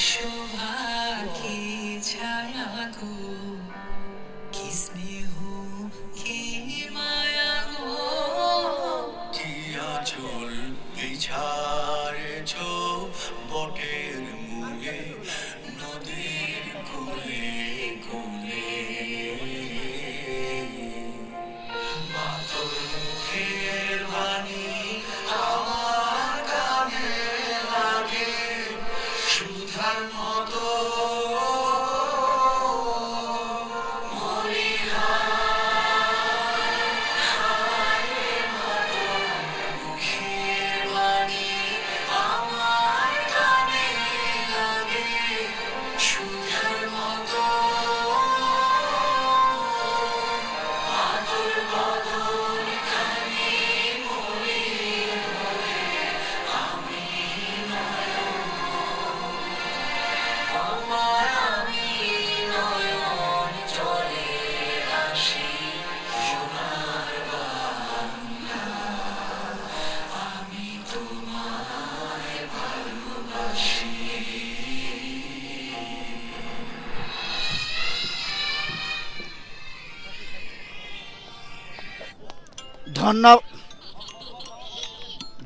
শোভা কি ছায়া গো, কি স্নেহ কি মায়া গো, কি আঁচল বিছাড়েছ বটের মূলে, নদীর কোলে কোলে। মাতর মুখের বাণী আমার কানে লাগে সুধার মতো। মুখের বাণী আমার কানে লাগে সুধার মতো। আদর বদন খানি মরি হলে আমি আমার আমি নয়ন চলে আসি সোনার বাংলা। আমি তোমায় ভালোবাসি।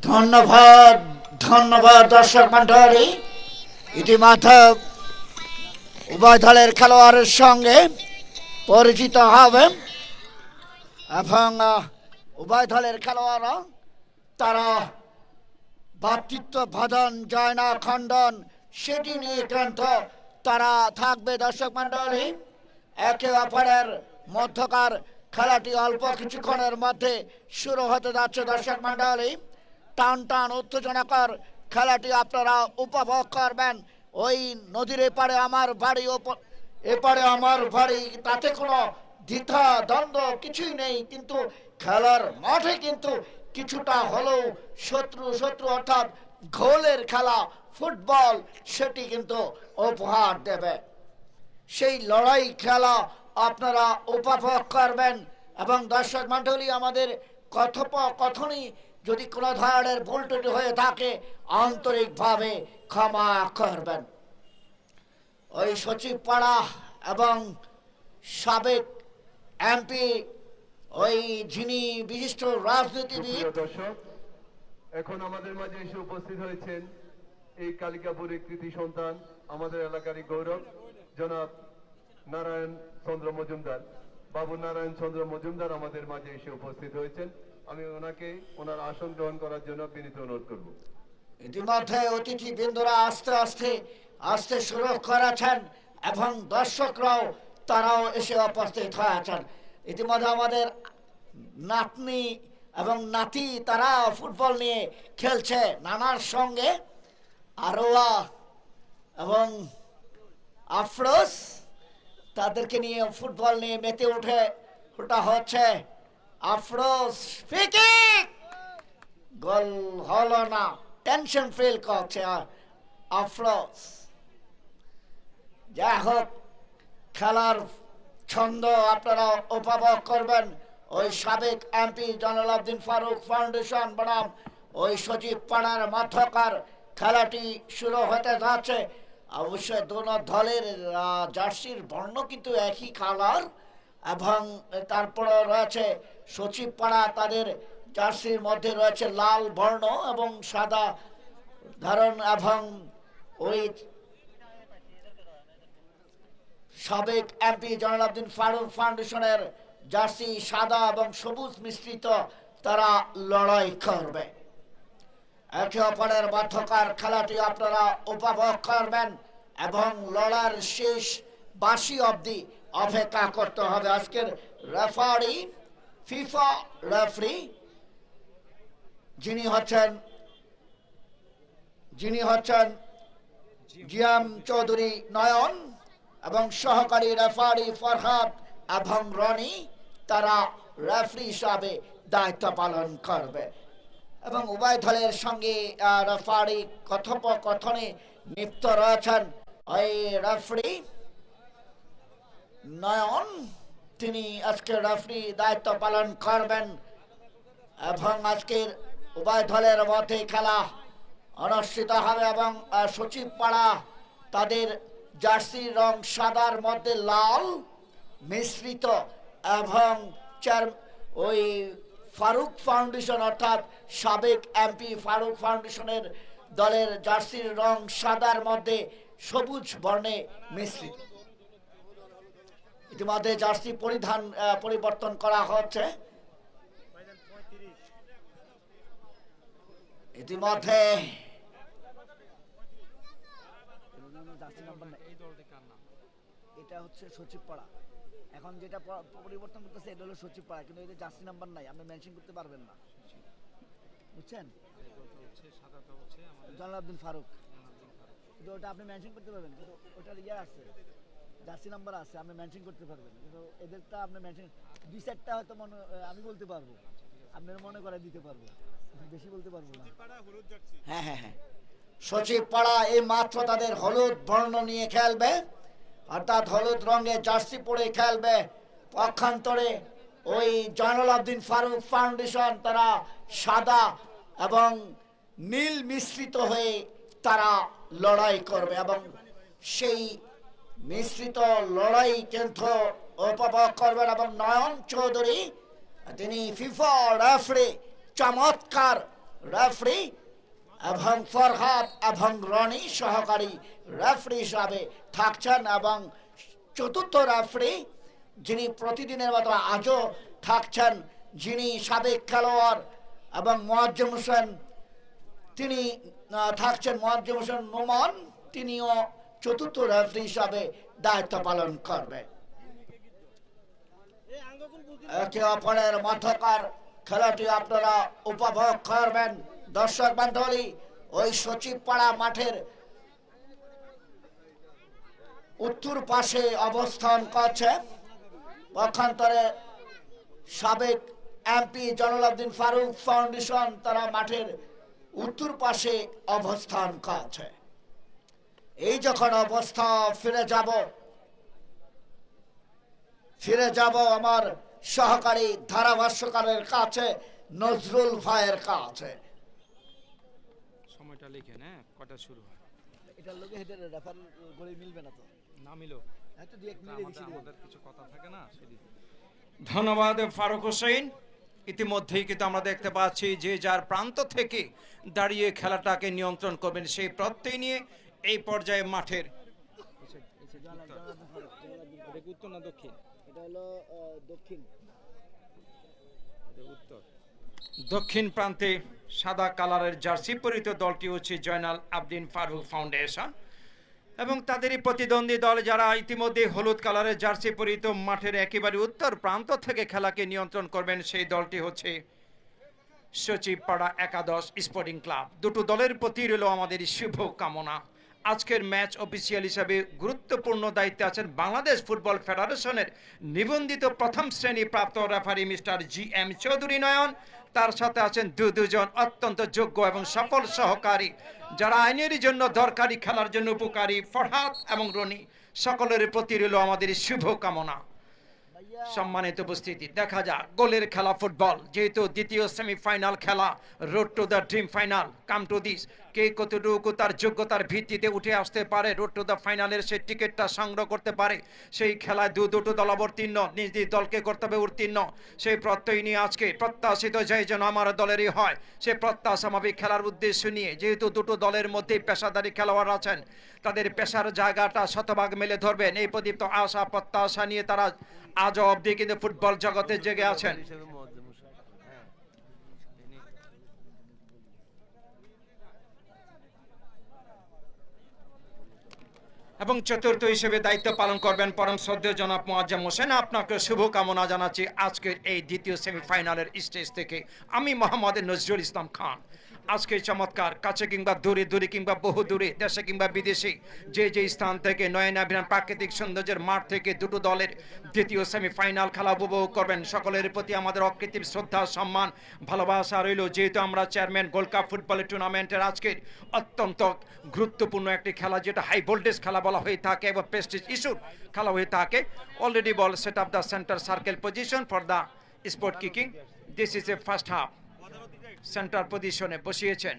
ধন্যবাদ ধন্যবাদ দর্শক মন্ডলী। ইতিমধ্যে উভয় দলের খেলোয়াড়ের সঙ্গে পরিচিত হবে এবং উভয় দলের খেলোয়াড়রা তারা ভাতৃত্ব ভাদন জয়না খণ্ডন সেটি নিয়ে গ্রন্থ তারা থাকবে দর্শক মন্ডলী। একে অপরের মধ্যকার খেলাটি অল্প কিছুক্ষণের মধ্যে শুরু হতে যাচ্ছে দর্শক মন্ডলী। টান টান উত্তেজনাকর খেলাটি আপনারা উপভোগ করবেন। ওই নদীর এপারে আমার বাড়ি, এপারে আমার বাড়ি, তাতে কোনো দ্বিধা দ্বন্দ্ব কিছুই নেই, কিন্তু খেলার মাঠে কিন্তু কিছুটা হলেও শত্রু শত্রু অর্থাৎ গোলের খেলা ফুটবল সেটি কিন্তু উপহার দেবে। সেই লড়াই খেলা আপনারা উপভোগ করবেন এবং দর্শক মণ্ডলী আমাদের কথোপকথনই যদি কোনো ধরনের ভুল ত্রুটি হয়ে থাকে আন্তরিকভাবে ক্ষমা করবেন। ওই সচিব পাড়া এবং সাবেক এমপি ওই যিনি বিশিষ্ট রাজনীতিবিদ। দর্শক, এখন আমাদের মাঝে এসে উপস্থিত হয়েছেন এই কালিকাপুরের কৃতি সন্তান, আমাদের এলাকারই গৌরব, জনাব নারায়ণ চন্দ্র মজুমদার। বাবু নারায়ণ চন্দ্র মজুমদার আমাদের মাঝে এসে উপস্থিত হয়েছেন। আমি ওনাকে ওনার আসন গ্রহণ করার জন্য বিনীত অনুরোধ করব। ইতিমধ্যে অতিথি বৃন্দরা আস্তে আস্তে আস্তে শুরু করেছেন এবং দর্শকরাও তারাও এসে উপস্থিত হয়েছেন। ইতিমধ্যে আমাদের নাতনি এবং নাতি তারা ফুটবল নিয়ে খেলছে নানার সঙ্গে। আরোয়া এবং আফরোজ তাদেরকে নিয়ে ফুটবল নিয়ে মেতে উঠে ওটা হচ্ছে। আফরোজ স্পিকিং, গোল হলো না, টেনশন ফিল করছে আফরোজ। যাই হোক, খেলার ছন্দ আপনারা উপভোগ করবেন। ওই সাবেক এমপি জয়নাল ফারুক ফাউন্ডেশন বনাম ওই সচিব পাড়ার মধ্যকার খেলাটি শুরু হতে যাচ্ছে। অবশ্যই দোনো দলের জার্সির বর্ণ কিন্তু একই কালার এবং তারপরে রয়েছে সচিব পাড়া, তাদের জার্সির মধ্যে রয়েছে লাল বর্ণ এবং সাদা ধারণ এবং ওই সাবেক এমপি জয়নাল ফারুক ফাউন্ডেশনের জার্সি সাদা এবং সবুজ মিশ্রিত তারা লড়াই করবে। একে অপরের মধ্যকার খেলাটি আপনারা উপভোগ করবেন এবং লড়ার শেষ বাঁশি অবধি অপেক্ষা করতে হবে। আজকের রেফারি, ফিফা রেফারি যিনি হচ্ছেন জিয়াম চৌধুরী নয়ন এবং সহকারী রেফারি ফরহাদ এবং রনি, তারা রেফারি হিসাবে দায়িত্ব পালন করবে এবং উভয় দলের সঙ্গে রেফারি কথোপকথনে লিপ্ত রয়েছেন। ওই রেফারি নয়ন, তিনি আজকে রেফারি দায়িত্ব পালন করবেন এবং আজকের উভয় দলের মধ্যে খেলা অনুষ্ঠিত হবে এবং সচিব পাড়া তাদের জার্সির রং সাদার মধ্যে লাল মিশ্রিত এবং ওই ফারুক ফাউন্ডেশন অর্থাৎ সাবেক এমপি ফারুক ফাউন্ডেশনের দলের জার্সির রং সাদার মধ্যে সবুজ বর্ণে মিশ্রিত। ইতিমধ্যে জার্সি পরিবর্তন করা হচ্ছে। ইতিমধ্যে এটা হচ্ছে সচিবপাড়া, এখন যেটা পরিবর্তন করতেছে এটা হলো সচিবপাড়া, কিন্তু এদের জার্সি নাম্বার নাই, আপনি মেনশন করতে পারবেন না, বুঝছেন? জনাল আব্দুল ফারুক, কিন্তু ওটা আপনি মেনশন করতে পারবেন, কিন্তু ওটার ইয়ে আছে, জার্সি নাম্বার আছে, আপনি মেনশন করতে পারবেন, কিন্তু এদেরটা আপনি মেনশন দুই চারটা হয়তো আমি বলতে পারবো, আপনার মনে করে দিতে পারবো, বেশি বলতে পারবো না। হ্যাঁ হ্যাঁ হ্যাঁ, সচিবপাড়া এই মাত্র তাদের হলুদ বর্ণ নিয়ে খেলবে, অর্থাৎ হলুদ রঙের জার্সি পরে খেলবে। পক্ষান্তরে ওই জয়নুল আবদিন ফারুক ফাউন্ডেশন তারা সাদা এবং নীল মিশ্রিত হয়ে তারা লড়াই করবে, এবং সেই মিশ্রিত লড়াই কিন্তু উপভোগ করবেন। এবং নয়ন চৌধুরী তিনি ফিফা রেফারি, চমৎকার রেফারি, এবং ফরহাদ এবং রনি সহকারী রেফারি হিসাবে থাকছেন, এবং চতুর্থ রেফারি যিনি প্রতিদিনের মতো আজও থাকছেন, যিনি সাবেক খেলোয়াড় এবং মোয়াজ্জেম হোসেন, তিনি থাকছেন মোয়াজ্জেম হোসেন নোমান, তিনিও চতুর্থ রেফারি হিসাবে দায়িত্ব পালন করবে। একে অপরের মধ্যকার খেলাটি আপনারা উপভোগ করবেন। দর্শক বান্ধবী, ওই সচিবপাড়া মাঠের উত্তর পাশে অবস্থান করছে পক্ষান্তরে সাবেক এমপি জয়নুল আবদিন ফারুক ফাউন্ডেশন, তারা মাঠের উত্তর পাশে অবস্থান করছে। এই যখন অবস্থা ফিরে যাব আমার সহকারী ধারাভাষ্যকারের কাছে, নজরুল ভাইয়ের কাছে। সময়টা লিখেন, হ্যাঁ, কটা শুরু হয়? এটার লোকে হেডের রেফার করে মিলবে না তো, না মিলো এত দুই এক মিনিটে বেশি আমাদের কিছু কথা থাকে না সেদিকে। ধন্যবাদ ফারুক হোসেন। ইতিমধ্যেই কিন্তু আমরা দেখতে পাচ্ছি যে যার প্রান্ত থেকে দাঁড়িয়ে খেলাটাকে নিয়ন্ত্রণ করবেন সেই প্রত্যয় নিয়ে এই পর্যায়ে মাঠের উত্তর না দক্ষিণ, এটা হলো দক্ষিণ, উত্তর দক্ষিণ প্রান্তে সাদা কালারের জার্সি পরিহিত দলটি হচ্ছে জয়নাল আবদিন ফারুক ফাউন্ডেশন, এবং তাদেরই প্রতিদ্বন্দ্বী দল যারা ইতিমধ্যে হলুদ কালারের জার্সি পরিহিত মাঠের একেবারে উত্তর প্রান্ত থেকে খেলাকে নিয়ন্ত্রণ করবেন সেই দলটি হচ্ছে সচিবপাড়া একাদশ স্পোর্টিং ক্লাব। দুটো দলের প্রতি রইল আমাদের শুভ কামনা। আজকের ম্যাচ অফিসিয়াল হিসাবে গুরুত্বপূর্ণ দায়িত্বে আছেন বাংলাদেশ ফুটবল ফেডারেশনের নিবন্ধিত প্রথম শ্রেণী প্রাপ্ত রেফারি মিস্টার GM চৌধুরী নয়ন, তার সাথে আছেন দুজন অত্যন্ত যোগ্য এবং সফল সহকারী যারা আইনের জন্য দরকারি, খেলার জন্য উপকারী, ফরহাদ এবং রনি। সকলের প্রতি রইল আমাদের শুভ কামনা। সম্মানিত উপস্থিতি, দেখা যাক গোলের খেলা ফুটবল, যেহেতু দ্বিতীয় সেমিফাইনাল খেলা, road to the dream final, come to this, কে কতটুকু তার যোগ্যতার ভিত্তিতে উঠে আসতে পারে, রোড টু দ্য ফাইনালের সেই টিকিটটা সংগ্রহ করতে পারে, সেই খেলায় দুটো দল অবতীর্ণ, নিজ নিজ দলকে করতে হবে উত্তীর্ণ। সেই প্রত্যয় নিয়ে আজকে প্রত্যাশিত জয় যেন আমার দলেরই হয়, সে প্রত্যাশা মাফিক খেলার উদ্দেশ্য নিয়ে, যেহেতু দুটো দলের মধ্যেই পেশাদারী খেলোয়াড় আছেন, তাদের পেশার জায়গাটা শতভাগ মেলে ধরবেন এই প্রদীপ্ত আশা প্রত্যাশা নিয়ে তারা আজ অবধি কিন্তু ফুটবল জগতে জেগে আছেন। এবং চতুর্থ হিসেবে দায়িত্ব পালন করবেন পরম শ্রদ্ধেয় জনাব মোয়াজ্জেম হোসেন। আপনাকে শুভকামনা জানাচ্ছি আজকের এই দ্বিতীয় সেমিফাইনালের স্টেজ থেকে। আমি মোহাম্মদ নজরুল ইসলাম খান। আজকে চমৎকার কাছে কিংবা দূরে কিংবা বহু দূরে, দেশে কিংবা বিদেশে, যে স্থান থেকে নয়নাভিরাম প্রাকৃতিক সৌন্দর্যের মাঠ থেকে দুটো দলের দ্বিতীয় সেমিফাইনাল খেলা উপভোগ করবেন, সকলের প্রতি আমাদের অকৃত্রিম শ্রদ্ধা, সম্মান, ভালোবাসা রইল। যেহেতু আমরা চেয়ারম্যান গোল্ড কাপ ফুটবলের টুর্নামেন্টের আজকের অত্যন্ত গুরুত্বপূর্ণ একটি খেলা, যেটা হাই ভোল্টেজ খেলা বলা হয়ে থাকে এবং প্রেস্টিজ ইস্যুর খেলা হয়ে থাকে। Already ball set up the centre circle position for the sport kicking. This is a first half. Centre পজিশনে বসিয়েছেন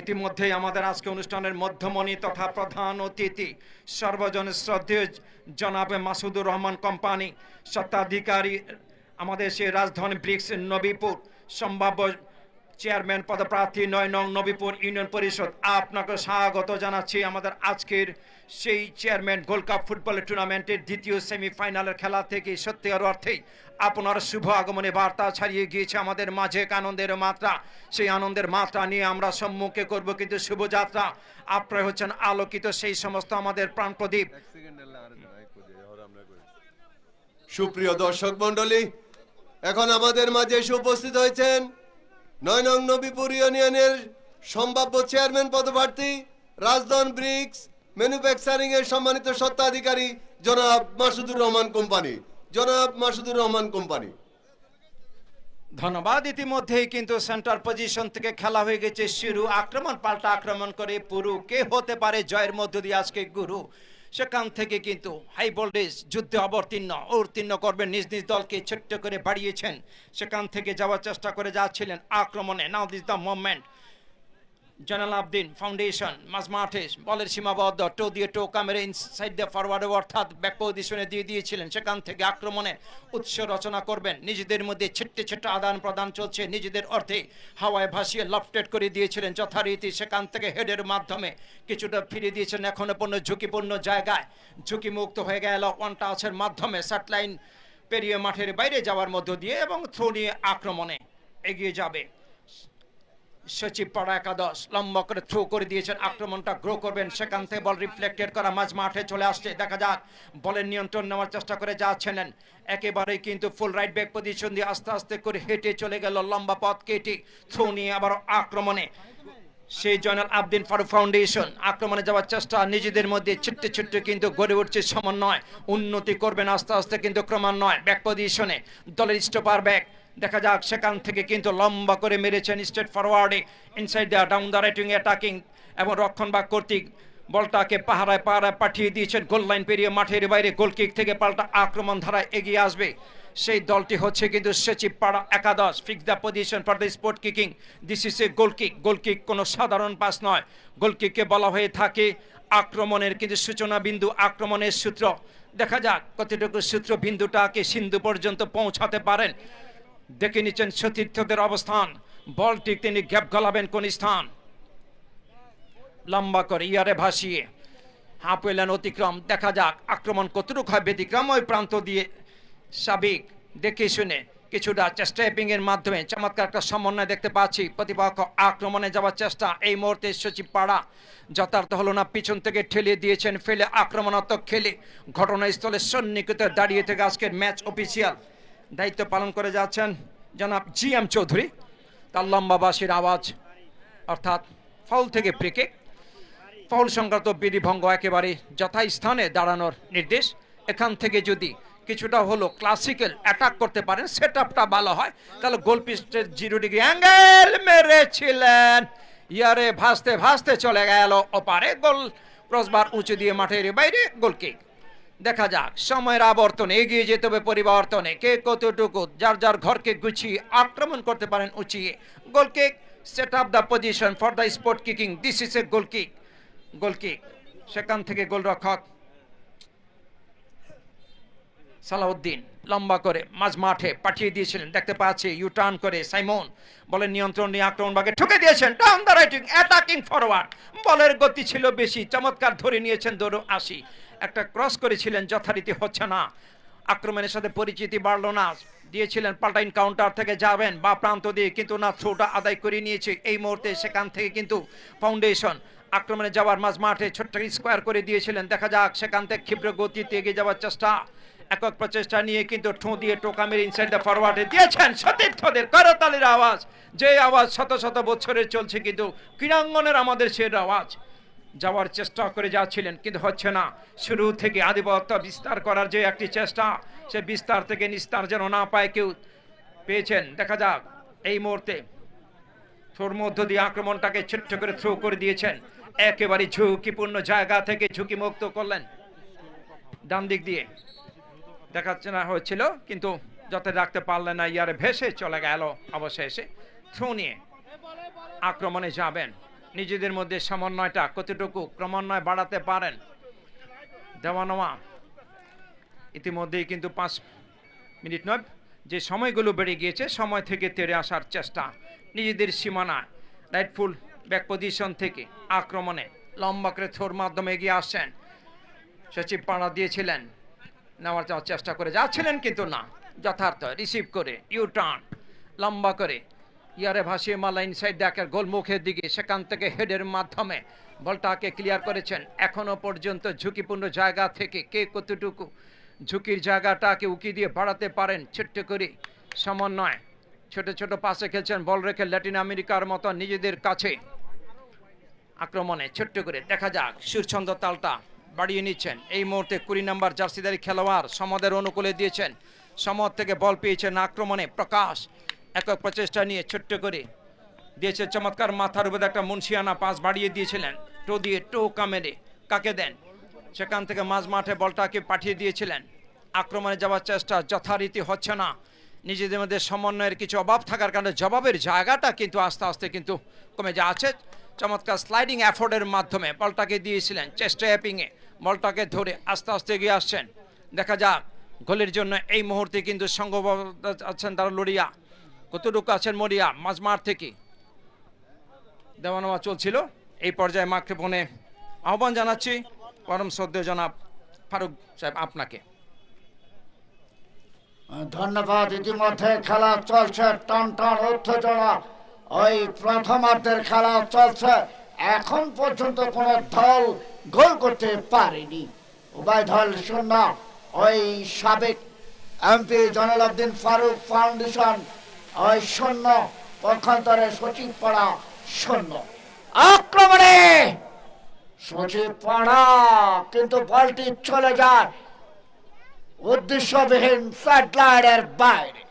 ইতিমধ্যেই আমাদের আজকে অনুষ্ঠানের মধ্যমণি তথা প্রধান অতিথি সর্বজনের শ্রদ্ধেয় জনাব মাসুদুর রহমান কোম্পানি স্বত্বাধিকারী আমাদের সেই রাজধানী ব্রিক্স নবীপুর সম্ভাব্য চেয়ারম্যান পদপ্রার্থী 9 নং নবীপুর ইউনিয়ন পরিষদ, আপনাকে স্বাগত জানাচ্ছি আমাদের আজকের সেই চেয়ারম্যান গোল্ড কাপ ফুটবল টুর্নামেন্টের দ্বিতীয় সেমিফাইনালের খেলা থেকে সত্যিকার অর্থেই আপনার শুভ আগমনে বার্তা ছাড়িয়ে গিয়েছে আমাদের মাঝে এক আনন্দের মাত্রা। সেই আনন্দের মাত্রা নিয়ে আমরা সম্মুখে করব, কিন্তু শুভযাত্রা আপনারা হচ্ছেন আলোকিত সেই সমস্ত আমাদের প্রাণ প্রদীপ। সুপ্রিয় দর্শক মন্ডলী, এখন আমাদের মাঝে এসে উপস্থিত হয়েছেন 9 নং নবীপুর ইউনিয়নের সম্ভাব্য চেয়ারম্যান পদপ্রার্থী রাজধানী ব্রিক্স ম্যানুফ্যাকচারিং এর সম্মানিত স্বত্বাধিকারী জনাব মাসুদুর রহমান কোম্পানি। জনাব মাসুদুর রহমান কোম্পানি। ধন্যবাদ। ইতিমধ্যেই কিন্তু সেন্টার পজিশন থেকে খেলা হয়ে গেছে শুরু। আক্রমণ পাল্টা আক্রমণ করে পুরো কে হতে পারে জয়ের মধ্য দিয়ে আজকে গুরু, সেখান থেকে কিন্তু হাই ভোল্টেজ যুদ্ধে অবতীর্ণ করবেন নিজ নিজ দলকে ছোট্ট করে বাড়িয়েছেন, সেখান থেকে যাওয়ার চেষ্টা করে যাচ্ছিলেন আক্রমণে। Now this the moment, Joynal Abedin foundation মাঝমাঠে বলের সীমাবদ্ধ টো দিয়ে toe camera inside the forward অর্থাৎ ব্যাক পজিশনে দিয়ে দিয়েছিলেন, সেখান থেকে আক্রমণে উৎস রচনা করবেন। নিজেদের মধ্যে ছোট্ট আদান প্রদান চলছে, নিজেদের অর্থে হাওয়ায় ভাসিয়ে লফটেড করে দিয়েছিলেন যথারীতি, সেখান থেকে হেডের মাধ্যমে কিছুটা ফিরে দিয়েছেন এখনো ঝুঁকিপূর্ণ জায়গায়, ঝুঁকিমুক্ত হয়ে গেল ওয়ান টাচের মাধ্যমে সাটলাইন পেরিয়ে মাঠের বাইরে যাওয়ার মধ্য দিয়ে এবং থ্রো নিয়ে আক্রমণে এগিয়ে যাবে। সচিব পাড়া একাদশ লম্বা করে থ্রো করে দিয়েছেন, আক্রমণটা গ্রো করবেন, সেখান থেকে বল রিফ্লেক্টেড করা মাঝ মাঠে চলে আসছে। দেখা যাক বলের নিয়ন্ত্রণ নেওয়ার চেষ্টা করে যাচ্ছেন একেবারেই কিন্তু ফুল রাইট ব্যাক পজিশন দিয়ে আস্তে আস্তে করে হেঁটে চলে গেল লম্বা পথ কেটে থ্রো নিয়ে আবার আক্রমণে সেই জয়নাল আবদিন ফারুক ফাউন্ডেশন আক্রমণে যাওয়ার চেষ্টা। নিজেদের মধ্যে ছোট্ট কিন্তু গড়ে উঠছে সমন্বয়, উন্নতি করবেন আস্তে আস্তে কিন্তু ক্রমান্বয়ে ব্যাক পজিশনে দলের স্টপার ব্যাক। দেখা যাক সেখান থেকে কিন্তু লম্বা করে মেরেছেন স্ট্রেট ফরওয়ার্ডে inside the down the writing attacking এবং রক্ষণভাগ কর্তৃক বলটাকে পাহারায় পাঠিয়ে দিয়েছেন গোল লাইন পেরিয়ে মাঠের বাইরে। গোলকিক থেকে পাল্টা আক্রমণ ধারায় এগিয়ে আসবে সেই দলটি হচ্ছে কিন্তু সচিব পাড়া একাদশ। Fix the position for the spot kicking, this is a goal kick. Goal kick কোনো সাধারণ পাস নয়, গোলকিককে বলা হয়ে থাকে আক্রমণের কিন্তু সূচনা বিন্দু, আক্রমণের সূত্র। দেখা যাক কতটুকু সূত্র বিন্দুটাকে সিন্ধু পর্যন্ত পৌঁছাতে পারেন। দেখে নিচ্ছেন সতীর্থদের অবস্থান, বলটি তিনি গ্যাপ গলাবেন কোন স্থান, লম্বা করে ইয়ারে ভাসিয়ে হাফ ওয়েলান অতিক্রম। দেখা যাক আক্রমণ কতটুকু হয় ব্যতিক্রম ওই প্রান্ত দিয়ে সাবিক দেখে শুনে কিছুটা স্টেপিং এর মাধ্যমে চমৎকার একটা সমন্বয় দেখতে পাচ্ছি। প্রতিপক্ষ আক্রমণে যাওয়ার চেষ্টা, এই মুহূর্তে সচিব পাড়া যথার্থ হলো না, পিছন থেকে ঠেলে দিয়েছেন ফেলে আক্রমণাত্মক খেলে ঘটনাস্থলে সন্নিহিত দাঁড়িয়ে থেকে আজকের ম্যাচ অফিসিয়াল দায়িত্ব পালন করে যাচ্ছেন জনাব GM চৌধুরী। তার লম্বা বাঁশির আওয়াজ অর্থাৎ ফাউল থেকে ফ্রি ফাউল সংক্রান্ত বিধিভঙ্গ একেবারে যথাস্থানে দাঁড়ানোর নির্দেশ। এখান থেকে যদি কিছুটা হলো ক্লাসিক্যাল অ্যাটাক করতে পারেন, সেট আপটা ভালো হয়, তাহলে গোল পিস্টের 0 ডিগ্রি অ্যাঙ্গেল মেরেছিলেন, ইয়ারে ভাসতে ভাসতে চলে গেল ওপারে, গোল ক্রসবার উঁচু দিয়ে মাঠের বাইরে গোলকিক। দেখা যাক সময়ের আবর্তনে এগিয়ে যেতে হবে পরিবর্তনে, কে কতটুকু যার যার ঘরকে গুছিয়ে আক্রমণ করতে পারেন উঁচিয়ে। Goal kick, set up the position for the spot kicking, this is a goal kick. Goal kick সেখান থেকে গোলরক্ষক সালাউদ্দিন লম্বা করে মাঝ মাঠে পাঠিয়ে দিয়েছিলেন, দেখতে পাচ্ছি ইউ টার্ন করে সাইমন বলের নিয়ন্ত্রণ নিয়ে আক্রমণ ভাগে ঠুকে দিয়েছেন down the writing attacking forward. বলের গতি ছিল বেশি, চমৎকার ধরে নিয়েছেন দৌড় 80, একটা ক্রস করেছিলেন যথারীতি হচ্ছে না, আক্রমণের সাথে পরিচিতি বাড়লো না, দিয়েছিলেন পাল্টা কাউন্টার থেকে যাবেন বা প্রান্ত দিয়ে, কিন্তু না থ্রোটা আদায় করে নিয়েছে এই মুহূর্তে। সেখান থেকে কিন্তু ফাউন্ডেশন আক্রমণে যাওয়ার মাঝ মাঠে ছোট্ট স্কোয়ার করে দিয়েছিলেন। দেখা যাক সেখান থেকে ক্ষিপ্র গতিতে এগিয়ে যাওয়ার চেষ্টা, একক প্রচেষ্টা নিয়ে কিন্তু ঠোঁ দিয়ে টোকা মেরে ইনসাইড দ্য ফরওয়ার্ডে দিয়েছেন সতীর্থদের করতালির আওয়াজ, যে আওয়াজ শত শত বছরের চলছে, কিন্তু ক্রীড়াঙ্গনের আমাদের সেই আওয়াজ। যাওয়ার চেষ্টা করে যাচ্ছিলেন কিন্তু হচ্ছে না, শুরু থেকে আধিপত্য বিস্তার করার যে একটি চেষ্টা, সে বিস্তার থেকে নিস্তার যেন না পায় কেউ, পেয়েছেন। দেখা যাক এই মুহূর্তে থ্রোর মধ্য দিয়ে আক্রমণটাকে ছোট্ট করে থ্রো করে দিয়েছেন, একেবারে ঝুঁকিপূর্ণ জায়গা থেকে ঝুঁকি মুক্ত করলেন ডান দিক দিয়ে। দেখাচ্ছে না হয়েছিল কিন্তু যাতে রাখতে পারলেন না, ইয়ারে ভেসে চলে গেল অবশেষে থ্রো নিয়ে আক্রমণে যাবেন, নিজেদের মধ্যে সমন্বয়টা কতটুকু ক্রমান্বয়ে বাড়াতে পারেন। দেওয়া নেওয়া ইতিমধ্যেই কিন্তু 5 মিনিট নয়, যে সময়গুলো বেড়ে গিয়েছে সময় থেকে তেড়ে আসার চেষ্টা, নিজেদের সীমানা রাইটফুল ব্যাক পজিশন থেকে আক্রমণে লম্বা করে থ্রোর মাধ্যমে এগিয়ে আসছেন। সচিব পাড়া দিয়েছিলেন, নেওয়ার যাওয়ার চেষ্টা করে যাচ্ছিলেন কিন্তু না, যথার্থ রিসিভ করে ইউ টার্ন লম্বা করে ইয়ারে ভাসিয়ে মালা ইনসাইড ডাকের গোল মুখের দিকে, সেখান থেকে হেডের মাধ্যমে বলটাকে ক্লিয়ার করেছেন। এখনো পর্যন্ত ঝুঁকিপূর্ণ জায়গা থেকে কে কতটুকু ঝুঁকির জায়গাটাকে উকি দিয়ে বাড়াতে পারেন, ছোট্ট করে সমন্বয় ছোট ছোট পাশে খেলছেন, বল রেখে ল্যাটিন আমেরিকার মতো নিজেদের কাছে আক্রমণে ছোট্ট করে দেখা যাক সুরছন্দ তালটা বাড়িয়ে নিচ্ছেন। এই মুহূর্তে 20 নম্বর জার্সিদারি খেলোয়াড় সমাদের অনুকূলে দিয়েছেন, সমর থেকে বল পেয়েছেন আক্রমণে প্রকাশ, একক প্রচেষ্টা নিয়ে ছোট্ট করে দিয়েছে চমৎকার মাথার উপর একটা মুন্সিয়ানা পাস বাড়িয়ে দিয়েছিলেন, টো দিয়ে টোকা মেরে কাকে দেন, সেখান থেকে মাঝ মাঠে বলটাকে পাঠিয়ে দিয়েছিলেন। আক্রমণে যাওয়ার চেষ্টা যথারীতি হচ্ছে না, নিজেদের মধ্যে সমন্বয়ের কিছু অভাব থাকার কারণে জবাবের জায়গাটা কিন্তু আস্তে আস্তে কিন্তু কমে যাচ্ছে। চমৎকার স্লাইডিং অ্যাফোর্ডের মাধ্যমে বলটাকে দিয়েছিলেন, চেস্ট ট্যাপিংয়ে বলটাকে ধরে আস্তে আস্তে এগিয়ে আসছেন। দেখা যাক গোলের জন্য এই মুহূর্তে কিন্তু সংঘবদ্ধ আছেন তারা লড়িয়া, কতটুকু আছেন মরিয়া। মাঝমাঠ থেকে দেওয়া নেওয়া চলছিল, এই পর্যায়ে মাইক্রোফোনে আহ্বান জানাচ্ছি পরম শ্রদ্ধেয় জনাব ফারুক সাহেব আপনাকে। ধন্যবাদ। ইতিমধ্যে খেলা চলছে, টান টান উত্তেজনা, ওই প্রথমার্ধের খেলা চলছে। এখন পর্যন্ত কোনো দল গোল করতে পারেনি, উভয় দল শূন্য। ওই সাবেক এমপি জয়নাল আবদিন ফারুক ফাউন্ডেশন ওই শূন্য, পক্ষান্তরে সচিব পাড়া শূন্য। আক্রমণে সচিব পাড়া, কিন্তু বলটি চলে যায় উদ্দেশ্যবিহীন সাইডলাইনের বাইরে।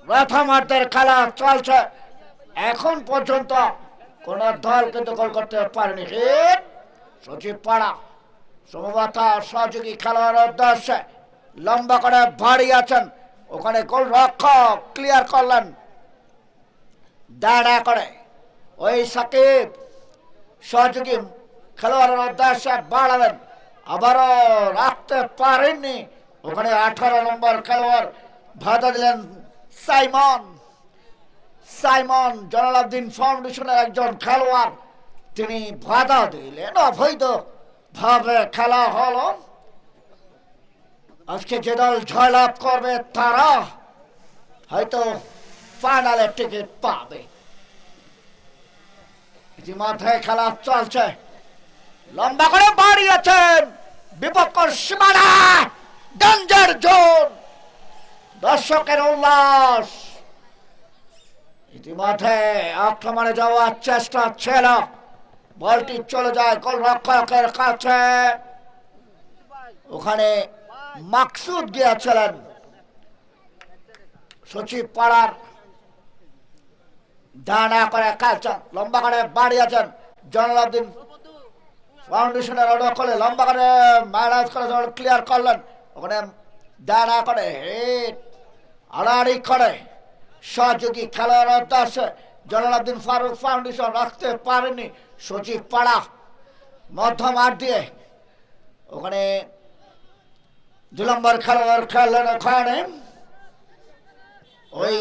প্রথমার্ধের খেলা চলছে, এখন পর্যন্ত কোন দল কিন্তু গোল করতে পারেনি। হিট সচিব পাড়া সম্ভবত সহযোগী খেলোয়াড়ের উদ্দেশ্যে লম্বা করে বাড়িয়েছেন, ওখানে গোল রক্ষক ক্লিয়ার করলেন দাঁড়া করে। ওই সাকিব সহযোগী খেলোয়াড়ের উদ্দেশ্যে বাড়ালেন, আবারও রাখতে পারেননি, ওখানে 18 নম্বর খেলোয়াড় বাধা দিলেন সাইমন। সাইমন জয়নাল আবদিন ফাউন্ডেশনের একজন খেলোয়াড়, তিনি বাধা দিলেন। অবৈধ ভাবে খেলা হলো। আজকে যে দল জয়লাভ করবে তারা হয়তো ফাইনালের টিকিট পাবে। ইতিমধ্যে খেলা চলছে, লম্বা করে বাড়িয়েছেন বিপক্ষ সীমানা, ডেঞ্জার জোন, দর্শকের উল্লাস। ইতিমধ্যে আক্রমণে যাওয়ার চেষ্টা ছিল, বলটি চলে যায় গোলরক্ষকের কাছে, ওখানে মাকসুদ গিয়েছিলেন। সচিব পাড়ার ডানা করে খেলছেন, লম্বা করে বাড়িয়েছেন জয়নাল আবদিন ফাউন্ডেশনের অনুকূলে, লম্বা করে ম্যানেজ করে ক্লিয়ার করলেন, ওখানে ডানা করে হিট আড়াআড়ি করে সহযোগী খেলোয়াড় উদ্দেশ্যে জয়নাল আবদিন ফারুক ফাউন্ডেশন রাখতে পারেনি। সচিব পাড়া মধ্যম আট দিয়ে ওখানে 2 নম্বর খেলোয়াড় খেললেন, ওখানে ওই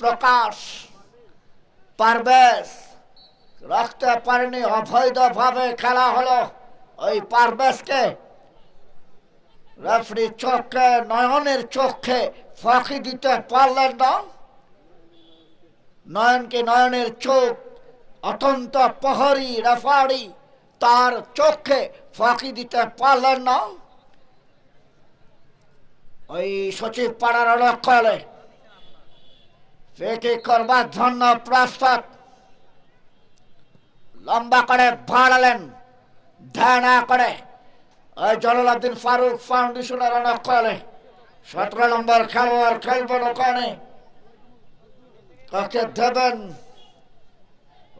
প্রকাশ পারভেজ রাখতে পারেনি, অবৈধ ভাবে খেলা হলো। ওই পারভেজকে রেফারি চোখে নয়নের চোখে ফাঁকি দিতে পারলেন না। নয়নকে নয়নের চোখ অত্যন্ত প্রহরী রেফারি, তার চোখে ফাঁকি দিতে পারলেন না। ওই সচিব পাড়ার অনুকূলে ফেকি করবার জন্য প্রস্তুত, লম্বা করে বাড়ালেন ধানা করে ওই জয়নাল আবদিন ফারুক ফাউন্ডেশনের অনুকূলে। 17 নম্বর খেলোয়াড় খেলবেন ওখানে, কাকে দেবেন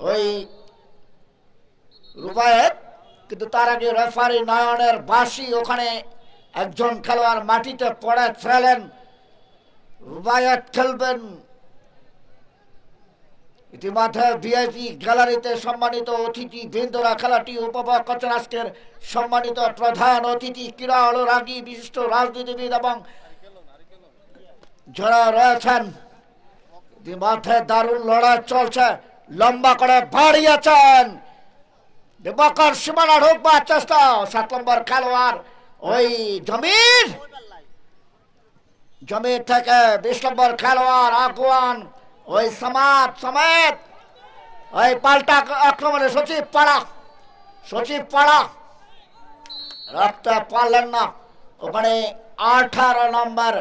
ওই রুবায়েত, কিন্তু তার আগে রেফারি নয়নের বাসি, ওখানে একজন খেলোয়াড় মাটিতে পড়ে ফেলেন। রুবায়েত খেলবেন, ইতিমধ্যে ভিআইপি গ্যালারিতে সম্মানিত অতিথি বৃন্দরা খেলাটি উপভোগ করছেন। আজকের সম্মানিত প্রধান অতিথি ক্রীড়া অনুরাগী বিশিষ্ট রাজনীতিবিদ এবং যারা রয়েছেন। ইতিমধ্যে দারুণ লড়াই চলছে, লম্বা করে বাড়িয়েছেন দিবাকর, সীমানা ঢুকবার চেষ্টা, 7 নম্বর খেলোয়াড় ওই জমির থেকে 20 নম্বর খেলোয়াড় আগুয়ান ওই সমেত ওই পাল্টা আক্রমণে সচিব পাড়া রাখতে পারলেন না। ওখানে 18 নম্বর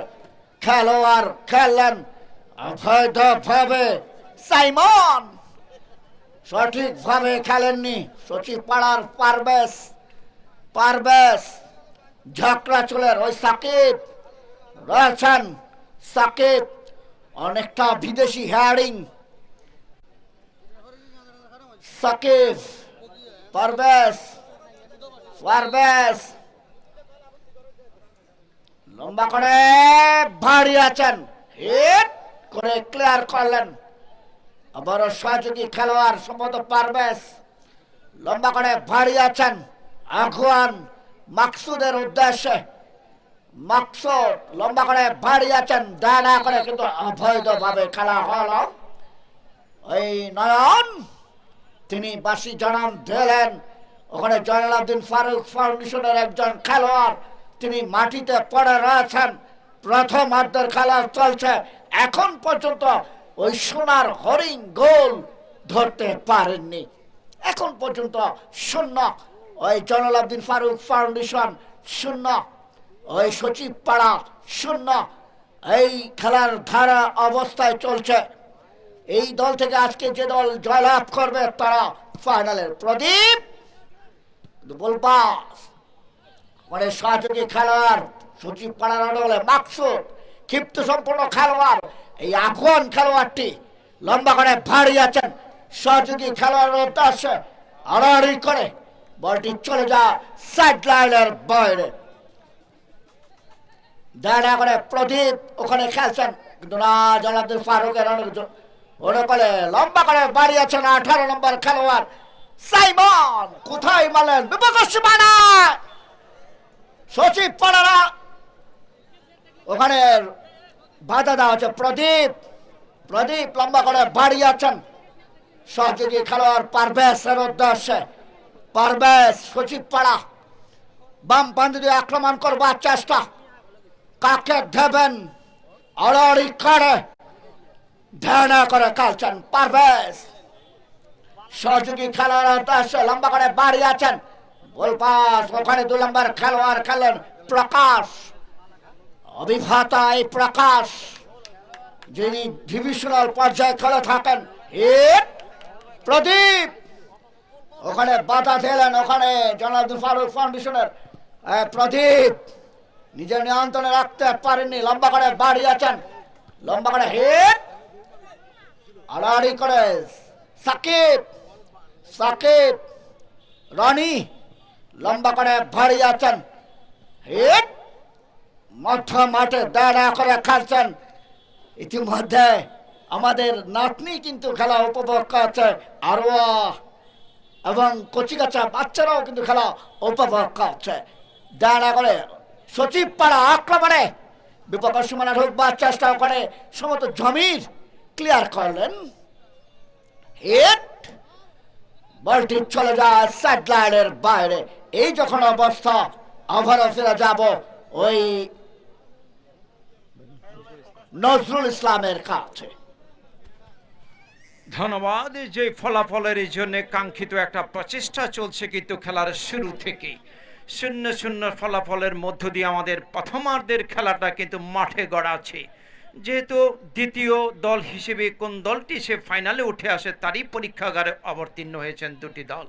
খেলোয়াড় খেললেন অবৈধভাবে, সাইমন সঠিকভাবে খেলেননি। সচিব পাড়ার পারবেশ ঝাঁকড়া চুলের ওই সাকিব রয়েছেন। সাকিব অনেকটা বিদেশি হেয়ারিং। সাকিব পারবেশ লম্বা করে ভারী আছেন, হিট করে ক্লিয়ার করলেন। আবারও সহযোগী খেলোয়াড় সম্ভবত পারবেশ লম্বা করে ভারী আছেন আগুয়ান মাকসুদের উদ্দেশ্যে। মাকসুদ লম্বা করে ভারী আছেন, দাঁড়া করে কিন্তু অবৈধভাবে খেলা হলো। ওই নয়ন তিনি বাসি জানান দিলেন। ওখানে জয়নাল আবদিন ফারুক ফাউন্ডেশনের একজন খেলোয়াড় তিনি মাটিতে পড়ে রয়েছেন। প্রথমার্ধের খেলা চলছে, এখন পর্যন্ত ওই সোনার হরিণ গোল ধরতে পারেননি। এখন পর্যন্ত 0, ওই জয়নাল আবদিন ফারুক ফাউন্ডেশন 0, ওই সচিব পাড়া 0। এই খেলার ধারা অবস্থায় চলছে। এই দল থেকে আজকে যে দল জয়লাভ করবে তারা ফাইনালের প্রদীপ বলবা। মানে সহযোগী খেলোয়াড় সচিব পাড়ার দলে মাকসুদ ক্ষিপ্ত সম্পূর্ণ খেলোয়াড়। এই আগুয়ান খেলোয়াড়টি লম্বা করে ভারী আছেন, সহযোগী খেলোয়াড়ের উদ্দেশ্যে আড়াআড়ি করে বলটি চলে যায় সাইড লাইনের বাইরে। দাঁড়া করে প্রদীপ ওখানে খেলছেন, কিন্তু না জয়নাল ফারুকের অনুকূলে লম্বা করে বাড়ি আছেন 18 নম্বর খেলোয়াড় সাইমন। কোথায় মারলেন বিপক্ষের সীমানায়, সচিব পাড়ারা ওখানে বাধা দেওয়া হচ্ছে। প্রদীপ লম্বা করে বাড়ি আছেন, সহযোগী খেলোয়াড় পারভেজের উদ্দেশ্যে। পারভেজ সচিব পাড়া বাম পান্ডি দিয়ে আক্রমণ করবার চেষ্টা, কাকে দেবেন আড়াআড়ি করে ধ্যানা করে খেলছেন পারভেজ। সহযোগী খেলোয়াড় উদ্দেশ্যে লম্বা করে বাড়ি আছেন, বল পাস। ওখানে 2 নম্বর খেলোয়াড় খেলেন প্রকাশ, অভিভাতা এই প্রকাশ যিনি ডিভিশনাল পর্যায়ে খেলে থাকেন। প্রদীপ ওখানে বাধা দিলেন, ওখানে জয়নাল আবদিন ফারুক ফাউন্ডেশনের প্রদীপ নিজের নিয়ন্ত্রণে রাখতে পারেননি, লম্বা করে বাড়ি আছেন, লম্বা করে হিট আড়াআড়ি করে সাকিব রনি লম্বা করে ভারী আছেন, হিট মধ্য মাঠে দাঁড়া করে খেলছেন। ইতিমধ্যে আমাদের নাতনি কিন্তু খেলা উপভোগ করছে, আরোয়া এবং কচিকাচা বাচ্চারাও কিন্তু খেলা উপভোগ করছে। দাঁড়া করে সচিব পাড়া আক্রমণে বিপক্ষের সীমানা ঢুকবার চেষ্টা করে সমস্ত জমির ক্লিয়ার করলেন, হিট বলটি চলে যায় সাইড লাইনের বাইরে। এই যখন অবস্থা আবারও ফিরে যাব ওই নজরুল ইসলামের কাছে। ধন্যবাদ। যে ফলাফলের জন্য কাঙ্ক্ষিত একটা প্রচেষ্টা চলছে কিন্তু খেলার শুরু থেকেই 0-0 ফলাফলের মধ্য দিয়ে আমাদের প্রথমার্ধের খেলাটা কিন্তু মাঠে গড়াচ্ছে। যেহেতু দ্বিতীয় দল হিসেবে কোন দলটি সে ফাইনালে উঠে আসে তারই পরীক্ষাগারে অবতীর্ণ হয়েছেন দুটি দল।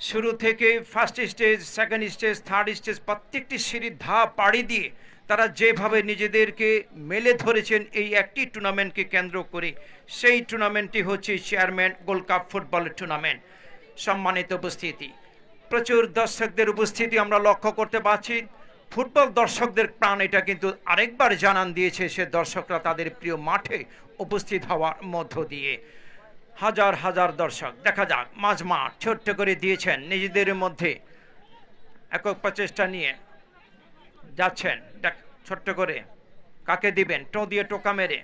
শুরু থেকে first stage, second stage, third stage প্রত্যেকটি সিঁড়ির ধাপ পাড়ি দিয়ে তারা যেভাবে নিজেদেরকে মেলে ধরেছেন এই একটি টুর্নামেন্টকে কেন্দ্র করে, সেই টুর্নামেন্টটি হচ্ছে chairman gold cup football tournament. সম্মানিত উপস্থিতি, প্রচুর দর্শকদের উপস্থিতি আমরা লক্ষ্য করতে পারছি। ফুটবল দর্শকদের প্রাণ এটা কিন্তু আরেকবার জানান দিয়েছে সে দর্শকরা তাদের প্রিয় মাঠে উপস্থিত হওয়ার মধ্য দিয়ে। হাজার হাজার দর্শক। দেখা যাক মাঝ মাঠ ছোট্ট করে দিয়েছেন নিজেদের মধ্যে একক প্রচেষ্টা নিয়ে যাচ্ছেন। ছোট্ট করে কাকে দিবেন, টো দিয়ে টোকা মেরে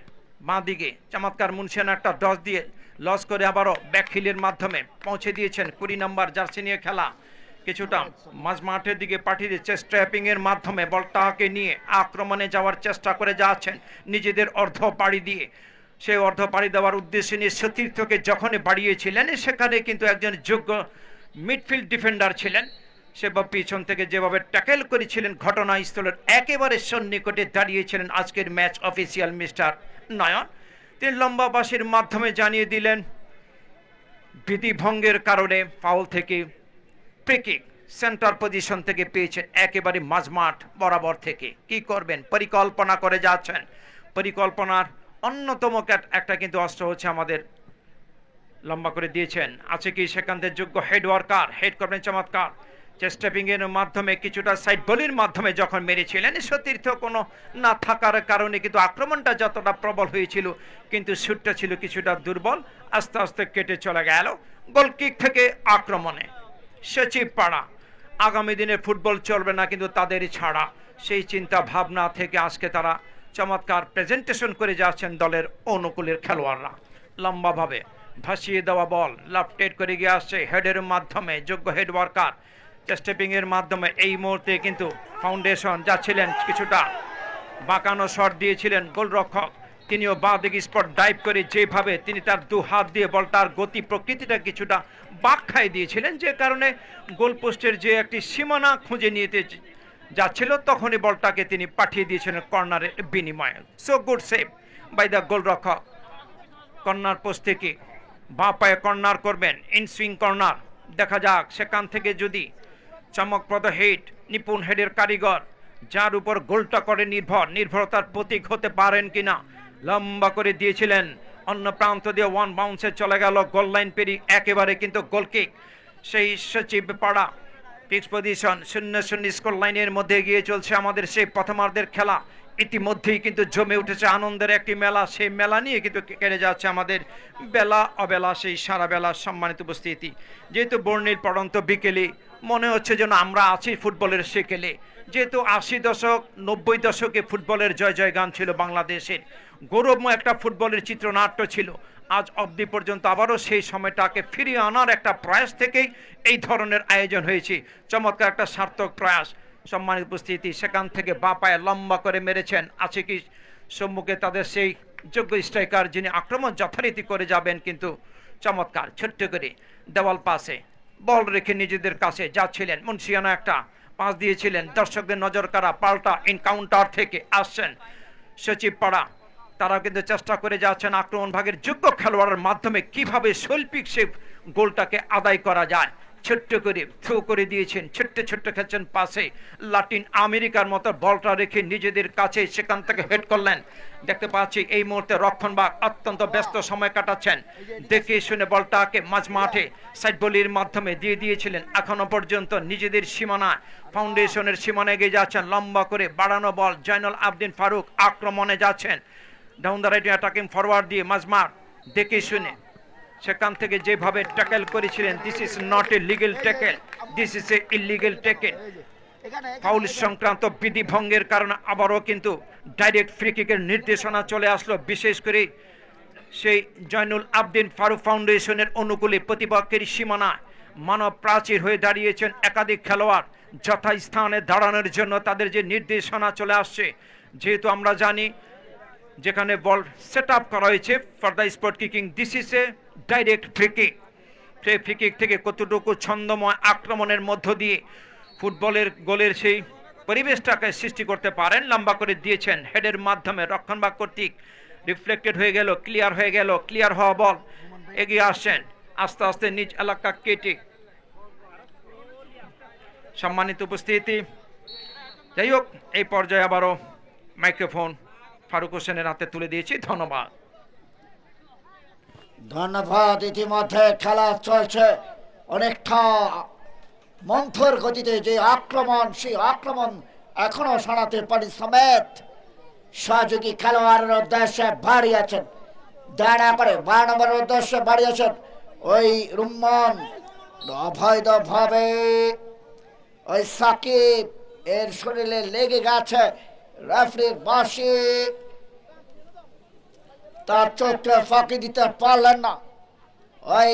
বাঁ দিকে চমৎকার মুনশিয়ানা একটা ডস দিয়ে লস করে আবারও ব্যাকহিলের মাধ্যমে পৌঁছে দিয়েছেন 20 নম্বর জার্সি নিয়ে খেলা কিছুটা মাঝ মাঠের দিকে পাঠিয়ে দিচ্ছে স্ট্র্যাপিং এর মাধ্যমে বলটাকে নিয়ে আক্রমণে যাওয়ার চেষ্টা করে যাচ্ছেন নিজেদের অর্ধ পাড়ি দিয়ে। সেই অর্ধ পাড়ি দেওয়ার উদ্দেশ্যে নিয়ে সতীর্থকে যখনই বাড়িয়েছিলেন সেখানে কিন্তু একজন যোগ্য মিডফিল্ড ডিফেন্ডার ছিলেন, সে পিছন থেকে যেভাবে ট্যাকেল করেছিলেন ঘটনাস্থলের একেবারে সন্নিকটে দাঁড়িয়েছিলেন আজকের ম্যাচ অফিসিয়াল মিস্টার নয়ন। তিনি লম্বা বাঁশির মাধ্যমে জানিয়ে দিলেন বিধিভঙ্গের কারণে ফাউল থেকে ফ্রি কিক সেন্টার পজিশন থেকে পেয়েছেন একেবারে মাঝমাঠ বরাবর থেকে। কি করবেন পরিকল্পনা করে যাচ্ছেন। পরিকল্পনার অন্যতম একটা কিন্তু অস্ত্র হচ্ছে আমাদের লম্বা করে দিয়েছেন, আছে কি সেখান থেকে যোগ্য হেড ওয়ার্কার, হেড করবেন চমৎকার স্টেপিং এর মাধ্যমে কিছুটা সাইড বলির মাধ্যমে যখন মেরেছিলেন সতীর্থ কোনো না থাকার কারণে কিন্তু আক্রমণটা যতটা প্রবল হয়েছিল কিন্তু শুটটা ছিল কিছুটা দুর্বল, আস্তে আস্তে কেটে চলে গেল গোলকিক থেকে আক্রমণে। সচিব পাড়া আগামী দিনে ফুটবল চলবে না কিন্তু তাদেরই ছাড়া, সেই চিন্তা ভাবনা থেকে আজকে তারা চমৎকার প্রেজেন্টেশন করে যাচ্ছেন দলের অনুকূলের খেলোয়াড়রা। লম্বাভাবে ভাসিয়ে দেওয়া বল লাফটেড করে গিয়ে আসছে হেডের মাধ্যমে যোগ্য হেড ওয়ার্কার স্টেপিং এর মাধ্যমে। এই মুহূর্তে কিন্তু ফাউন্ডেশন যাচ্ছিলেন কিছুটা বাঁকানো শট দিয়েছিলেন গোলরক্ষক, তিনিও বাঁ দিকে স্পট ডাইভ করে যেভাবে তিনি তার দু হাত দিয়ে বলটার গতি প্রকৃতিটা কিছুটা বাঁক খাই দিয়েছিলেন, যে কারণে গোলপোস্টের যে একটি সীমানা খুঁজে নিতে যাচ্ছিল তখনই বলটাকে তিনি পাঠিয়ে দিয়েছিলেন কর্নারের বিনিময়ে। So good save by the গোলরক্ষক। কর্নার পোস্ট থেকে বাঁ পায়ে কর্নার করবেন, ইনসুইং কর্নার। দেখা যাক সেখান থেকে যদি চমকপ্রদ হেড, নিপুণ হেডের কারিগর যার উপর গোলটা করে নির্ভরতার প্রতীক হতে পারেন কিনা। লম্বা করে দিয়েছিলেন অন্য প্রান্ত দিয়ে ওয়ান বাউন্সে চলে গেল গোল লাইন পেরিয়ে একেবারে কিন্তু গোলকিক। সেই সচিব পাড়া ফিক্স পজিশন 0-0 স্কোর লাইনের মধ্যে গিয়ে চলছে আমাদের সেই প্রথমার্ধের খেলা। ইতিমধ্যেই কিন্তু জমে উঠেছে আনন্দের একটি মেলা, সেই মেলা নিয়ে কিন্তু কেটে যাচ্ছে আমাদের বেলা অবেলা, সেই সারা বেলা সম্মানিত উপস্থিতি। যেহেতু বর্ণিল পড়ন্ত বিকেলে মনে হচ্ছে যেন আমরা আছি ফুটবলের সেকেলে, যেহেতু 80 দশক 90 দশকে ফুটবলের জয় জয় গান ছিল বাংলাদেশের, গৌরবময় একটা ফুটবলের চিত্রনাট্য ছিল। আজ অবধি পর্যন্ত আবারও সেই সময়টাকে ফিরিয়ে আনার একটা প্রয়াস থেকেই এই ধরনের আয়োজন হয়েছে। চমৎকার একটা সার্থক প্রয়াস। সম্মানিত উপস্থিতি, সেখান থেকে বাঁ পায়ে লম্বা করে মেরেছেন, আছে কি সম্মুখে তাদের সেই যোগ্য স্ট্রাইকার যিনি আক্রমণ যথারীতি করে যাবেন, কিন্তু চমৎকার ছোট্ট করে দেওয়াল পাশে বল রেখে নিজেদের কাছে যাচ্ছিলেন। মুন্সিয়ানা একটা পাস দিয়েছিলেন, দর্শকদের নজর কাড়া পাল্টা এনকাউন্টার থেকে আসছেন সচিব পাড়া। তারা কিন্তু চেষ্টা করে যাচ্ছেন আক্রমণ ভাগের যোগ্য খেলোয়াড়ের মাধ্যমে কিভাবে শৈল্পিক সে গোলটাকে আদায় করা যায়। ছোট্ট করে থ্রো করে দিয়েছেন, ছোট্ট ছোট্ট খেলছেন পাশে, লাতিন আমেরিকার মতো বলটা রেখে নিজেদের কাছে সেখান থেকে হেড করলেন। দেখতে পাচ্ছি এই মুহূর্তে রক্ষণভাগ অত্যন্ত ব্যস্ত সময় কাটাচ্ছেন, দেখে শুনে বলটাকে মাঝ মাঠে সাইড বলির মাধ্যমে দিয়ে দিয়েছিলেন। এখনো পর্যন্ত নিজেদের সীমানা ফাউন্ডেশনের সীমানায় এগিয়ে যাচ্ছেন, লম্বা করে বাড়ানো বল জয়নাল আবদিন ফারুক আক্রমণে যাচ্ছেন down the right attacking forward দিয়ে মাঝমাঠ দেখে শুনে সেখান থেকে যেভাবে ট্যাকেল করেছিলেন, this is not a legal tackle, this is a illegal tackle. Foul সংক্রান্ত বিধি ভঙ্গের কারণে আবারও কিন্তু ডাইরেক্ট ফ্রি কিকের নির্দেশনা চলে আসলো, বিশেষ করে সেই জয়নুল আবদিন ফারুক ফাউন্ডেশনের অনুকূলে প্রতিপক্ষের সীমানা মানব প্রাচীর হয়ে দাঁড়িয়েছেন একাধিক খেলোয়াড় যথাস্থানে দাঁড়ানোর জন্য তাদের যে নির্দেশনা চলে আসছে। যেহেতু আমরা জানি যেখানে বল সেট আপ করা হয়েছে for the spot kicking, this is a direct free kick. সেই ফ্রি কিক থেকে কতটুকু ছন্দময় আক্রমণের মধ্য দিয়ে ফুটবলের গোলের সেই পরিবেশটাকে সৃষ্টি করতে পারেন। লম্বা করে দিয়েছেন হেডের মাধ্যমে রক্ষণভাগ কর্তৃক রিফ্লেক্টেড হয়ে গেল, ক্লিয়ার হয়ে গেল। ক্লিয়ার হওয়া বল এগিয়ে আসছেন আস্তে আস্তে নিজ এলাকা কেটে। সম্মানিত উপস্থিতি, যাই হোক এই পর্যায়ে আবারও মাইক্রোফোন ফারুক হোসেনের হাতে তুলে দিয়েছি। ধন্যবাদ। ধন্যবাদ। ইতিমধ্যে খেলা চলছে অনেকটা মন্থর গতিতে, যে আক্রমণ সেই আক্রমণ এখনো শোনাতে পারি সমেত সহযোগী খেলোয়াড়ের উদ্দেশ্যে বাড়িয়েছেন দাঁড়া করে 12 নম্বরের উদ্দেশ্যে বাড়িয়েছেন ওই রুম্মান অবৈধভাবে ওই সাকিব এর শরীরে লেগে গেছে রেফারির বাঁশি, তার চোখে ফাঁকি দিতে পারলেন না। ওই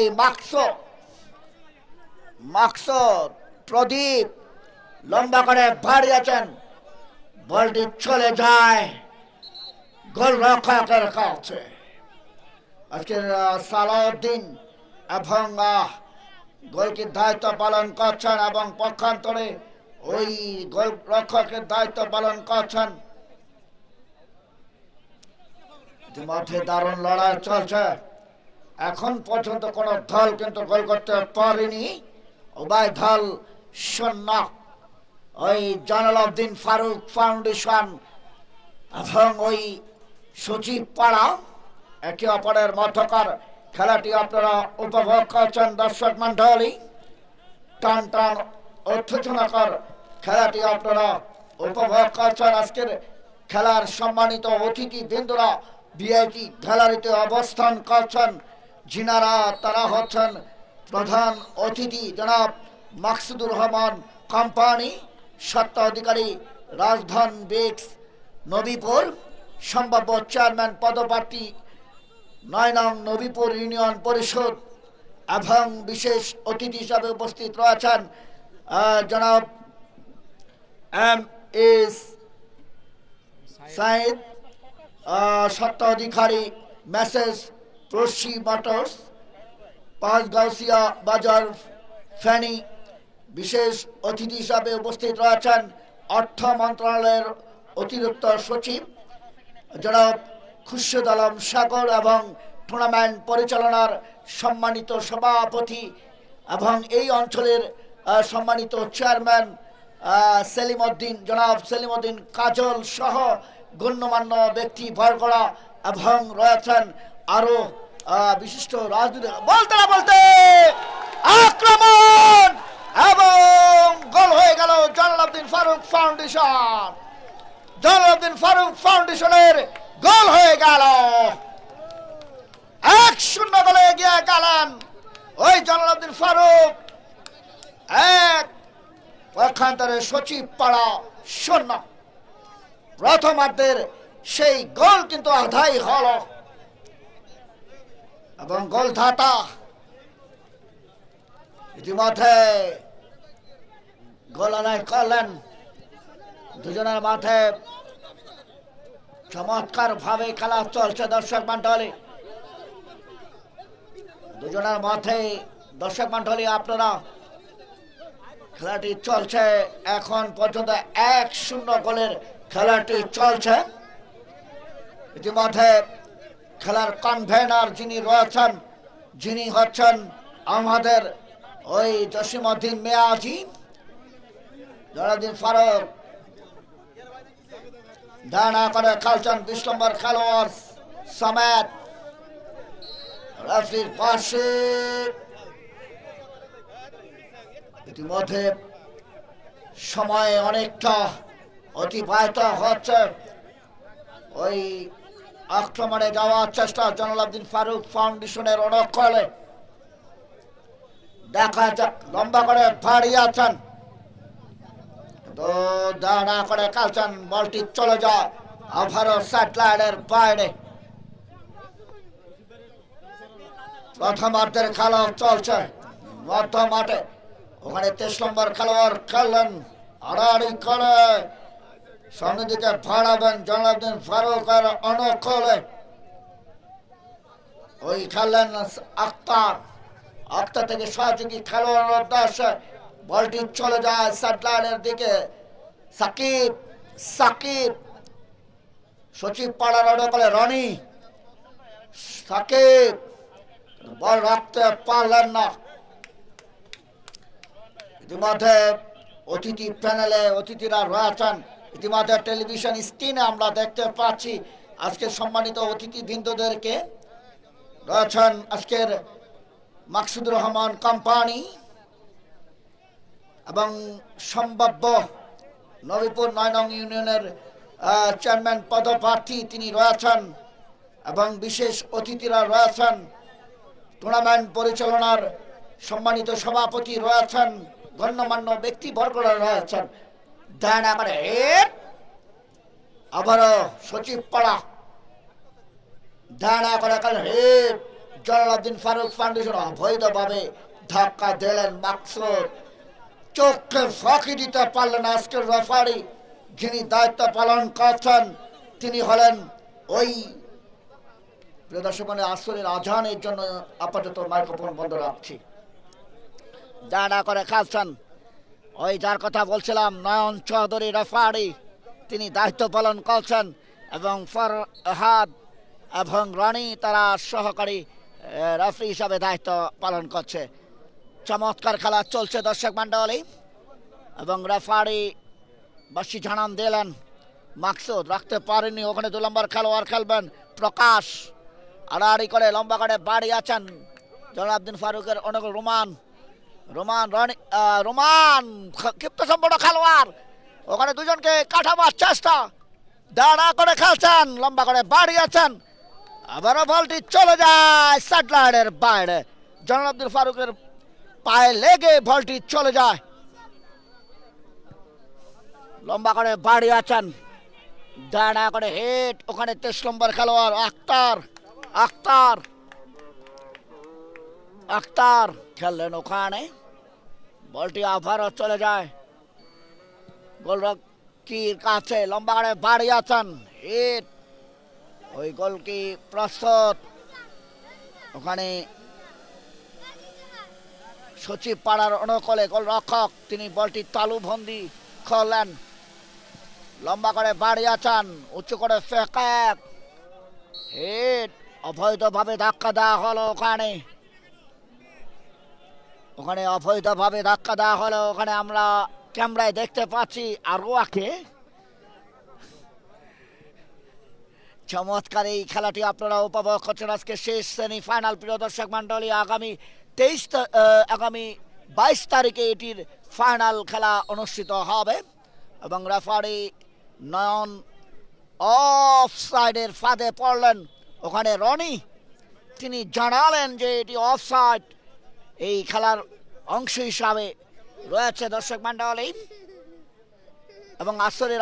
মাকসুদ প্রদীপ লম্বা করে বাড়িয়েছেন, বলটি চলে যায় গোলরক্ষকের কাছে। আজকের সালাউদ্দিন এবং গোলকির দায়িত্ব পালন করছেন এবং পক্ষান্তরে ওই গোলরক্ষকের দায়িত্ব পালন করছেন। ইতিমধ্যে দারুণ লড়াই চলছে, এখন পর্যন্ত কোন দল কিন্তু গোল করতে পারেনি। উভয় দল শূন্য। ওই জয়নাল ফারুক ফাউন্ডেশন এবং ওই সচিব পাড়া একে অপরের মধ্যকার খেলাটি আপনারা উপভোগ করছেন দর্শক মন্ডলী। টান টান উত্তেজনাকর খেলাটি আপনারা উপভোগ করছেন। আজকের খেলার সম্মানিত অতিথি বৃন্দরা ভিআইপি গ্যালারিতে অবস্থান করছেন, যিনারা তারা হচ্ছেন প্রধান অতিথি জনাব মাকসুদুর রহমান কোম্পানি, সত্য অধিকারী, রাজধান বিক্স নবীপুর, সম্ভাব্য চেয়ারম্যান পদপ্রার্থী 9 নং নবীপুর ইউনিয়ন পরিষদ, এবং বিশেষ অতিথি হিসাবে উপস্থিত রয়েছেন জনাব S Saeed, Satya Adhikari message প্রসি motors, পাঁচগাউসিয়া বাজার ফেনী। বিশেষ অতিথি হিসাবে উপস্থিত রয়েছেন অর্থ মন্ত্রণালয়ের অতিরিক্ত সচিব জনাব খুরশেদ আলম সাগর এবং টুর্নামেন্ট পরিচালনার সম্মানিত সভাপতি এবং এই অঞ্চলের সম্মানিত চেয়ারম্যান জনাব সেলিম উদ্দিন কাজল সহ গণ্যমান্য ব্যক্তি বর্গরা, এবং রয়েছেন আরো বিশিষ্ট রাজনীতি। বলতে না বলতে আক্রমণ এবং গোল হয়ে গেল জয়নাল ফারুক ফাউন্ডেশন। জয়নাল ফারুক ফাউন্ডেশনের গোল হয়ে গেল, 1-0 গোলে এগিয়ে গেলেন ওই জয়নাল ফারুক। 1 পক্ষান্তরে সচিব পাড়া 0। প্রথমার্ধের সেই গোল কিন্তু আধাই হল এবং গোলদাতা ইতিমধ্যে গোল আদায় করলেন। দুজনের মাঠে চমৎকার ভাবে খেলা চলছে দর্শক মন্ডলী। দুজনের মাঠে দর্শক মন্ডলী আপনারা খেলাটি চলছে এখন পর্যন্ত 1-0 গোলের খেলাটি চলছে। ইতিমধ্যে খেলার কনভেনার যিনি রয়েছেন, যিনি হচ্ছেন আমাদের ওই জসিমউদ্দিন মেয়াজি, জয়নাল ফারুক দাঁড়া করে খেলছেন 20 নম্বর খেলোয়াড় সমেত রেফারির পাশে। ইতিমধ্যে সময় অনেকটা অতিবাহিত হচ্ছে, ওই আক্রমণে যাওয়ার চেষ্টা জয়নাল ফারুক ফাউন্ডেশনের অনুকূলে। দেখা যাক, লম্বা করে বাড়িয়েছেন, দাঁড়া করে খেলছেন, বলটি চলে যায় আবারও স্যাটেলাইটের বাইরে। প্রথমার্ধের খেলা চলছে মধ্য মাঠে, ওখানে 23 নম্বর খেলোয়াড় খেললেন আড়াআড়ি করে, সামনের দিকে ভাড়াবেন জয়নাল ফারুকের অনুকূলে। ওই খেললেন আক্তার থেকে সহযোগী খেলোয়াড়ের উদ্দেশ্যে, বলটি চলে যায় স্যাটেলাইটের দিকে। সাকিব সচিব পাড়ার অনুকূলে রনি, সাকিব বল রাখতে পারলেন না। ইতিমধ্যে অতিথি প্যানেলে অতিথিরা রয়েছেন, ইতিমধ্যে টেলিভিশন স্ক্রিনে আমরা দেখতে পাচ্ছি আজকের সম্মানিত অতিথি বৃন্দদেরকে। রয়েছেন আজকের মাকসুদুর রহমান কোম্পানি এবং সম্ভাব্য নবীপুর 9 নং ইউনিয়নের চেয়ারম্যান পদপ্রার্থী তিনি রয়েছেন এবং বিশেষ অতিথিরা রয়েছেন। টুর্নামেন্ট পরিচালনার সম্মানিত সভাপতি রয়েছেন, গণ্যমান্য ব্যক্তিবর্গরা রয়েছেন। ডানা করে হিট, আবারও সচিব পাড়া ডানা করে হিট। জলালউদ্দিন ফারুক ফাউন্ডেশন অবৈধভাবে ধাক্কা দিলেন মাকসুদ। চোখে ফাঁকি দিতে পারলেন আজকের রেফারি যিনি দায়িত্ব পালন করছেন। তিনি হলেন ওই প্রিয় দর্শক, মানে আসরের আজানের জন্য আপাতত মাইক্রোফোন বন্ধ রাখছি। ডানা করে খেলছেন ওই যার কথা বলছিলাম, নয়ন চৌধুরী রেফারি, তিনি দায়িত্ব পালন করছেন এবং ফরহাদ এবং রনি তারা সহকারী রেফারি হিসাবে দায়িত্ব পালন করছে। চমৎকার খেলা চলছে দর্শক মণ্ডলী, এবং রেফারি বাসি জানান দিলেন মাকসুদ রাখতে পারেনি, ওখানে 2 নম্বর খেলোয়াড় খেলবেন প্রকাশ। আড়াআড়ি করে লম্বা করে বাড়ি আছেন জলালউদ্দিন ফারুকের অনুকূল রোমান ক্ষিপ্ত সম্পন্ন খেলোয়াড়, ওখানে দুজনকে কাটাবার চেষ্টা। দাঁড়া করে খেলছেন, লম্বা করে বাড়ি আছেন, আবারও বলটি চলে যায় সাইডলাইনের বাইরে। জলালউদ্দিন ফারুকের পায়ে লেগে বলটি চলে যায়। লম্বা করে বাড়ি আছেন, দাঁড়া করে হিট, ওখানে 23 নম্বর খেলোয়াড় আক্তার খেললেন ওখানে, বলটি আবারও চলে যায় গোলরক্ষীর কাছে। লম্বা করে বাড়ি আছেন হিট, ওই গোলকি প্রস্তুত। ওখানে সচিব পাড়ার অনুকূলে গোলরক্ষক, তিনি বলটি তালুবন্দি করলেন। লম্বা করে বাড়ি আছেন, উঁচু করে ফেঁক হিট, অবৈধভাবে ধাক্কা দেওয়া হলো ওখানে অবৈধভাবে ধাক্কা দেওয়া হলো। ওখানে আমরা ক্যামেরায় দেখতে পাচ্ছি আরোয়াকে। চমৎকার এই খেলাটি আপনারা উপভোগ করছেন। আজকে শেষ সেমিফাইনাল প্রিয় দর্শক মণ্ডলী। আগামী 22 তারিখে এটির ফাইনাল খেলা অনুষ্ঠিত হবে এবং রেফারি নয়ন অফ সাইডের ফাঁদে পড়লেন। ওখানে রনি তিনি জানালেন যে এটি অফ সাইড, এই খেলার অংশ হিসাবে রয়েছে দর্শক মণ্ডলী। এবং আসরের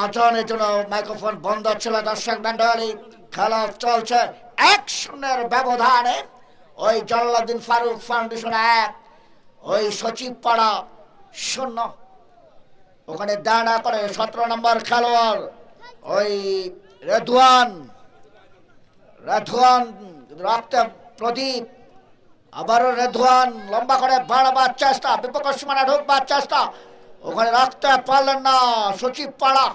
আজানের জন্য মাইক্রোফোন বন্ধ ছিল দর্শক মণ্ডলী। খেলা চলছে 1-0 ব্যবধানে। ওই জলালউদ্দিন ফারুক ফাউন্ডেশন 1, ওই সচিব পাড়া 0। ওখানে দাঁড়া করে 17 নম্বর খেলোয়াড় ওই রেধওয়ান রাখতে প্রদীপ, আবারও রেধওয়ান লম্বা করে বাড়াবার চেষ্টা, বিপক্ষ সীমানা ঢুকবার চেষ্টা, ওখানে রাখতে পারলেন না সচিব পাড়া।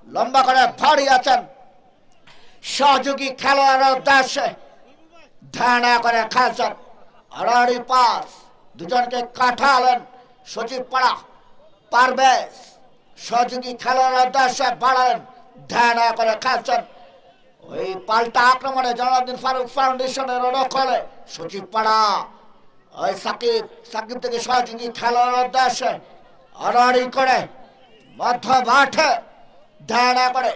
লম্বা করে ভারী আছেন, সহযোগী খেলোয়াড়ের উদ্দেশ্যে ধানা করে খেলছেন। আড়াআড়ি পাস, দুজনকে কাটালেন সচিব পাড়া। পারভেজ সহযোগী খেলোয়াড়ের উদ্দেশ্যে বাড়ালেন, ধানা করে খেলছেন। ওই পাল্টা আক্রমণে জলালউদ্দিন ফারুক ফাউন্ডেশনের অনুকূলে সচিব পাড়া। ওই সাকিব থেকে সহযোগী খেলোয়াড়ের উদ্দেশ্যে আড়াআড়ি করে মধ্য মাঠে ধানা করে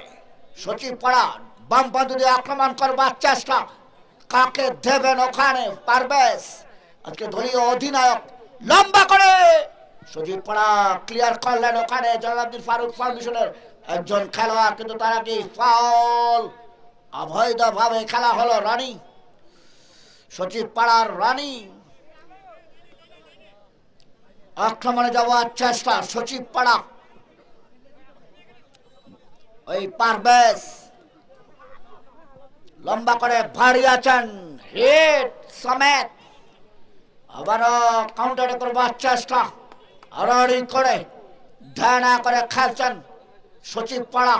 সচিব পাড়া। বাম পান্ত দিয়ে আক্রমণ করবার চেষ্টা, কাকে দেবেন ওখানে পারভেজ, আজকে দলীয় অধিনায়ক। লম্বা করে সচিব পাড়া ক্লিয়ার করলেন ওখানে জলালউদ্দিন ফারুক ফাউন্ডেশনের একজন খেলোয়াড়, কিন্তু তারা কি ফাউল, অবৈধভাবে খেলা হলো। রানী সচিব পাড়ার রানী আক্রমণে যাওয়ার চেষ্টা, সচিব পাড়া। ওই পারভেজ লম্বা করে ভারী আছেন হিট সমেত, আবারও কাউন্টারে করবার চেষ্টা, আড়াআড়ি করে ধানা করে খেলছেন সচিব পাড়া।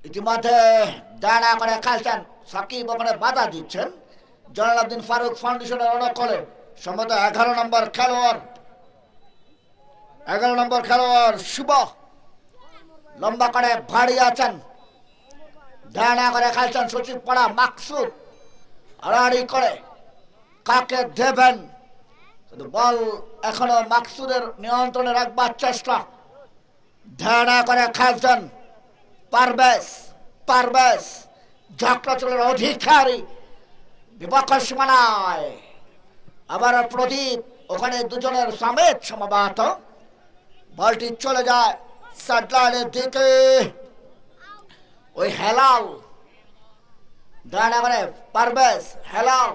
ইতিমধ্যে দাঁড়া করে খেলছেন সাকিব, ওখানে বাধা দিচ্ছেন জলালউদ্দিন ফারুক ফাউন্ডেশনের অনুকূলে। সম্ভবত 11 নম্বর খেলোয়াড় শুভ লম্বা করে ভারী আছেন, দাঁড়া করে খেলছেন সচিব পাড়া। মাকসুদ আড়াআড়ি করে কাকে দেবেন, বল এখনো মাকসুদের নিয়ন্ত্রণে রাখবার চেষ্টা, দাঁড়া করে খেলছেন পারভেজ পারভেজ ঝকড়াচলের অধিকারী বিপক্ষ সীমানায়। আবার প্রদীপ, ওখানে দুজনের সমেত সমাবাত। বলটি চলে যায় সাইডলাইনের দিকে। ওই হেলাল ডানা করে পারভেজ, হেলাল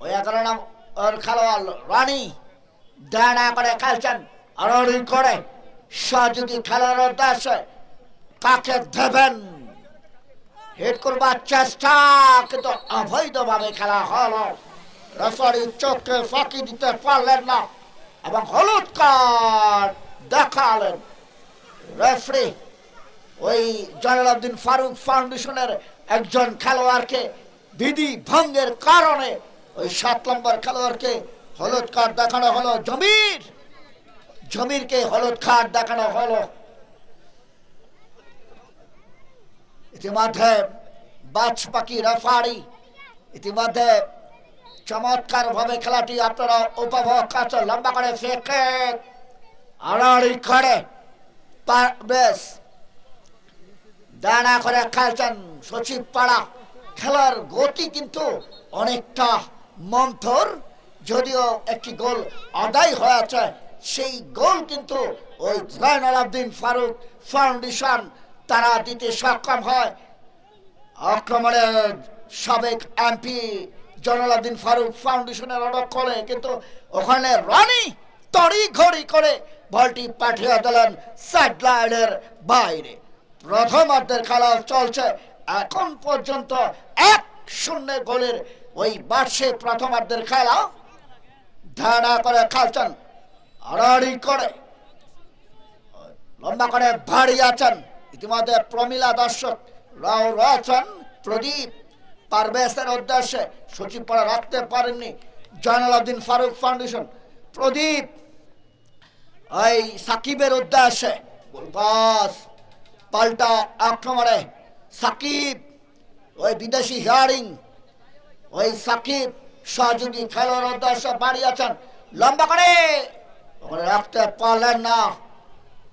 ওই 11 নাম ওর খেলোয়াড় রানী ডানা করে খেলছেন। আর করে সহযোগী খেলার উদ্দেশ্যে কাকে দেবেন, হিট করবার চেষ্টা, কিন্তু অবৈধভাবে খেলা হলো। রেফারির চোখকে ফাঁকি দিতে পারলেন না এবং হলুদ কার্ড দেখালেন রেফারি। ওই জয়নাল আবদিন ফারুক ফাউন্ডেশনের একজন খেলোয়াড়কে বিধি ভঙ্গের কারণে ওই 7 নম্বর খেলোয়াড়কে হলুদ কার্ড দেখানো হলো। জমিরকে হলুদ কার্ড দেখানো হলো। ইতিমধ্যে বাজ পাখি রেফারি ইতিমধ্যে চমৎকার ভাবে খেলাটি আপনারা উপভোগ করছেন। লম্বা করে ফেঁকে আড়াআড়ি করে বেশ ডানা করে খেলছেন সচিব পাড়া। খেলার গতি কিন্তু অনেকটা মন্থর, যদিও একটি গোল আদায় হয়েছে। সেই গোল কিন্তু ওই জয়নাল আবদিন ফারুক ফাউন্ডেশন তারা দিতে সক্ষম হয়। আক্রমণে সাবেক এমপি জয়নাল আবদিন ফারুক ফাউন্ডেশনের অডক করে, কিন্তু ওখানে রানি তড়ি ঘড়ি করে বলটি পাঠিয়ে দিলেন সাইডলাইনের বাইরে। প্রথমার্ধের খেলা চলছে এখন পর্যন্ত 1-0 গোলের ওই বার্ষে প্রথমার্ধের খেলা। ধানা করে খেলছেন, আড়াআড়ি করে লম্বা করে ভারী আছেন। ইতিমধ্যে প্রমিলা দর্শক রাও রয়েছেন। প্রদীপ পারভেজের উদ্দেশ্যে সচিব পাড়া রাখতে পারেননি জয়নাল আবদিন ফারুক ফাউন্ডেশন। প্রদীপ ওই সাকিবের উদ্দেশ্যে পাস, পাল্টা আক্রমণে সাকিব ওই বিদেশি হিয়ারিং, ওই সাকিব সহযোগী খেলোয়াড় উদ্দেশ্যে বাড়িয়েছেন। লম্বা করে ওখানে রাখতে পারলেন না।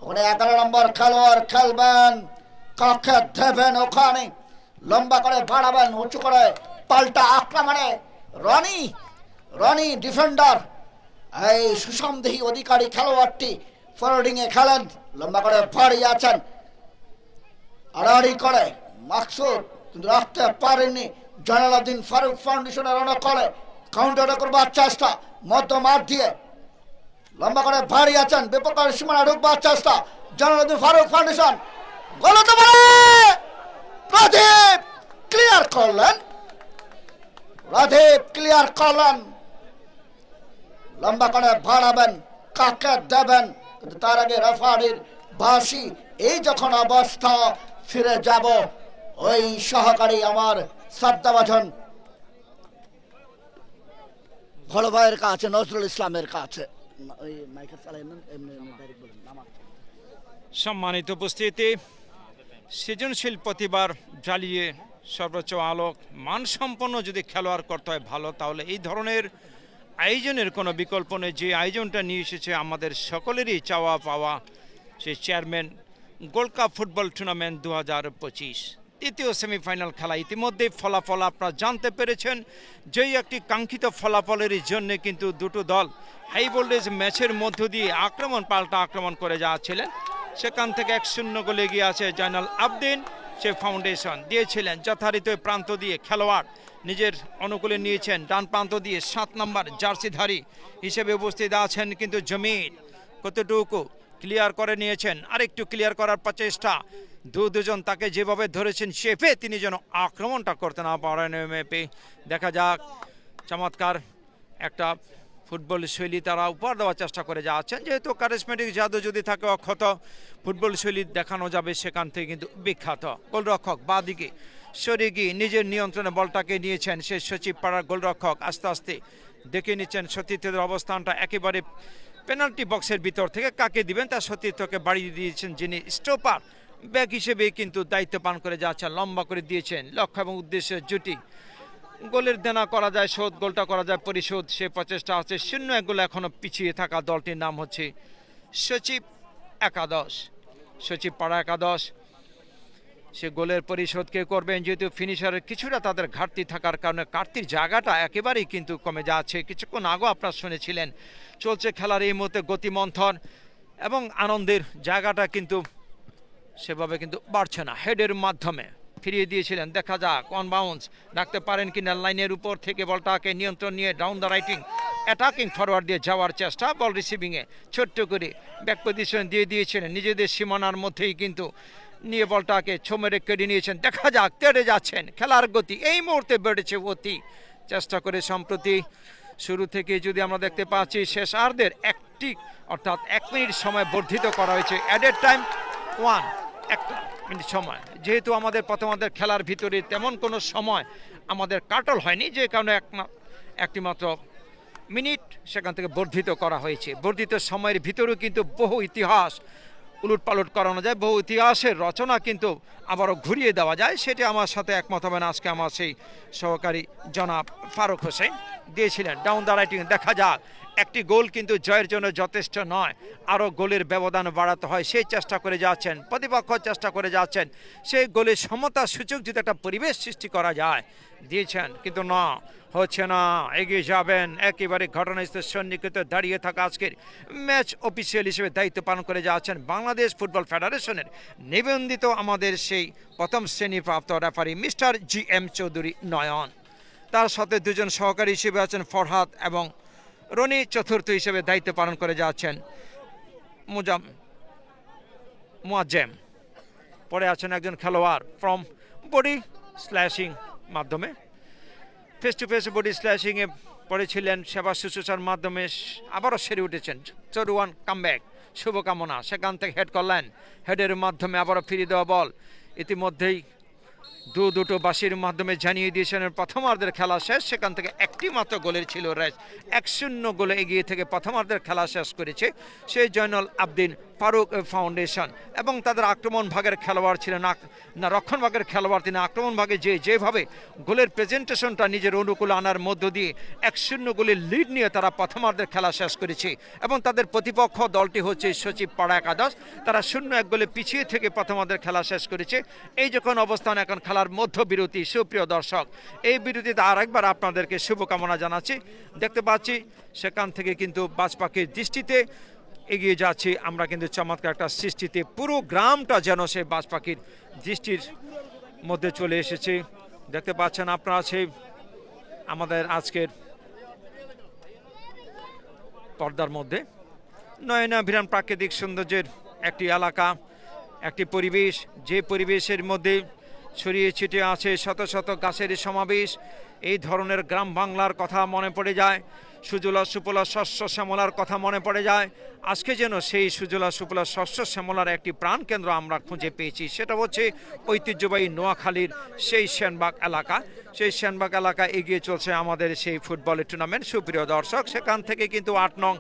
ওখানে 11 নম্বর খেলোয়াড় খেলবেন, কাকে দেবেন ওখানে, লম্বা করে বাড়াবেন উঁচু করে পাল্টা আক্রমণে রনি ডিফেন্ডার এই সুসন্দেহী অধিকারী খেলোয়াড়টি ফরওয়ার্ডিং এ খেলেন। লম্বা করে বাড়িয়ে আছেন, আড়াআড়ি করে মাকসুদ, কিন্তু রাখতে পারেননি জয়নাল আবদিন ফারুক ফাউন্ডেশনের অনেক করে কাউন্টার করবার চেষ্টা মধ্যমাঠ দিয়ে। লম্বা করে ভারী আছেন, বিপক্ষের সীমানা ঢুকবার চেষ্টা জয়নাল আবদিন ফারুক ফাউন্ডেশন। গোল হতে পারে, প্রদীপ ক্লিয়ার করলেন। লম্বা করে ভাড়াবেন, কাকে দেবেন, কিন্তু তার আগে রেফারির বাঁশি। এই যখন অবস্থা ফিরে যাব ওই সহকারী আমার শ্রদ্ধাভাজন বড় ভাইয়ের কাছে, নজরুল ইসলামের কাছে। সম্মানিত উপস্থিতি, সৃজনশীল প্রতিভার জ্বালিয়ে সর্বোচ্চ আলোক মানসম্পন্ন যদি খেলোয়াড় করতে হয় ভালো, তাহলে এই ধরনের আয়োজনের কোনো বিকল্প নেই। যে আয়োজনটা নিয়ে এসেছে আমাদের সকলেরই চাওয়া পাওয়া, সেই chairman gold cup football tournament 2025 তৃতীয় সেমিফাইনাল খেলা। ইতিমধ্যে ফলাফল আপনারা জানতে পেরেছেন। যেই একটি কাঙ্ক্ষিত ফলাফলের জন্য কিন্তু দুটো দল হাই ভোল্টেজ ম্যাচের মধ্য দিয়ে পাল্টা আক্রমণ করে যাচ্ছিলেন। সেখান থেকে 1-0 গোলে এগিয়ে আছে জয়নাল আবদিন। সে ফাউন্ডেশন দিয়েছিলেন যথারীতি প্রান্ত দিয়ে খেলোয়াড় নিজের অনুকূলে নিয়েছেন, ডান প্রান্ত দিয়ে 7 নম্বর জার্সিধারী হিসেবে উপস্থিত আছেন। কিন্তু জমির কতটুকু ক্লিয়ার করে নিয়েছেন, আরেকটু ক্লিয়ার করার প্রচেষ্টা। দুজন তাকে যেভাবে ধরেছেন শেফে তিনি যেন আক্রমণটা করতে না পারেন। দেখা যাক, চমৎকার একটা ফুটবল শৈলী তারা উপহার দেওয়ার চেষ্টা করে যাচ্ছেন। যেহেতু কারিজমেটিক জাদু যদি থাকে অক্ষত ফুটবল শৈলী দেখানো যাবে, সেখান থেকে কিন্তু বিখ্যাত গোলরক্ষক বাদিকে সরে গিয়ে নিজের নিয়ন্ত্রণে বলটাকে নিয়েছেন। সে সচিব পাড়ার গোলরক্ষক আস্তে আস্তে দেখে নিচ্ছেন সতীর্থদের অবস্থানটা একেবারে পেনাল্টি বক্সের ভিতর থেকে কাকে দিবেন তার সতীর্থকে বাড়িয়ে দিয়েছেন, যিনি স্টপার ব্যাক হিসেবে কিন্তু দায়িত্ব পালন করে যাচ্ছেন। লম্বা করে দিয়েছেন, লক্ষ্য এবং উদ্দেশ্যের জুটি। গোলের দেনা করা যায় শোধ, গোলটা করা যায় পরিশোধ, সে প্রচেষ্টা আছে। 0-1 গোলে এখনো পিছিয়ে থাকা দলটির নাম হচ্ছে সচিব পাড়া একাদশ। সে গোলের পরিশোধ কে করবেন, যেহেতু ফিনিশারের কিছুটা তাদের ঘাটতি থাকার কারণে ঘাটতির জায়গাটা একেবারেই কিন্তু কমে যাচ্ছে। কিছুক্ষণ আগেও আপনারা শুনেছিলেন চলছে খেলার এই মুহূর্তে গতিমন্থন এবং আনন্দের জায়গাটা কিন্তু সেভাবে কিন্তু বাড়ছে না। হেডের মাধ্যমে ফিরিয়ে দিয়েছিলেন, দেখা যাক অন বাউন্স রাখতে পারেন কিনা। লাইনের উপর থেকে বলটাকে নিয়ন্ত্রণ নিয়ে down the writing attacking forward দিয়ে যাওয়ার চেষ্টা, বল রিসিভিংয়ে ছোট্ট করে ব্যাক পজিশন দিয়ে দিয়েছিলেন, নিজেদের সীমানার মধ্যেই কিন্তু নিয়ে বলটাকে ছমেরে কেড়ে নিয়েছেন। দেখা যাক, তেড়ে যাচ্ছেন, খেলার গতি এই মুহূর্তে বেড়েছে অতি চেষ্টা করে। সম্প্রতি শুরু থেকে যদি আমরা দেখতে পাচ্ছি শেষার্ধের একটি অর্থাৎ 1 মিনিট সময় বর্ধিত করা হয়েছে, অ্যাডেড টাইম 1 মিনিট সময়। যেহেতু আমাদের প্রথমার্ধের খেলার ভিতরে তেমন কোনো সময় আমাদের কাটল হয়নি, যে কারণে একটি মাত্র মিনিট সেখান থেকে বর্ধিত করা হয়েছে। বর্ধিত সময়ের ভিতরেও কিন্তু বহু ইতিহাস উলটপালট করানো যায়, বহু ইতিহাসের রচনা কিন্তু আবারও ঘুরিয়ে দেওয়া যায়। সেটি আমার সাথে একমত হবেন আজকে আমার সেই সহকারী জনাব ফারুক হোসেন দিয়েছিলেন। ডাউন দ্য রাইটিং, দেখা যাক একটি গোল কিন্তু জয়ের জন্য যথেষ্ট নয়, আরও গোলের ব্যবধান বাড়াতে হয়, সেই চেষ্টা করে যাচ্ছেন, প্রতিপক্ষ চেষ্টা করে যাচ্ছেন সেই গোলের সমতার সুযোগ যদি একটা পরিবেশ সৃষ্টি করা যায়, দিয়েছেন কিন্তু না, হচ্ছে না। এগিয়ে যাবেন একেবারে ঘটনাস্থল সন্নিকটে দাঁড়িয়ে থাকা আজকের ম্যাচ অফিসিয়াল হিসেবে দায়িত্ব পালন করে যাচ্ছেন বাংলাদেশ ফুটবল ফেডারেশনের নিবন্ধিত আমাদের সেই প্রথম শ্রেণীপ্রাপ্ত রেফারি মিস্টার GM চৌধুরী নয়ন। তার সাথে দুজন সহকারী হিসেবে আছেন ফরহাদ এবং রনি, চতুর্থ হিসেবে দায়িত্ব পালন করে যাচ্ছেন মুয়াজ্জেম। পরে আছেন একজন খেলোয়াড় ফ্রম বডি স্ল্যাশিং মাধ্যমে, ফেস টু ফেস বডি স্ল্যাশিংয়ে পড়েছিলেন, সেবা শুশ্রূষার মাধ্যমে আবারও সেরে উঠেছেন। চরুয়ান কামব্যাক, শুভকামনা, সেখান থেকে হেড করলেন, হেডের মাধ্যমে আবারও ফিরিয়ে দেওয়া বল। ইতিমধ্যেই দুটো বাঁশির মাধ্যমে জানিয়ে দিয়েছেন প্রথমার্ধের খেলা শেষ। সেখান থেকে একটি মাত্র গোলের ছিল রেস, 1-0 গোলে এগিয়ে থেকে প্রথমার্ধের খেলা শেষ করেছে সেই জয়নাল আবদিন ফারুক ফাউন্ডেশন। এবং তাদের আক্রমণ ভাগের খেলোয়াড় ছিলেন না রক্ষণ ভাগের খেলোয়াড়, তিনি আক্রমণ ভাগে যেভাবে গোলের প্রেজেন্টেশনটা নিজের অনুকূলে আনার মধ্য দিয়ে 1-0 গোলের লিড নিয়ে তারা প্রথমার্ধের খেলা শেষ করেছে। এবং তাদের প্রতিপক্ষ দলটি হচ্ছে সচিব পাড়া একাদশ, তারা 0-1 গোলে পিছিয়ে থেকে প্রথমার্ধের খেলা শেষ করেছে। এই যখন অবস্থান, এখন খেলার মধ্য বিরতি। সুপ্রিয় দর্শক, এই বিরতিতে আরেকবার আপনাদেরকে শুভকামনা জানাচ্ছি। দেখতে পাচ্ছি সেখান থেকে কিন্তু বাজ পাখির দৃষ্টিতে এগিয়ে যাচ্ছি আমরা, কিন্তু চমৎকার একটা সৃষ্টিতে পুরো গ্রামটা যেন সেই বাজ পাখির দৃষ্টির মধ্যে চলে এসেছে। দেখতে পাচ্ছেন আপনারা সেই আমাদের আজকের পর্দার মধ্যে নয়নাভিরাম প্রাকৃতিক সৌন্দর্যের একটি এলাকা, একটি পরিবেশ, যে পরিবেশের মধ্যে ছড়িয়ে ছিটিয়ে আছে শত শত গাছের সমাবেশ। এই ধরনের গ্রাম বাংলার কথা মনে পড়ে যায়, সুজলা সুফলা শস্য শ্যামলার কথা মনে পড়ে যায়। আজকে যেন সেই সুজলা সুফলা শস্য শ্যামলার একটি প্রাণকেন্দ্র আমরা খুঁজে পেয়েছি, সেটা হচ্ছে ঐতিহ্যবাহী নোয়াখালীর সেই সেনবাগ এলাকা। সেই সেনবাগ এলাকা এগিয়ে চলছে আমাদের সেই ফুটবলের টুর্নামেন্ট। সুপ্রিয় দর্শক, সেখান থেকে কিন্তু 8 নং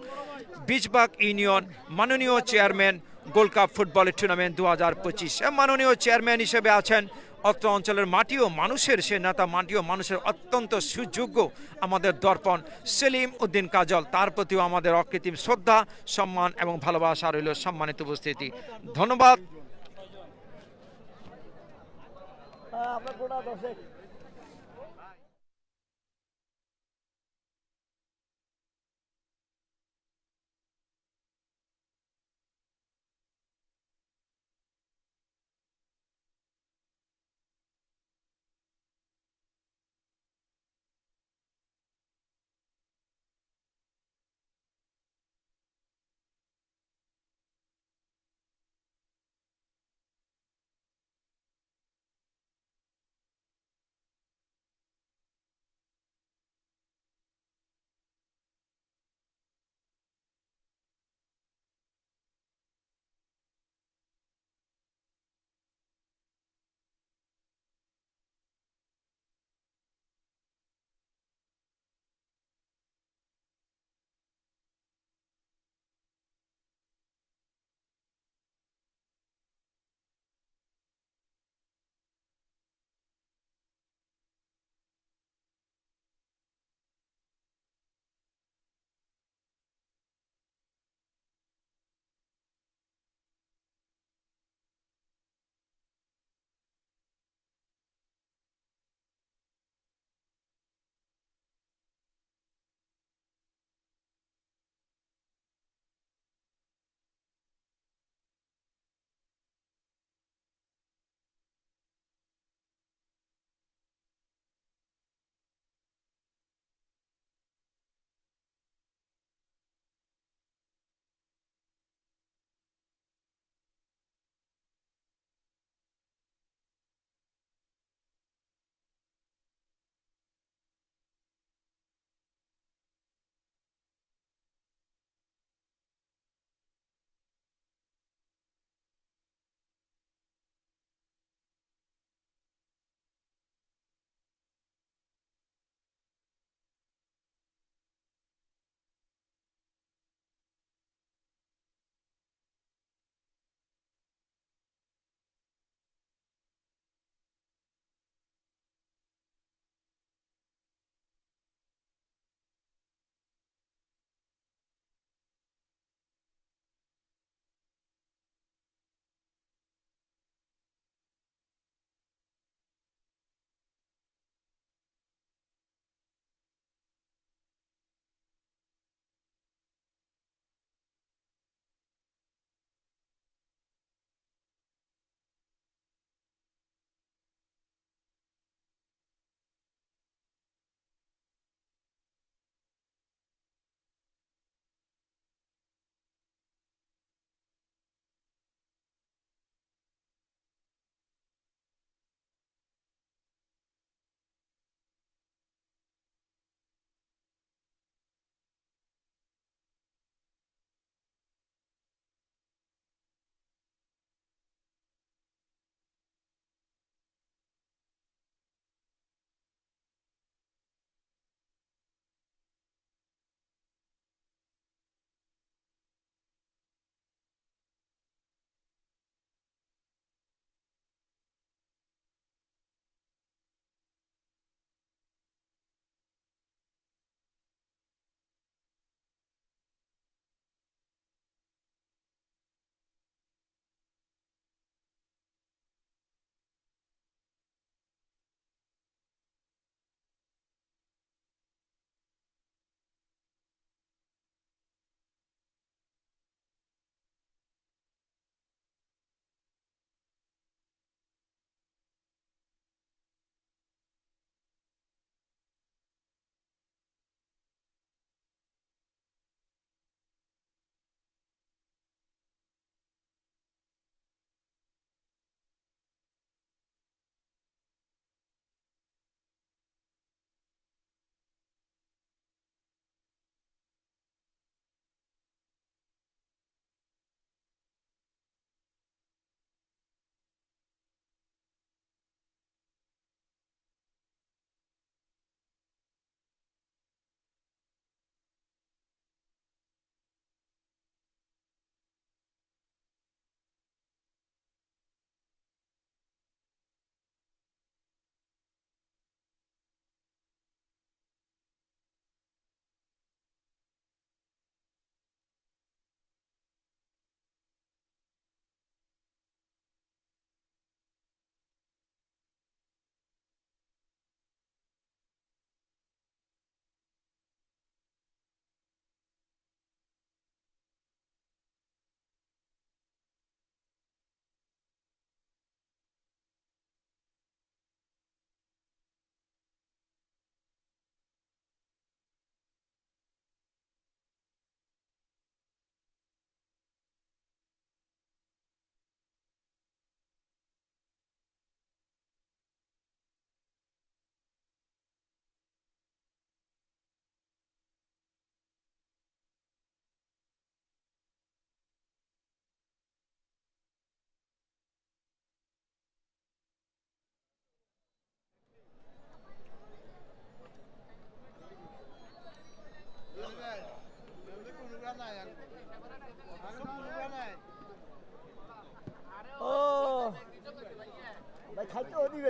বীজবাগ ইউনিয়ন মাননীয় চেয়ারম্যান গোল্ড কাপ ফুটবলের টুর্নামেন্ট 2025 মাননীয় চেয়ারম্যান হিসেবে আছেন অত্র অঞ্চলের মাটি ও মানুষের সে নেতা, মাটি ও মানুষের অত্যন্ত সুযোগ্য আমাদের দর্পণ সেলিম উদ্দিন কাজল। তার প্রতিও আমাদের অকৃত্রিম শ্রদ্ধা, সম্মান এবং ভালোবাসা রইল। সম্মানিত উপস্থিতি, ধন্যবাদ।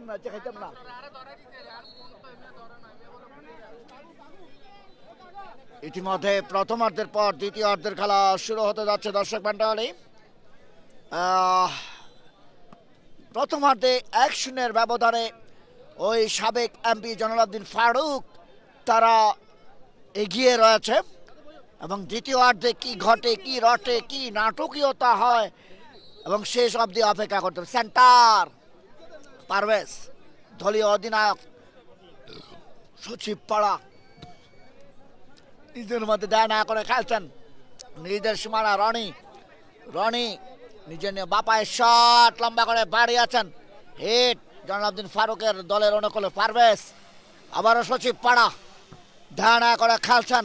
খাইতেন না, খাইতাম না। ইতিমধ্যে প্রথমার্ধের পর দ্বিতীয়ার্ধের খেলা শুরু হতে যাচ্ছে দর্শক মণ্ডলী। প্রথমার্ধে 1-0 ব্যবধানে ওই সাবেক এমপি জয়নাল ফারুক তারা এগিয়ে রয়েছে, এবং দ্বিতীয়ার্ধে কি ঘটে, কি রটে, কি নাটকীয়তা হয় এবং শেষ অবধি অপেক্ষা করতে হবে। সেন্টার পারভেজ, দলীয় অধিনায়ক সচিব পাড়া নিজের মধ্যে দেয় না করে খেলছেন, নিজেদের সীমানা রনি নিজের নিয়ে বাপায় শট লম্বা করে বাড়িয়েছেন, হিট জয়নাল ফারুকের দলের অনুকূলে পারভেজ, আবারও সচিব পাড়া ধ্যান করে খেলছেন,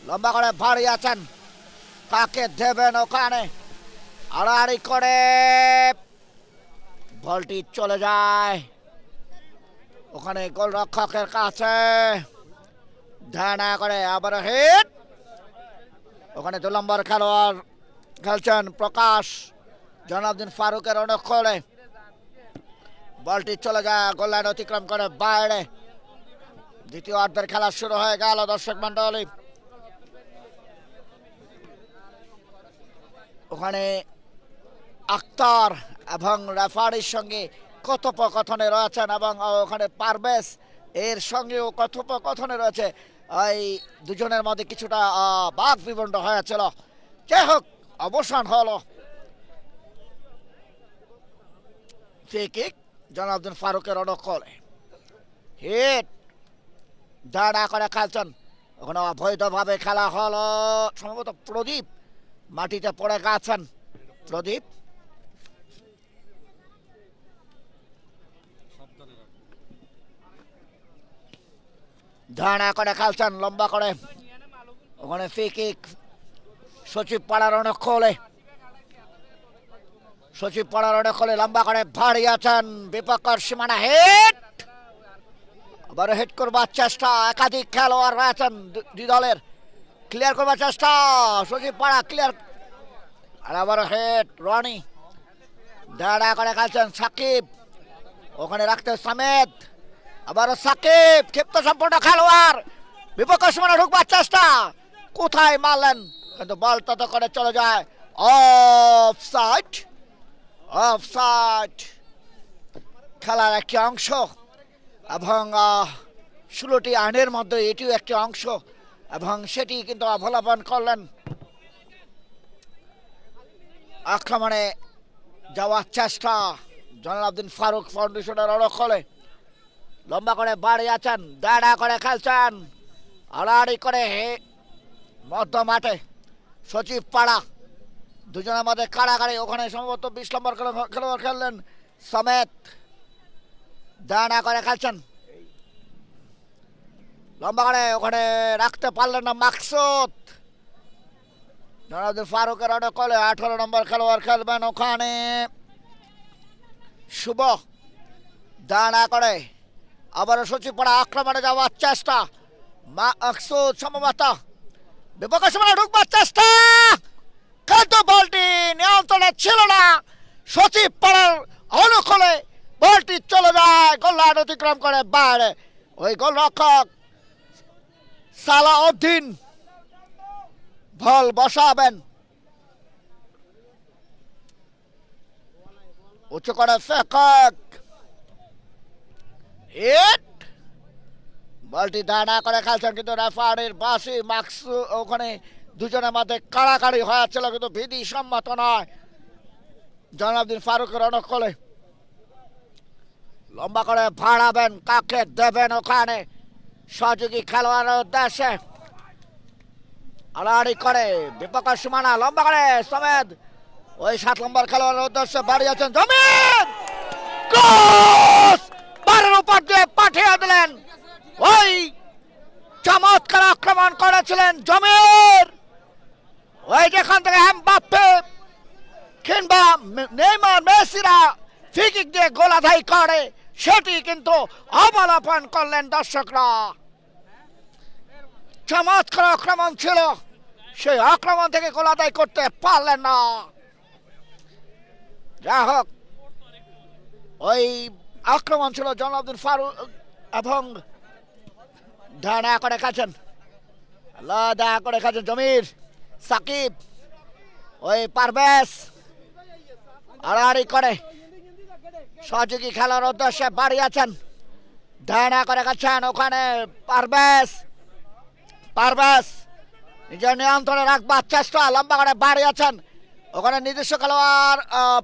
লম্বা করে বাড়িয়েছেন, কাকে দেবেন ওখানে, আড়াআড়ি করে বলটি চলে যায় ওখানে গোলরক্ষকের কাছে, ধ্যান করে আবার হিট, ওখানে 2 নম্বর খেলোয়াড় খেলছেন প্রকাশ জয়নাল ফারুকের অনুকূলে, বলটি চলে যায় গোল লাইন অতিক্রম করে বাইরে। দ্বিতীয় অর্ধের খেলা শুরু হয়ে গেল দর্শক মন্ডলী। ওখানে আক্তার এবং রেফারির সঙ্গে কথোপকথনে রয়েছেন, এবং ওখানে পারভেজ এর সঙ্গেও কথোপকথনে রয়েছে। এই দুজনের মধ্যে কিছুটা বাক বিবন্ড হয়েছিল, যাই হোক অবসান হলো। ফ্রি কিক জয়নাল ফারুকের অনুকূলে, হিট দাঁড়া করে খেলছেন, ওখানে অবৈধভাবে খেলা হলো, সম্ভবত প্রদীপ মাটিতে পড়ে গেছেন, প্রদীপ দাঁড়া করে খেলছেন লম্বা করে, ওখানে ফ্রি কিক সচিব পাড়ার অনুকূলে, সচিব পাড়ার অনুকূলে লম্বা করে বাড়িয়েছেন, বিপক্ষের সীমানা হিট, আবার হিট করবার চেষ্টা, একাধিক খেলোয়াড় রয়েছেন দুই দলের, ক্লিয়ার করবার চেষ্টা, সচিব পাড়া ক্লিয়ার, আর আবার হিট, রনি দাঁড়া করে খেলছেন, সাকিব ওখানে রাখতে সামেদ, আবার সাকিব ক্ষিপ্ত সম্পূর্ণ খেলোয়াড়, বিপক্ষ সীমানা ঢুকবার চেষ্টা, কোথায় মারলেন কিন্তু বল তত করে চলে যায় অফসাইড। অফসাইড খেলার একটি অংশ, এবং 16টি আইনের মধ্যে এটিও একটি অংশ, এবং সেটি কিন্তু অবলম্বন করলেন। আক্রমণে যাওয়ার চেষ্টা জয়নাল ফারুক ফাউন্ডেশনের অনুকূলে, লম্বা করে বাড়িয়েছেন, দাঁড়া করে খেলছেন, আড়াআড়ি করে মধ্য মাঠে সচিব পাড়া, দুজনের মধ্যে কাড়াকাড়ি, ওখানে সম্ভবত 20 নম্বর খেলোয়াড় খেললেন সমেত, দাঁড়া করে খেলছেন, লম্বা করে ওখানে রাখতে পারলেন না মাকসুদ, জয়নাল ফারুকের অনুকূলে 18 নম্বর খেলোয়াড় খেলবেন ওখানে শুভ, দাঁড়া করে আবারও সচিব পাড়া আক্রমণে যাওয়ার চেষ্টা, মাকসুদ সম্ভবত বিপক্ষ সীমানা ঢুকবার চেষ্টা, কিন্তু বলটি নিয়ন্ত্রণে ছিল না, সচিব পাড়ার অনুকূলে বলটি চলে যায় গোল লাইন অতিক্রম করে বাইরে, ওই গোলরক্ষক সালাউদ্দিন বল বসাবেন, উচ্চ করে ফেকক হিট, বলটি দাঁড়া করে খেলছেন, কিন্তু রেফারির বাসি মাকসু, ওখানে দুজনের মধ্যে কাড়াকাড়ি হয়েছিল, কিন্তু বিধি সম্মত নয়। জয়নাল ফারুকের অনুকূলে লম্বা করে ভাড়াবেন, কাকে দেবেন ওখানে, সহযোগী খেলোয়াড়ের উদ্দেশ্যে, আড়াআড়ি করে বিপক্ষ সীমানা লম্বা করে সমেদ, ওই 7 নম্বর খেলোয়াড়ের উদ্দেশ্যে বাড়িয়েছেন জমির, বারের উপর দিয়ে পাঠিয়ে দিলেন, ওই চমৎকার আক্রমণ করেছিলেন জমির, ওই যেখান থেকে এমবাপ্পে কিংবা নেইমার মেসিরা ফ্রি কিক দিয়ে গোল আদায় করে, সেটি কিন্তু অবলোকন করলেন দর্শকরা। চমৎকার আক্রমণ ছিল, সেই আক্রমণ থেকে গোল আদায় করতে পারলেন না। যাই হোক, ওই আক্রমণ ছিল জয়নাল আবদিন ফারুক এবং ডানা করে খাচ্ছেন দা করে খাচ্ছেন জমির সাকিব ওই পারভেজ আড়াআড়ি করে সহযোগী খেলার উদ্দেশ্যে বাড়িয়েছেন ডানা করে খাচ্ছেন ওখানে পারভেজ নিজের নিয়ন্ত্রণে রাখবার চেষ্টা লম্বা করে বাড়িয়েছেন ওখানে নিজস্ব খেলোয়াড়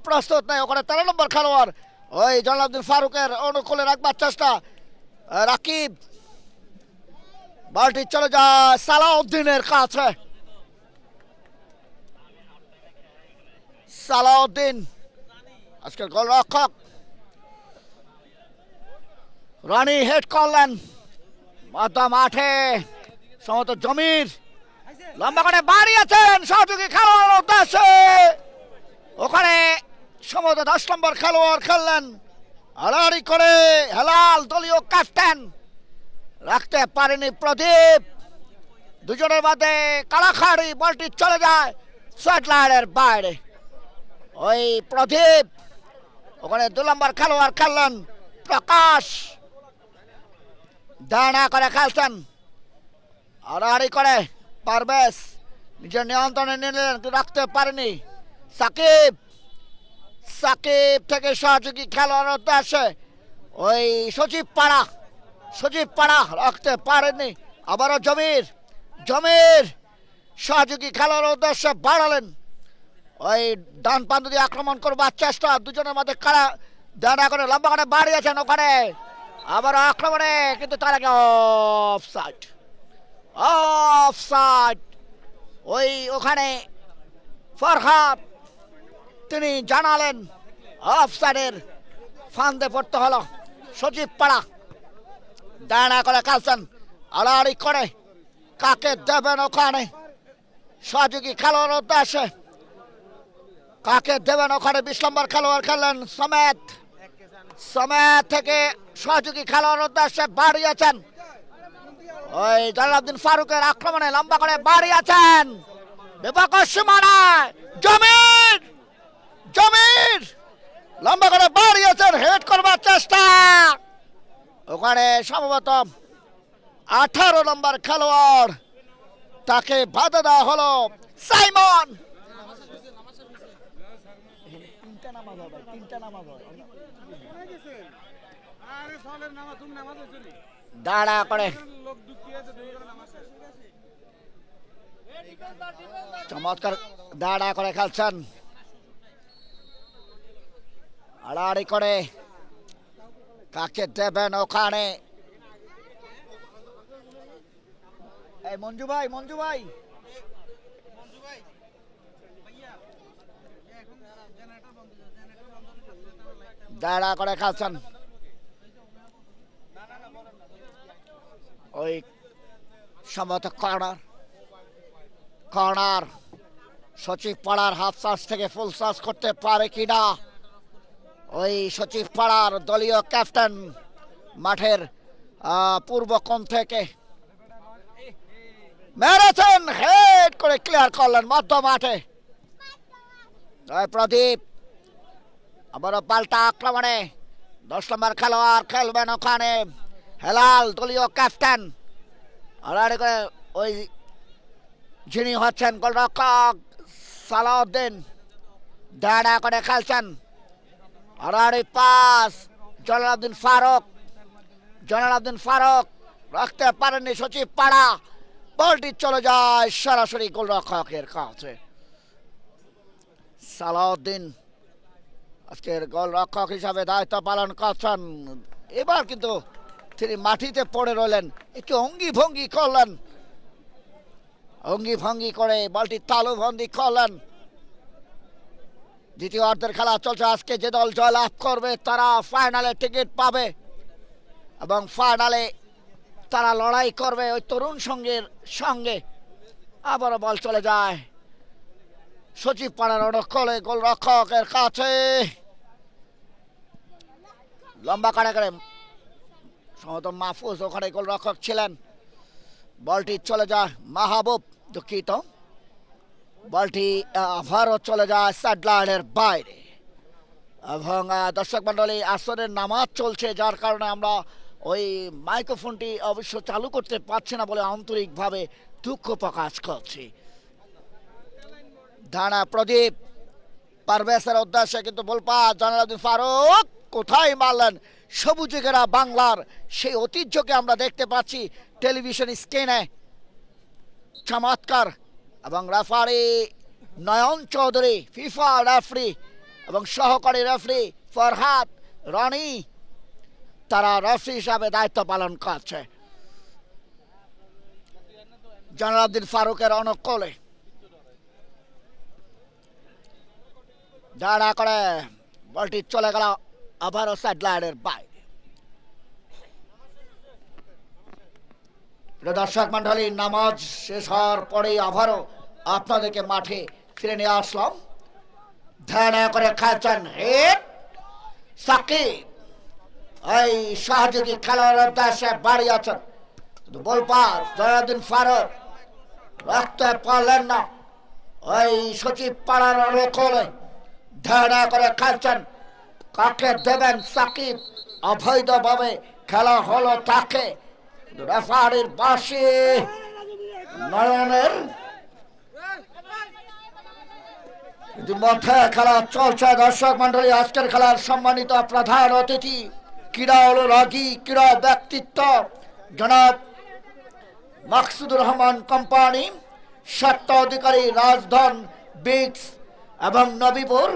প্রস্তুত নেই ওখানে 13 নম্বর খেলোয়াড় ওই জয়নাল আবদিন ফারুকের অনুকূলে রাখবার চেষ্টা রাকিব বলটি চলে যায় সালাউদ্দিনের কাছে সালাউদ্দিন আজকের গোলরক্ষক রানি হেড করলেন মধ্য মাঠে সমত জমির লম্বা করে বাড়িয়েছেন সহযোগী খেলোয়াড় উদ্দেশ্যে ওখানে সমত 10 নম্বর খেলোয়াড় খেললেন আড়াআড়ি করে হেলাল দলীয় ক্যাপ্টেন রাখতে পারেনি প্রদীপ দুজনের মধ্যে কালাখাড়ি বলটি চলে যায় সাইডলাইনের বাইরে ওই প্রদীপ ওখানে 2 নম্বর খেলোয়াড় খেললেন প্রকাশ ডানা করে খেলছেন আড়াআড়ি করে পারভেজ নিজের নিয়ন্ত্রণে নিলেন রাখতে পারেনি সাকিব থেকে সহযোগী খেলোয়াড় উদ্দেশ্যে ওই সজীব পাড়া রাখতে পারেননি আবারও জমির সহযোগী খেলোয়াড় উদ্দেশ্যে বাড়ালেন ওই ডান পান্দ দিয়ে আক্রমণ করবার চেষ্টা দুজনের মধ্যে কারা ডানা করে লম্বা করে বাড়িয়েছেন ওখানে আবার আক্রমণে কিন্তু তার আগে অফসাইড ওই ওখানে ফরহাদ তিনি জানালেন অফসাইডের ফান্দে পড়তে হলো সজীব পাড়া ডানা করে খেলছেন আড়াআড়ি করে কাকে দেবেন ওখানে সহযোগী খেলোয়াড় উদ্দেশ্যে কাকে দেবেন ওখানে 20 নম্বর খেলোয়াড় খেললেন সমেত থেকে সহযোগী খেলোয়াড় উদ্দেশ্যে বাড়িয়েছেন ওই জয়নাল আবদিন ফারুকের আক্রমণে লম্বা করে বাড়িয়েছেন বিপক্ষ সীমানায় জমির লম্বা করে বাড়িয়েছেন হেড করবার চেষ্টা ওখানে সম্ভবত 18 নম্বর খেলোয়াড় তাকে বাধা দেওয়া হলো সাইমন দাঁড়া করে চমৎকার দাঁড়া করে খেলছেন আড়াআড়ি করে কাকে দেবেন ওখানে এই মঞ্জু ভাই দাঁড়া করে খেলছেন ওই সম্ভবত কর্নার সচিব পাড়ার হাফ সার্চ থেকে ফুল সার্চ করতে পারে কিনা ওই সচিব পাড়ার দলীয় ক্যাপ্টেন মাঠের পূর্ব কোণ থেকে মেরেছেন হেড করে ক্লিয়ার করলেন মধ্য মাঠে প্রদীপ আবারও পাল্টা আক্রমণে 10 নম্বর খেলোয়াড় খেলবেন ওখানে হেলাল দলীয় ক্যাপ্টেন আড়াআড়ি করে ওই যিনি হচ্ছেন গোলরক্ষক সালাউদ্দিন ডানা করে খেলছেন আড়াআড়ি পাস জয়নাল আবদিন ফারুক রাখতে পারেননি সচিব পাড়া বলটি চলে যায় সরাসরি গোলরক্ষকের কাছে সালাউদ্দিন আজকের গোলরক্ষক হিসাবে দায়িত্ব পালন করছেন এবার কিন্তু তিনি মাটিতে পড়ে রইলেন একটু অঙ্গি ভঙ্গি করে বলটি তালুবন্দি করলেন দ্বিতীয় অর্ধের খেলা চলছে আজকে যে দল জয়লাভ করবে তারা ফাইনালে টিকিট পাবে এবং ফাইনালে তারা লড়াই করবে ওই তরুণ সঙ্গে আবারও বল চলে যায় সচিব পাড়ার অনুকূলে গোলরক্ষকের কাছে লম্বা করে সম্ভবত মাহফুজ ওখানে গোলরক্ষক ছিলেন বলটি চলে যায় মাহবুব দুঃখিত বলটি আবারও চলে যায় সাইডলাইনের বাইরে এবং দর্শক মন্ডলী আসরের নামাজ চলছে, যার কারণে আমরা ওই মাইক্রোফোনটি অবশ্য চালু করতে পারছি না বলে আন্তরিকভাবে দুঃখ প্রকাশ করছি। ধানা প্রদীপ পারভেজের উদ্দেশ্যে কিন্তু বলপা জালাল আবদিন ফারুক কোথায় মারলেন। সবুজেরা বাংলার সেই ঐতিহ্যকে আমরা দেখতে পাচ্ছি টেলিভিশন স্ক্রিনে। চমৎকার। এবং রেফারি নয়ন চৌধুরী, ফিফা রেফারি এবং সহকারী রেফারি ফরহাদ রনি, তারা রেফারি হিসাবে দায়িত্ব পালন করছে জালাল আবদিন ফারুকের অনুকূলে। দাঁড়া করে বলটি চলে গেল আবারও সাইড লাইনের বাইরে। দর্শক মন্ডলী, নামাজ শেষ হওয়ার পরেই আবারও আপনাদেরকে মাঠে ফিরে নিয়ে আসলাম। ধ্যান করে খেলছেন হিট সাকিব, এই সহযোগী খেলোয়াড়ের উদ্দেশ্যে বাড়ি আছেন বল পাস জালাল আবদিন ফারুক রাখতে পারলেন না। ওই সচিব পাড়ার অনুকূলে ধ্যান করে খেলছেন, কাকে দেবেন সাকিব, অবৈধভাবে খেলা হলো তাকে। রেফারির বাঁশি নয়নের মধ্যে খেলা চলছে। দর্শক মন্ডলী, আজকের খেলার সম্মানিত প্রধান অতিথি ক্রীড়া অনুরাগী ক্রীড়া ব্যক্তিত্ব জনাব মাকসুদুর রহমান কোম্পানি, স্বত্ব অধিকারী রাজধন বিক্স এবং নবীপুর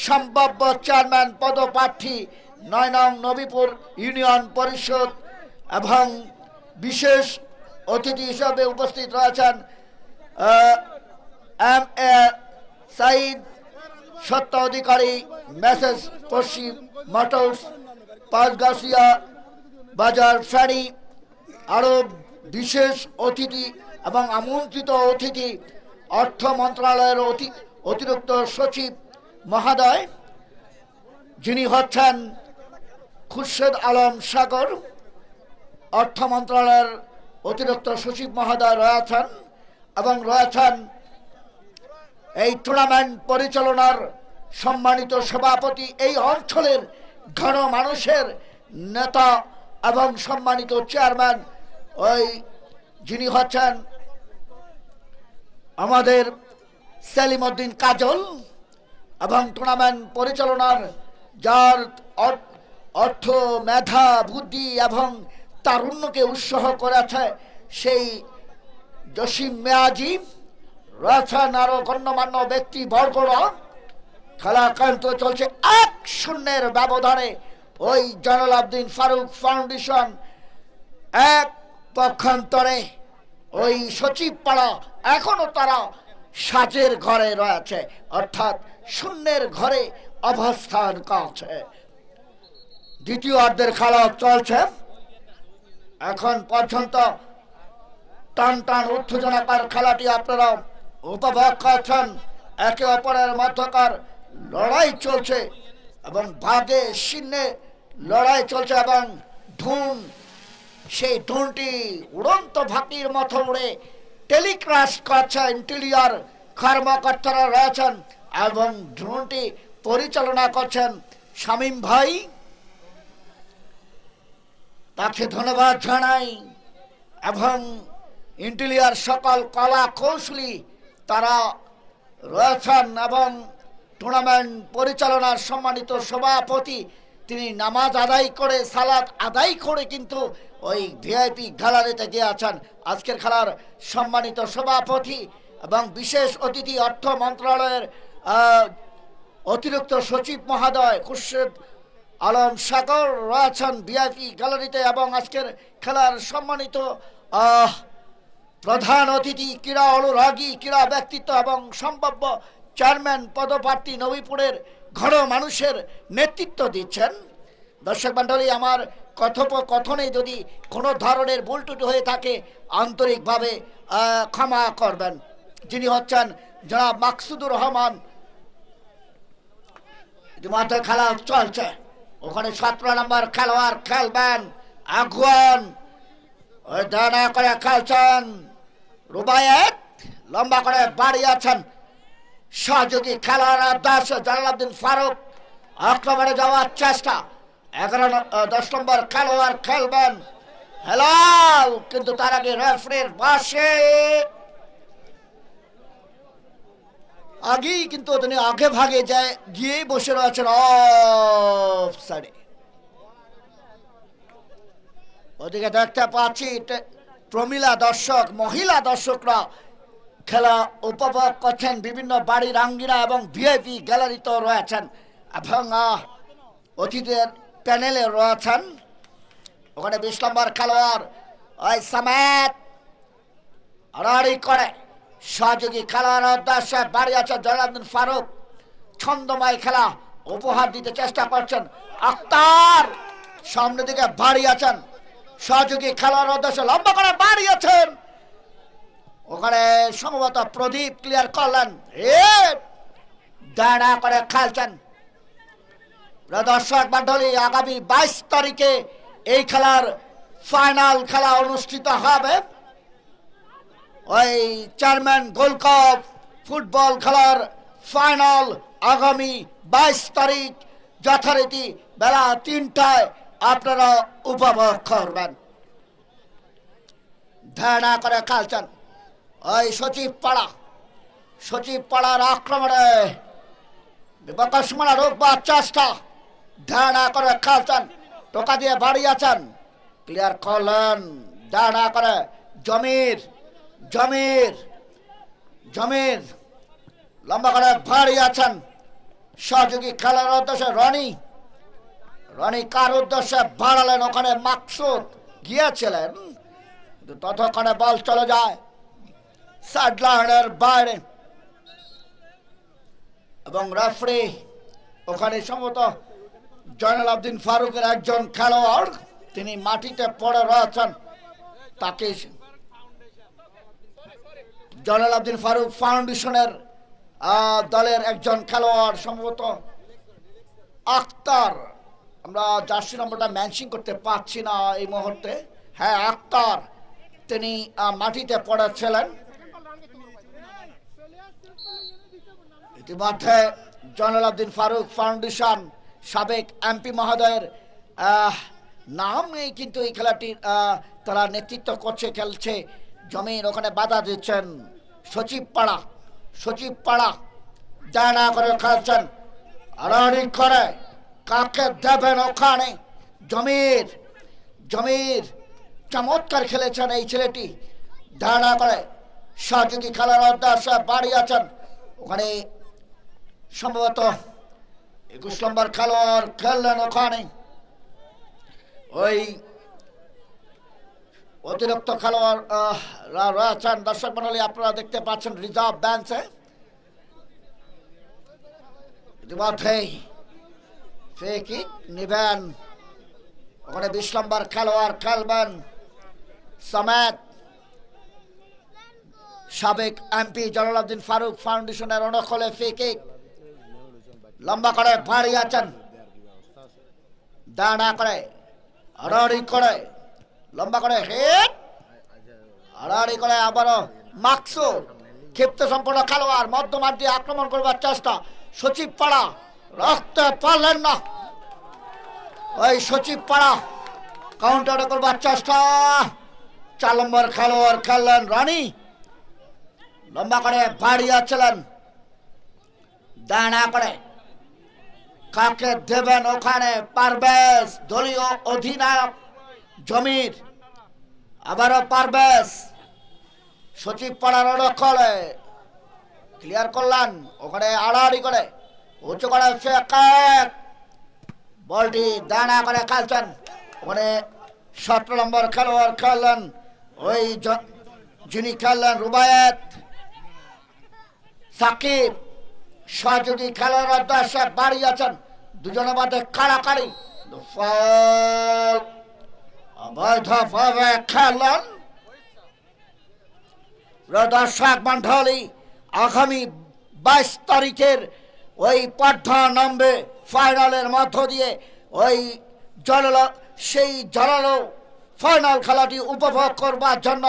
সম্ভাব্য চেয়ারম্যান পদপ্রার্থী ৯ নং নবীপুর ইউনিয়ন পরিষদ, এবং বিশেষ অতিথি হিসেবে উপস্থিত রয়েছেন এম এ সাইদ, স্বত্ব অধিকারী মেসেজ পশ্চিম মোটরস, পাঁচগাছিয়া বাজার ফেরি। আরও বিশেষ অতিথি এবং আমন্ত্রিত অতিথি অর্থ মন্ত্রণালয়ের অতিরিক্ত সচিব মহোদয়, যিনি হচ্ছেন খুরশেদ আলম সাগর, অর্থ মন্ত্রণালয়ের অতিরিক্ত সচিব মহোদয় রয়েছেন, এবং রয়েছেন এই টুর্নামেন্ট পরিচালনার সম্মানিত সভাপতি, এই অঞ্চলের ঘন মানুষের নেতা এবং সম্মানিত চেয়ারম্যান, ওই যিনি হচ্ছেন আমাদের সেলিম উদ্দিন কাজল, এবং টুর্নামেন্ট পরিচালনার যার অর্থ মেধা বুদ্ধি এবং তারুণ্যকে উৎসাহ করেছে সেই জসিম মেয়াজি রয়েছেন, আরো গণ্যমান্য ব্যক্তি বর্গরা। খেলা কান্ত চলছে ১-০ ব্যবধানে। ওই জালাল আবদিন ফারুক ফাউন্ডেশন এক পক্ষান্তরে ওই সচিব পাড়া এখনো তারা সাজের ঘরে রয়েছে, অর্থাৎ শূন্যের ঘরে অবস্থান করছে। দ্বিতীয় অর্ধের খেলা চলছে এখন পর্যন্ত। টান টান উত্তেজনাকার খেলাটি আপনারা উপভোগ করছেন। একে অপরের মধ্যকার লড়াই চলছে এবং বাঘে শীর্ণে লড়াই চলছে, এবং ধুন, সেই ধুনটি উড়ন্ত ভাটির মতো উড়ে টেলিকাস্ট করছে ইন্টেরিয়র কর্মকর্তারা রয়েছেন, এবং ধুনটি পরিচালনা করছেন শামীম ভাই, তাকে ধন্যবাদ জানাই। এবং ইন্টেরিয়র সকল কলা কৌশলী তারা রয়েছেন, এবং টুর্নামেন্ট পরিচালনার সম্মানিত সভাপতি তিনি নামাজ আদায় করে সালাত আদায় করে কিন্তু ওই ভিআইপি গ্যালারিতে গিয়ে আছেন। আজকের খেলার সম্মানিত সভাপতি এবং বিশেষ অতিথি অর্থ মন্ত্রণালয়ের অতিরিক্ত সচিব মহোদয় খুরশেদ আলম সাগর রয়েছেন ভিআইপি গ্যালারিতে, এবং আজকের খেলার সম্মানিত প্রধান অতিথি ক্রীড়া অনুরাগী ক্রীড়া ব্যক্তিত্ব এবং সম্ভাব্য চেয়ারম্যান পদপ্রার্থী নবীপুরের ঘন মানুষের নেতৃত্ব দিচ্ছেন। দর্শক মণ্ডলী, আমার কথোপকথনে যদি কোনো ধরনের ভুল ত্রুটি হয়ে থাকে আন্তরিকভাবে ক্ষমা করবেন। যিনি হচ্ছেন জনাব মাকসুদুর রহমান। ইতিমধ্যে খেলা চলছে, ওখানে 17 নম্বর খেলোয়াড় খেলবেন আগুয়ান, ওই দাঁড়া করে খেলছেন রুবায়েত, লম্বা করে বাড়িয়েছেন সহযোগী খেলোয়াড় জালাল আবদিন ফারুক, আক্রমণে যাওয়ার চেষ্টা। 10 নম্বর খেলোয়াড় খেলবেন হেলাল, কিন্তু তার আগে রেফারির পাশে আগেই কিন্তু তিনি আগে ভাগে যায় গিয়ে বসে রয়েছেন অফসাইডে। ওদিকে দেখতে পাচ্ছি প্রমিলা দর্শক, মহিলা দর্শকরা খেলা উপভোগ করছেন, বিভিন্ন বাড়ির আঙ্গিনা এবং ভিআইপি গ্যালারিতেও রয়েছেন এবং অতিথিদের প্যানেলে রয়েছেন। ওখানে 20 নম্বর খেলোয়াড় ওই সামেত আড়াআড়ি করে সহযোগী খেলার উদ্দেশ্যে বাড়ি আছে জয়নাল ফারুক। ছন্দময় খেলা উপহার দিতে চেষ্টা করছেন আক্তার, সামনে দিকে বাড়ি আছেন সহযোগী খেলার উদ্দেশ্যে লম্বা করে বাড়িয়েছেন, ওখানে সম্ভবত প্রদীপ ক্লিয়ার করলেন, দাঁড়া করে খেলছেন। দর্শক মন্ডলী, আগামী 22 তারিখে এই খেলার ফাইনাল খেলা অনুষ্ঠিত হবে। ওই চেয়ারম্যান গোল্ড কাপ ফুটবল খেলার ফাইনাল আগামী 22 তারিখ যথারীতি বেলা 3টায় আপনারা উপভোগ করবেন। ধারণা করে খেলছেন ওই সচিব পাড়ার আক্রমণে বিপক্ষসীমানা রোকবার চেষ্টা, ধারণা করে খেলছেন, টোকা দিয়ে বাড়িয়েছেন, ক্লিয়ার করলেন, ধারণা করে জমির লম্বা করে বাড়িয়েছেন সহযোগী খেলার উদ্দেশ্যে রনি কার উদ্দেশ্যে বাড়ালেন, ওখানে মাকসুদ গিয়েছিলেন কিন্তু ততক্ষণে বল চলে যায় সাইড লাইনের বাইরে এবং রেফারি ওখানে সম্ভবত জয়নাল আবদিন ফারুকের একজন খেলোয়াড়, তিনি মাটিতে পড়ে রয়েছেন, তাকে জয়নাল আবদিন ফারুক ফাউন্ডেশনের দলের একজন খেলোয়াড় সম্ভবত আক্তার, আমরা জার্সি নম্বরটা মেনশন করতে পারছি না এই মুহূর্তে, হ্যাঁ আক্তার, তিনি মাটিতে পড়েছিলেন। ইতিমধ্যে জয়নাল আবদিন ফারুক ফাউন্ডেশন সাবেক এমপি মহোদয়ের নামে কিন্তু এই খেলাটির তারা নেতৃত্ব করছে, খেলছে। জমিন ওখানে বাধা দিচ্ছেন সচিব পাড়া জানা করে খেলছেন, আড়াআড়ি করে কাকে দেবেন ওখানে জমির চমৎকার খেলেছেন এই ছেলেটি, ধারণা করে সহযোগী খেলার উদ্দেশ্যে বাড়িয়েছেন, ওখানে সম্ভবত 21 নম্বর খেলোয়াড় খেললেন, ওখানে ওই অতিরিক্ত খেলোয়াড় রয়েছেন। দর্শক মণ্ডলী, আপনারা দেখতে পাচ্ছেন রিজার্ভ বেঞ্চে ইতিমধ্যেই ফ্রি কিক নেবেন, ওখানে 20 নম্বর খেলোয়াড় খেলবেন সামেত, সাবেক এমপি জয়নাল আবদিন ফারুক ফাউন্ডেশনের অনুকূলে ফ্রি কিক লম্বা করে বাড়িয়েছেন, দাঁড়া করে আড়াআড়ি করে লম্বা করে হেড, আড়াআড়ি করে আবারও মাকসুদ, ক্ষিপ্ত সম্পন্ন খেলোয়াড়, মধ্যমাঠ দিয়ে আক্রমণ করবার চেষ্টা, সচিব পাড়া রাখতে পারলেন না, ওই সচিব পাড়া কাউন্টার করবার চেষ্টা, 4 নম্বর খেলোয়াড় খেললেন রনি, লম্বা করে বাড়িয়েছিলেন, দাঁড়া করে কাকে দেবেন ওখানে পারভেজ, দলীয় অধিনায়ক জমির, আবারও পারভেজ সচিব পাড়ার অনুকূলে ক্লিয়ার করলেন, ওখানে আড়াআড়ি করে উঁচু করে বলটি দাঁড়া করে খেলছেন, ওখানে 17 নম্বর খেলোয়াড় খেললেন ওই যিনি খেললেন রুবায়েত সাকিব, সহযোগী খেলার উদ্দেশ্যে বাড়িয়েছেন, দুজনের মধ্যে কাড়াকাড়ি, অবৈধভাবে খেললেন। দর্শক মন্ডলী, আগামী 22 তারিখের ওই পর্দা নামবে ফাইনালের মধ্য দিয়ে, ওই সেই জলালো ফাইনাল খেলাটি উপভোগ করবার জন্য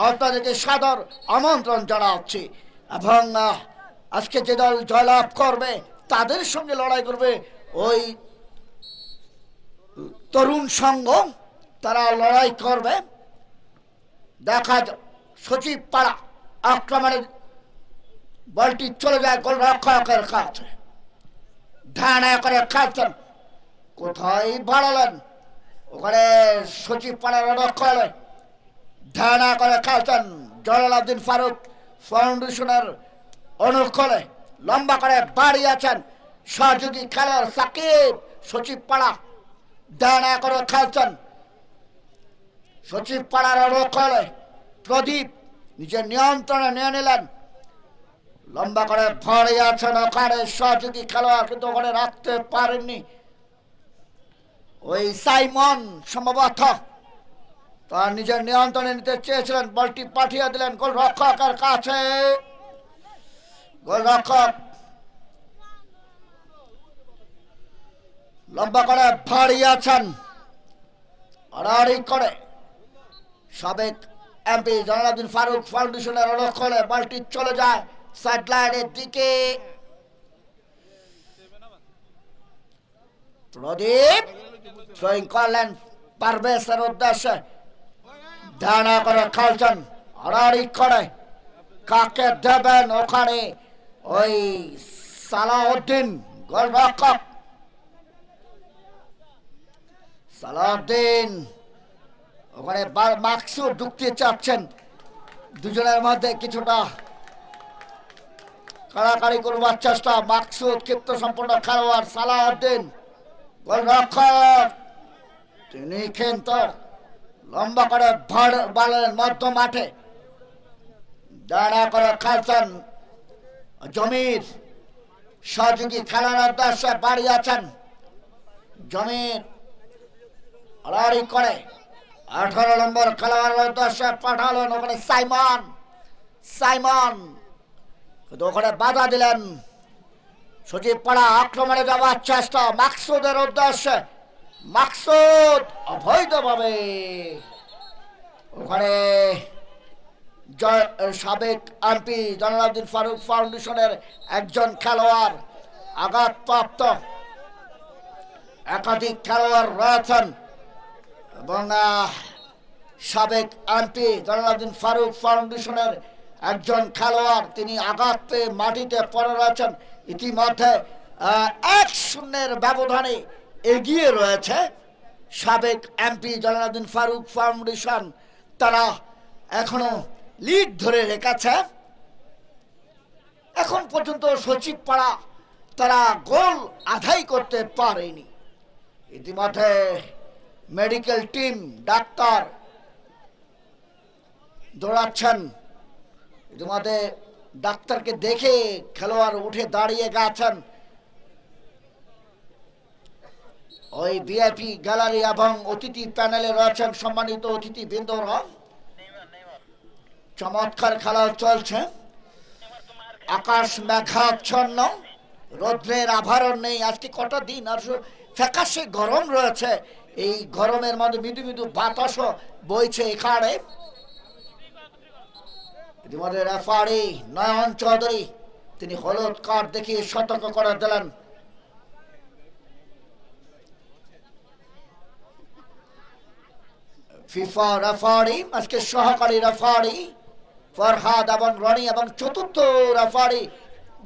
আপনাদেরকে সাদর আমন্ত্রণ জানাচ্ছি এবং আজকে যে দল জয়লাভ করবে তাদের সঙ্গে লড়াই করবে ওই তরুণ সংঘ তারা লড়াই করবে। দেখা সচিব পাড়া আক্রমণে বলটি চলে যায় গোলরক্ষকের কাছে, ধানা করে খেলছেন, কোথায় বাড়ালেন, ওখানে সচিব পাড়ার রক্ষলে ধানা করে খেলছেন জলালউদ্দিন ফারুক ফাউন্ডেশনের অনুকূলে, লম্বা করে বাড়িয়েছেন সহযোগী খেলোয়াড় সাকিব, সচিব পাড়া ধানা করে খেলছেন, সচিব পাড়ার অনুকূলে প্রদীপ নিজের নিয়ন্ত্রণে নিয়ে নিলেন, লম্বা করে ভরে আছেন ওখানে সহযোগী খেলোয়াড়, কিন্তু ওখানে রাখতে পারেননি ওই সাইমন, সম্ভবত তার নিজের নিয়ন্ত্রণে নিতে চেয়েছিলেন, বলটি পাঠিয়ে দিলেন গোলরক্ষকের কাছে। গোলরক্ষক লম্বা করে ভারী আছেন, আড়াআড়ি করে সাবেক এমপি জলালউদ্দিন ফারুক ফাউন্ডেশনের অনুকূলে বলটি চলে যায় সাইড লাইনের দিকে। প্রদীপ থ্রোয়িং করলেন পারভেজের উদ্দেশ্যে, ধানা করে খেলছেন, আড়াআড়ি করে কাকে দেবেন ওখানে ওই সালাউদ্দিন গোলরক্ষক, সালাউদ্দিন ওখানে মাকসুদ ঢুকতে চাচ্ছেন, দুজনের মধ্যে কিছুটা কাড়াকাড়ি করবার চেষ্টা, মাকসুদ ক্ষিপ্ত সম্পন্ন খেলোয়াড়, সালাউদ্দিন গোলরক্ষক তিনি কিন্তু লম্বা করে বাড়লেন মধ্য মাঠে, দাঁড়া করে খেলছেন জমির, সহযোগী খেলোয়াড়ের উদ্দেশ্যে বাড়িয়েছেন জমির, আড়াআড়ি করে 18 নম্বর খেলোয়াড়ের উদ্দেশ্যে পাঠালেন ওখানে সাইমন, সাইমন কিন্তু ওখানে বাধা দিলেন সচিব পাড়া, আক্রমণে যাওয়ার চেষ্টা মাকসুদের উদ্দেশ্যে, মাকসুদ অবৈধভাবে ওখানে সাবেক এমপি জলালউদ্দিন ফারুক ফাউন্ডেশনের একজন খেলোয়াড় আঘাতপ্রাপ্ত, একাধিক খেলোয়াড় রয়েছেন এবং সাবেক এমপি জলালউদ্দিন ফারুক ফাউন্ডেশনের একজন খেলোয়াড় তিনি আঘাত পেয়ে মাটিতে পড়ে রয়েছেন। ইতিমধ্যে 1-0 ব্যবধানে এগিয়ে রয়েছে সাবেক এমপি জলালউদ্দিন ফারুক ফাউন্ডেশন, তারা এখনো লিড ধরে রেখেছে। এখন পর্যন্ত সচিব পাড়া তারা গোল আদায় করতে পারেনি। ইতিমধ্যে মেডিকেল টিম ডাক্তার দৌড়াচ্ছেন, ইতিমধ্যে ডাক্তারকে দেখে খেলোয়াড় উঠে দাঁড়িয়ে গেছেন। ওই ভিআইপি গ্যালারি এবং অতিথি প্যানেলে রয়েছেন সম্মানিত অতিথি বৃন্দরা। চমৎকার খেলা চলছে, আকাশ মেঘাচ্ছন্ন, রৌদ্রের আভারণ নেই। আজকে কটা দিন আর ফ্যাকাশে গরম রয়েছে, এই গরমের মধ্যে মৃদু মৃদু বাতাসও বইছে এখানে। ইতিমধ্যে রেফারি নয়ন চৌধুরী তিনি হলুদ কার্ড দেখিয়ে সতর্ক করে দিলেন। ফিফা রেফারি আজকে সহকারী রেফারি ফরহাদ এবং রনি, এবং চতুর্থ রেফারি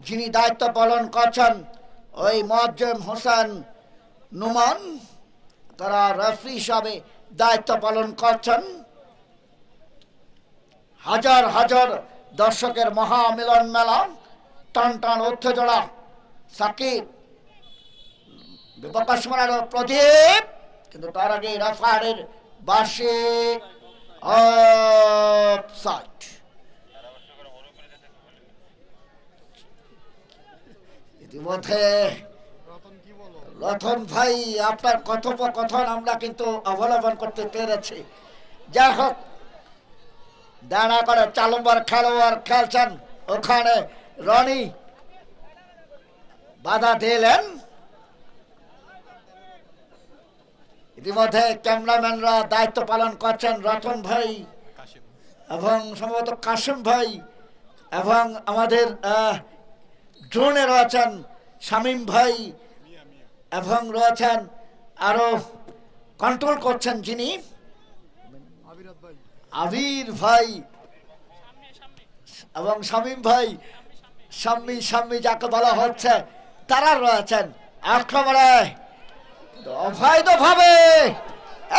যিনি দায়িত্ব পালন করছেন ওই মোয়াজ্জেম হোসেন নুমান, তারা রেফারি হিসাবে দায়িত্ব পালন করছেন। হাজার হাজার দর্শকের মহামিলন মেলা, টান টান উত্তেজনা। সাকিব বিপক্ষ সমানের প্রদীপ, কিন্তু তার আগে রেফারির বাসে অফসাইড। ইতিমধ্যে রতন ভাই আপনার কথোপকথন আমরা কিন্তু অবলম্বন করতে পেরেছি। যাই হোক, দাঁড়া করে 4 নম্বর খেলোয়াড় খেলছেন ওখানে রনি, বাধা দিলেন। ইতিমধ্যে ক্যামেরাম্যানরা দায়িত্ব পালন করছেন রতন ভাই এবং সম্ভবত কাশিম ভাই, এবং আমাদের ড্রোনে রয়েছেন শামীম ভাই এবং রয়েছেন আরো কন্ট্রোল করছেন যিনি আবির ভাই এবং শামীম ভাই, শাম্মী যাকে বলা হচ্ছে, তারা রয়েছেন আক্রমণে অবৈধভাবে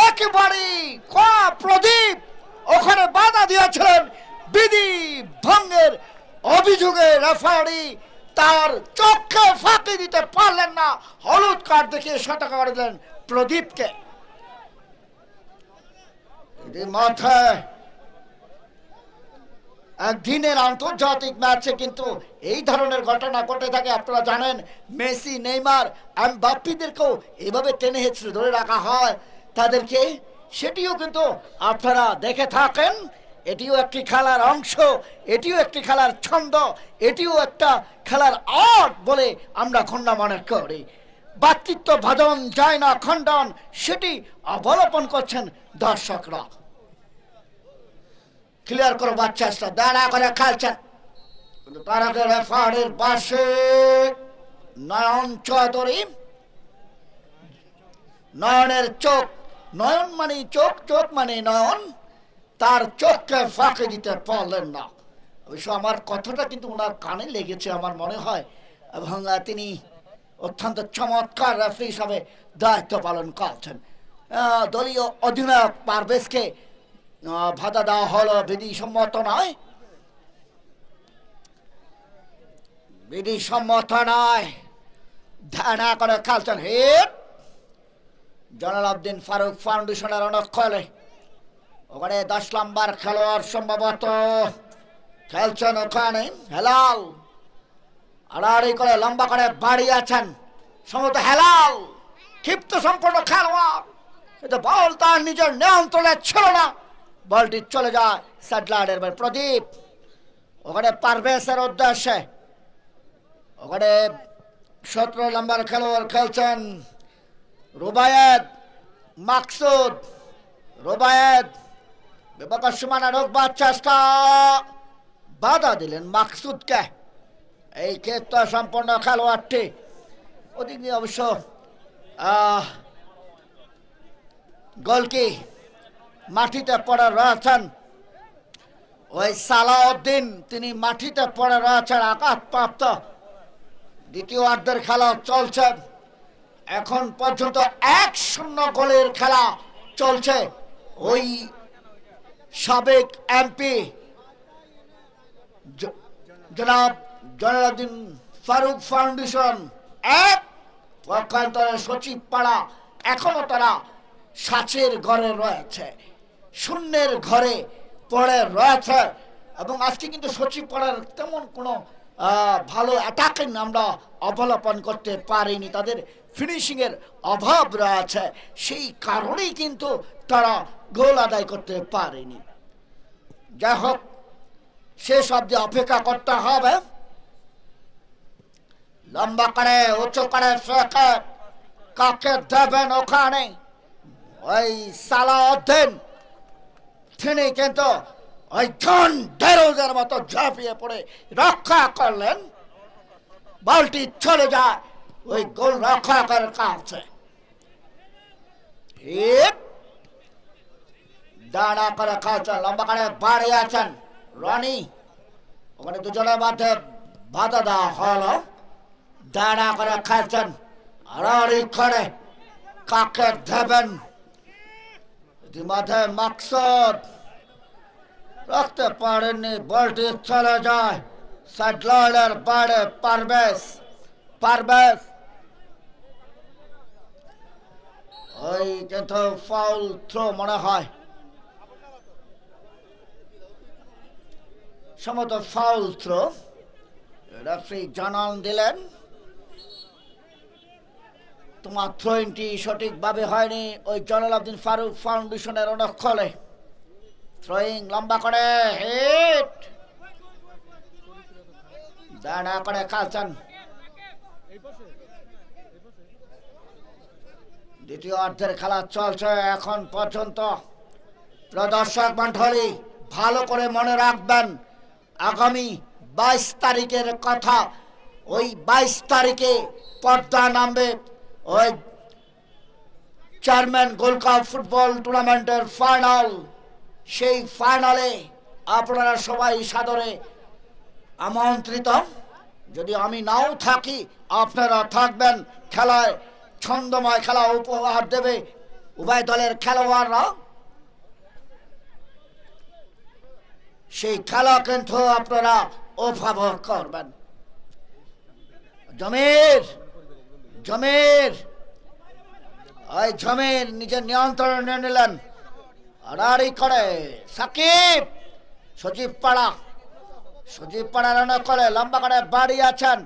একেবারে প্রদীপ ওখানে বাধা দিয়েছিলেন। বিধি ভঙ্গের অভিযোগে রেফারি তার চোখে ফাঁকি দিতে পারলেন না, হলুদ কার্ড দেখিয়ে সতর্ক করে দিলেন প্রদীপকে। মাথায় একদিনের আন্তর্জাতিক ম্যাচে কিন্তু এই ধরনের ঘটনা ঘটে থাকে। আপনারা জানেন মেসি, নেইমার, এমবাপ্পেদেরকেও এভাবে টেনে হেঁচড়ে ধরে রাখা হয় তাদেরকে, সেটিও কিন্তু আপনারা দেখে থাকেন। এটিও একটি খেলার অংশ, এটিও একটি খেলার ছন্দ, এটিও একটা খেলার আর্ট বলে আমরা খন্ডা মনে করি। ব্যক্তিত্ব ভাজন যায় না খণ্ডন, সেটি অবলোকন করছেন দর্শকরা। ক্লিয়ার করবার চেষ্টা, দাঁড়া করে খেলছেন কিন্তু তার আগে রেফারির পাশে নয়ন চৌধুরী। নয়নের চোখ, নয়ন মানে চোখ, চোখ মানে নয়ন, তার চোখকে ফাঁকি দিতে পারলেন না। অবশ্য আমার কথাটা কিন্তু ওনার কানে লেগেছে আমার মনে হয়, এবং তিনি অত্যন্ত চমৎকার রেফারি হিসাবে দায়িত্ব পালন করছেন। দলীয় অধিনায়ক পারভেজকে বাধা দেওয়া হলো, বিধিসম্মত নয়, বিধিসম্মত নয়। ধানা করে খেলছেন হিট জয়নাল আবদিন ফারুক ফাউন্ডেশনের অনেক খেলে, ওখানে 10 নম্বর খেলোয়াড় সম্ভবত খেলছেন ওখানে। হেলাল আড়াআড়ি করে লম্বা করে বাড়িয়েছেন সম্ভবত হেলাল, ক্ষিপ্ত সম্পন্ন খেলোয়াড়, কিন্তু বল তার নিজের নিয়ন্ত্রণে ছিল না, বলটি চলে যায় স্যাটেলাইটের প্রদীপ। ওখানে পারভেজের উদ্দেশ্যে, ওখানে 17 নম্বর খেলোয়াড় খেলছেন রুবায়েত মাকসুদ। রুবায়েত বিপক্ষের সীমানা ঢোকবার চেষ্টা, বাধা দিলেন মাকসুদকে। এই ক্ষেত্রে সম্পন্ন খেলোয়াড়টি ওদিক নিয়ে অবশ্য গোলকি মাটিতে পড়ে রয়েছেন। ওই সালাউদ্দিন তিনি মাটিতে পড়ে রয়েছেন আঘাতপ্রাপ্ত। দ্বিতীয় অর্ধের খেলা চলছে, এখন পর্যন্ত 1-0 গোলের খেলা চলছে। ওই সাবেক এমপি জনাব জয়নাল আবদিন ফারুক ফাউন্ডেশন এক, পক্ষান্তরে সচিব পাড়া এখনো তারা সাচের ঘরে রয়েছে, শূন্যের ঘরে পড়ে রয়েছে। এবং আজকে কিন্তু সচিব পাড়ার তেমন কোনো ভালো অ্যাটাকিং আমরা অবলোকন করতে পারিনি, তাদের ফিনিশিং এর অভাব রয়েছে, সেই কারণেই কিন্তু তারা গোল আদায় করতে পারেনি। যাই হোক, শেষ অবধি অপেক্ষা করতে হবে। লম্বা করে উঁচু করে ফেঁকে কাকে দেবেন ওখানে, ওই সালাউদ্দিন তিনি কিন্তু ওই জন ডেরোজের মতো ঝাঁপিয়ে পড়ে রক্ষা করলেন, বলটি চলে যায় ওই গোল রক্ষকের কাছে। দাঁড়া করে খেলছেন, লম্বা করে বাড়িয়েছেন রনি, ওখানে দুজনের মধ্যে বাধা দেওয়া হলো। দাঁড়া করে খেলছেন আড়াআড়ি করে কাকে দেবেন, ইতিমধ্যে মাকসুদ রাখতে পারেননি, বলটি চলে যায় সাইডলাইনের বাইরে। পারভেজ ওই কিন্তু ফাউল থ্রো মনে হয়, সম্ভবত ফাউল থ্রো রেফারি জানান দিলেন। তোমার থ্রোইনটি সঠিকভাবে হয়নি ওই জয়নাল আবদিন ফারুক ফাউন্ডেশনের অনেক খলে। থ্রোয়িং লম্বা করে হিট, দাঁড়া করে খেলছেন। দ্বিতীয় অর্ধের খেলা চলছে এখন পর্যন্ত। প্রদর্শক মন্ডলী ভালো করে মনে রাখবেন, আগামী 22 তারিখের কথা। ওই 22 তারিখে পর্দা নামবে ওই চেয়ারম্যান গোল্ড কাপ ফুটবল টুর্নামেন্টের ফাইনাল, সেই ফাইনালে আপনারা সবাই সাদরে আমন্ত্রিত। যদি আমি নাও থাকি আপনারা থাকবেন। খেলায় ছন্দময় খেলা উপহার দেবে উভয় দলের খেলোয়াড়রা। সেই খেলা কিন্তু আপনারা উপভোগ করবেন। জমির ওই জমির নিজের নিয়ন্ত্রণ নিয়ে নিলেন। আড়াআড়ি করে সাকিব, সজীব পাড়া রান করে লম্বা করে বাড়ি আছেন।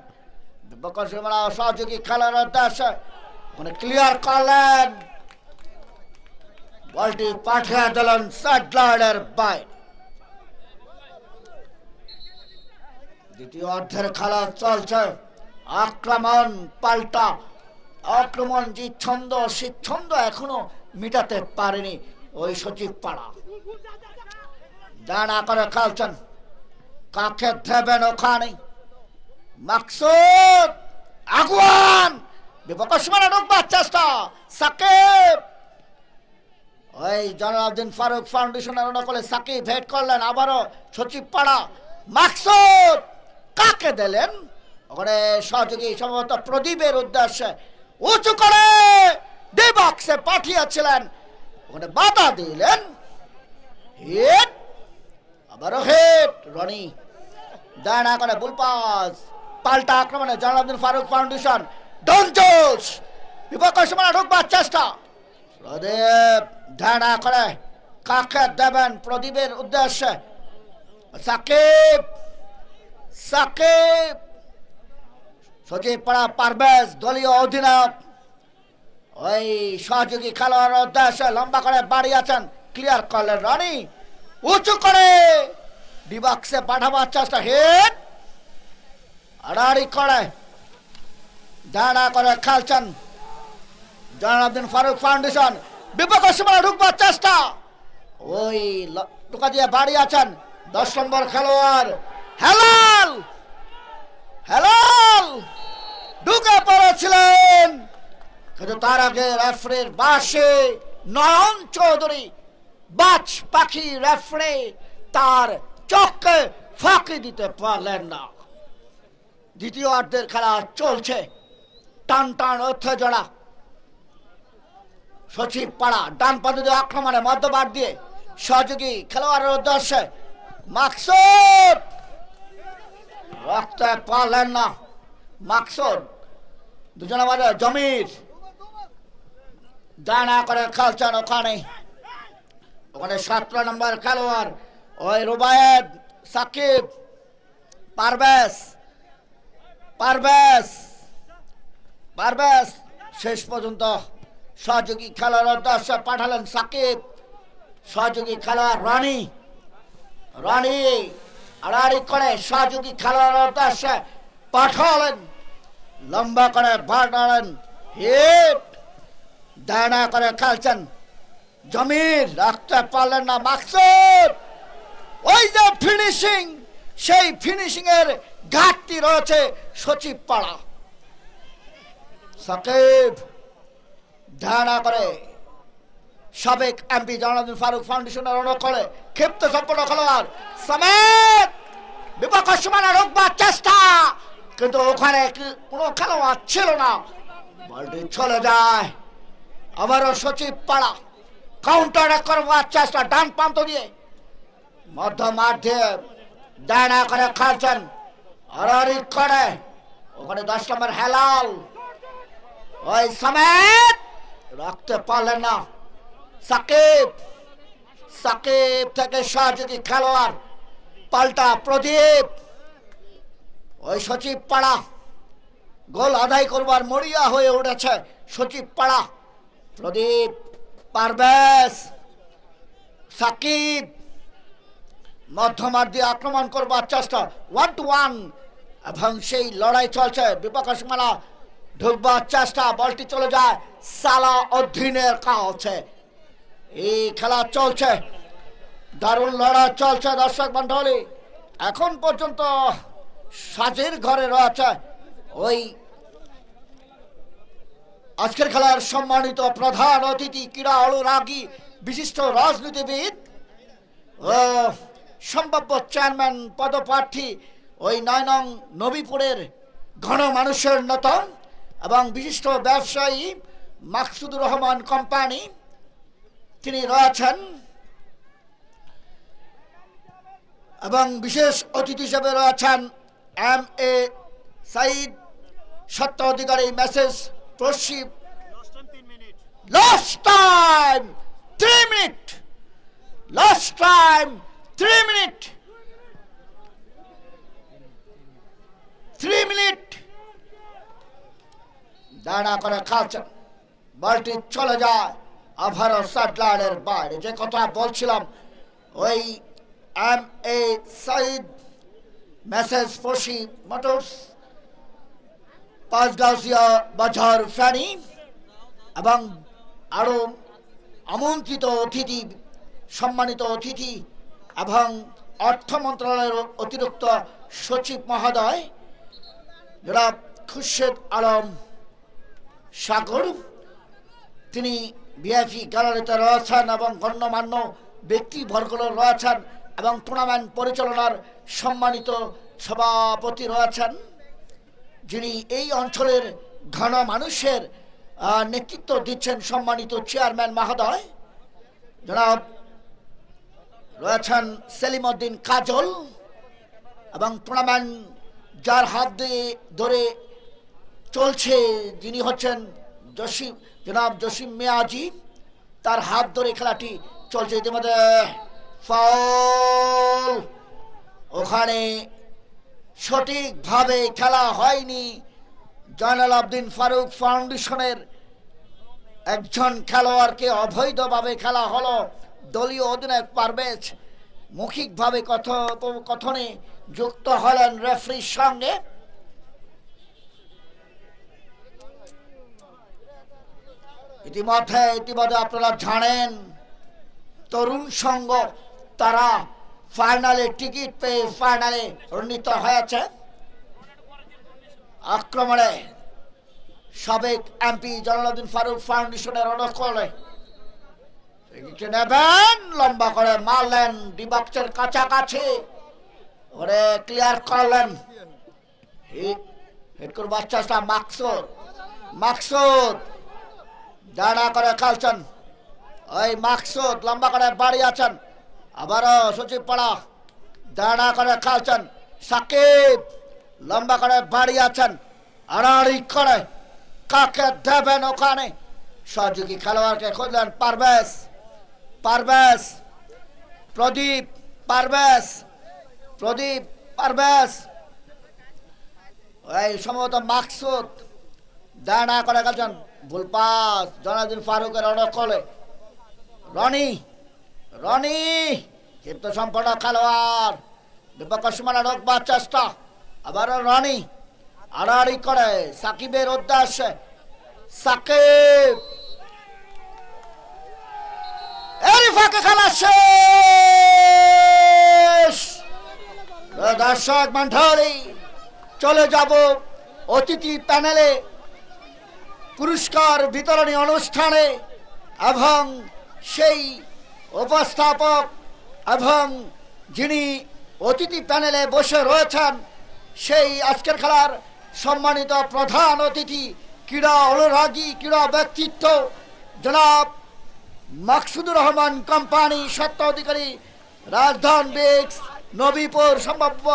সহযোগী খেলার উদ্দেশ্যে ওখানে ক্লিয়ার করলেন, বলটি পাঠিয়ে দিলেন সাইডলাইনের বাইরে। দ্বিতীয় অর্ধের খেলা চলছে। আক্রমণ পাল্টা আক্রমণ, যে ছন্দ সে ছন্দ এখনো মিটাতে পারেনি ওই সজীব পাড়া। ডানা করে খেলছেন, কাকে দেবেন ওখানে? মাকসুদ আগুয়ান, বিপক্ষের সীমানা ঢুকবার চেষ্টা সাকিব। ওই জনালউদ্দিন ফারুক ফাউন্ডেশনের অনুকূলে সাকিব হেড করলেন, আবারও সচিব পাড়া। মাকসুদ কাকে দিলেন? ওখানে সহযোগী সম্ভবত প্রদীপের উদ্দেশ্যে উঁচু করে ডি বক্সে পাঠিয়েছিলেন, ওখানে বাধা দিলেন। হিট, আবারও হিট। রনি ডানা করে বুল পাস, পাল্টা আক্রমণে জনালউদ্দিন ফারুক ফাউন্ডেশন। ডনজোস বিপক্ষের সীমানা ঢুকবার চেষ্টা। প্রদীপ ডানা করে কাকে দেবেন? প্রদীপের উদ্দেশ্যে সাকিব। সজীব পাড়া পারভেজ দলীয় অধিনায়ক ওই সহযোগী খেলোয়াড়ের উদ্দেশ্যে লম্বা করে বাড়ি আছেন, ক্লিয়ার করলেন রনি। উঁচু করে ডিবক্সে পাঠাবার চেষ্টা। হিট, আড়াআড়ি করে ডানা করে খেলছেন জনালউদ্দিন ফারুক ফাউন্ডেশন। বিপক্ষের সীমানা ঢুকবার চেষ্টা, ওই টোকা দিয়ে বাড়ি আছেন 10 নম্বর খেলোয়াড় হেলাল ঢুকে পড়েছিলেন, কিন্তু তার আগে রেফারির বাসে নয়ন চৌধুরী বাজ পাখি রেফারি তার চোখকে ফাঁকি দিতে পারলেন না। দ্বিতীয় অর্ধের খেলা চলছে, টান উত্তেজনা। সচিব পাড়া ডান পদ্ধতি আক্রমণে মধ্যবার দিয়ে সহযোগী খেলোয়াড়ের উদ্দেশ্যে মাকসুদ রাখতে পারলেন না। মাকসুদ দুজনের মাঝে জমির ডানা করে খেলছেন ওখানে 17 নম্বর খেলোয়াড় ওই রুবায়েদ সাকিব। পারভেজ শেষ পর্যন্ত সহযোগী খেলোয়াড়ের উদ্দেশ্যে পাঠালেন সাকিব। সহযোগী খেলোয়াড় রনি আড়াআড়ি করে সহযোগী খেলোয়াড়ের উদ্দেশ্যে পাঠালেন, লম্বা করে বাড়ালেন। হিট, ডানা করে খেলছেন জমির, রাখতে পারলেন না মাকসুদ। ওই যে ফিনিশিং, সেই ফিনিশিং এর ঘাটতি রয়েছে সচিব পাড়া। সাকিব ডানা করে সাবেক এমপি জনালউদ্দিন ফারুক ফাউন্ডেশনের অনুকূলে ক্ষিপ্ত সম্পন্ন খেলোয়াড় সমেত বিপক্ষের সীমানা ঢুকবার চেষ্টা, কিন্তু ওখানে কোনো খেলোয়াড় ছিল না। বলটি চলে যায়, আবারও সচিব পাড়া কাউন্টার করবার চেষ্টা ডান প্রান্ত দিয়ে মধ্য মাঠ দিয়ে ডানা করে খেলছেন আড়াআড়ি করে ওখানে 10 নম্বর হেলাল। ওই সমেত রাখতে পারলেন না সাকিব থেকে সহযোগী খেলোয়াড় পাল্টা প্রদীপ। ওই সচিব পাড়া গোল আদায় করবার মরিয়া হয়ে উঠেছে সচিব পাড়া। প্রদীপ, পারভেজ, সাকিব মধ্যমাঠ দিয়ে আক্রমণ করবার চেষ্টা 1-1 এবং সেই লড়াই চলছে। বিপক্ষের সীমানা ঢুকবার চেষ্টা, বলটি চলে যায় সালাউদ্দিনের কাছে। এই খেলা চলছে, দারুণ লড়াই চলছে। দর্শক মন্ডলী এখন পর্যন্ত সাজের ঘরে রয়েছে ওই আজকের খেলার সম্মানিত প্রধান অতিথি ক্রীড়া অনুরাগী বিশিষ্ট রাজনীতিবিদ ও সম্ভাব্য চেয়ারম্যান পদপ্রার্থী ওই 9 নং নবীপুরের ঘন মানুষের নেতা এবং বিশিষ্ট ব্যবসায়ী মাকসুদুর রহমান কোম্পানি তিনি রয়েছেন এবং বিশেষ অতিথি হিসেবে রয়েছেন MA সাইদ সত্য অধিকারী মেসেজ প্রশিপ last time 3 minute last time 3 minute 3 minute দাঁড়া করে খাচ্ছেন বলটি চলে যায় আভারো সাডলারের বাইরে যে কথা বলছিলাম ওই MA সাইদ মেসেজ ফসি মোটরস পাঁচগাছিয়া বাজার ফেনী এবং আরো আমন্ত্রিত অতিথি সম্মানিত অতিথি এবং অর্থ মন্ত্রণালয়ের অতিরিক্ত সচিব মহোদয় জনাব খুরশেদ আলম সাগর তিনি ভিআইপি গ্যালারিতে রয়েছেন এবং গণ্যমান্য ব্যক্তিবর্গগুলো রয়েছেন এবং টুর্নামেন্ট পরিচালনার সম্মানিত সভাপতি রয়েছেন যিনি এই অঞ্চলের ঘন মানুষের নেতৃত্ব দিচ্ছেন সম্মানিত চেয়ারম্যান মহোদয় জনাব রয়েছেন সেলিম উদ্দিন কাজল এবং টুর্নামেন্ট যার হাত দিয়ে ধরে চলছে যিনি হচ্ছেন জনাব জসিম মিয়াজি তার হাত ধরে খেলাটি চলছে ইতিমধ্যে ফাউল ওখানে সঠিকভাবে খেলা হয়নি জয়নাল আবদিন ফারুক ফাউন্ডেশনের একজন খেলোয়াড়কে অবৈধভাবে খেলা হলো দলীয় অধিনায়ক পারভেজ মৌখিকভাবে কথনে যুক্ত হলেন রেফারির সঙ্গে ইতিমধ্যে আপনারা জানেন তরুণ সংঘ তারা ফাইনালে টিকিট পেয়ে ফাইনালে উন্নীত হয়েছে আক্রমণে সাবেক এমপি জয়নাল ফারুক ফাউন্ডেশনের অনুকূলে নেবেন লম্বা করে মারলেন ডিবক্সের কাছাকাছি ওরে ক্লিয়ার করলেন হেডকুর বাচ্চাটা মাকসুদ দাঁড়া করে খেলছেন ওই মাকসুদ লম্বা করে বাড়ি আছেন আবারও সচিব পাড়া দাঁড়া করে খেলছেন সাকিব লম্বা করে বাড়ি আছেন আড়াআড়ি করে কাকে দেবেন ওখানে সহযোগী খেলোয়াড়কে খুঁজলেন পারভেজ প্রদীপ এই সম্ভবত মাকসুদ দাঁড়া করে গেছেন ভুল পাস জয়নাল ফারুকের অনুকূলে রনি ক্ষিপ্ত সম্পন্ন খেলোয়াড় বিপক্ষ সীমানা ঢোকবার চেষ্টা আবারও রনি আড়াআড়ি করে সাকিবের উদ্দেশ্যে সাকিব এরই ফাঁকে খেলা শেষ দর্শক মন্ডলী চলে যাব অতিথি প্যানেলে পুরস্কার বিতরণী অনুষ্ঠানে এবং সেই উপস্থাপক এবং যিনি অতিথি প্যানেলে বসে রয়েছেন সেই আজকের খেলার সম্মানিত প্রধান অতিথি ক্রীড়া অনুরাগী ক্রীড়া ব্যক্তিত্ব জনাব মাকসুদুর রহমান কোম্পানি সত্য অধিকারী রাজধান বিক্স নবীপুর সম্ভাব্য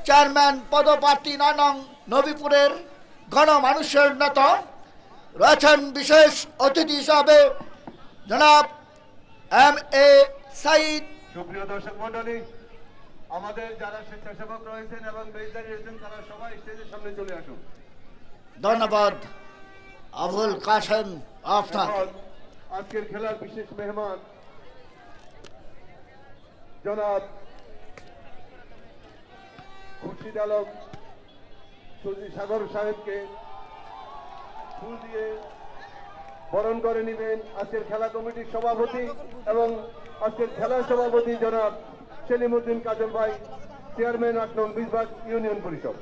চেয়ারম্যান পদপ্রার্থী 9 নং নবীপুরের ঘন মানুষের নেতা রয়েছেন বিশেষ অতিথি হিসাবে জনাব MA সাইদ। সুপ্রিয় দর্শক মন্ডলী আমাদের যারা স্বেচ্ছাসেবক রয়েছেন এবং বেজদারি রয়েছেন তারা সবাই স্টেজের সামনে চলে আসুন। ধন্যবাদ আবুল কাসেম আপনাকে। আজকের খেলার বিশেষ মেহমান জনাব খুরশিদ আলম সাগর সাহেবকে ফুল দিয়ে বরণ করে নেবেন আজকের খেলা কমিটির সভাপতি এবং আজকের খেলার সভাপতি জনাব সেলিম উদ্দিন কাজল ভাই চেয়ারম্যান 8 নং বিশবাগ ইউনিয়ন পরিষদ।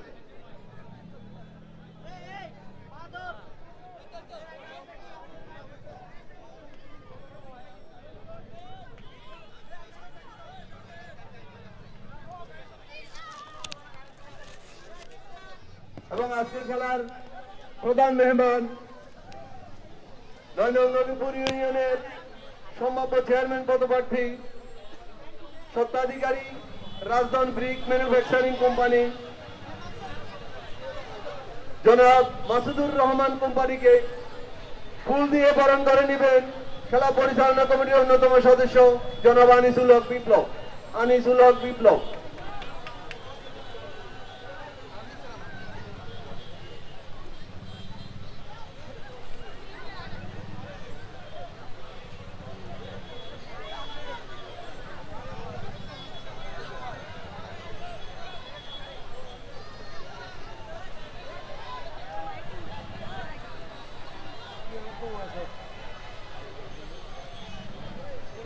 আজকের খেলার প্রধান মেহমান 9 নং নবীপুর ইউনিয়নের সম্ভাব্য চেয়ারম্যান পদপ্রার্থী স্বত্বাধিকারী রাজধান ব্রিক ম্যানুফ্যাকচারিং কোম্পানি জনাব মাসুদুর রহমান কোম্পানিকে ফুল দিয়ে বরণ করে নেবেন খেলা পরিচালনা কমিটির অন্যতম সদস্য জনাব আনিসুল হক বিপ্লব। আনিসুল হক বিপ্লব।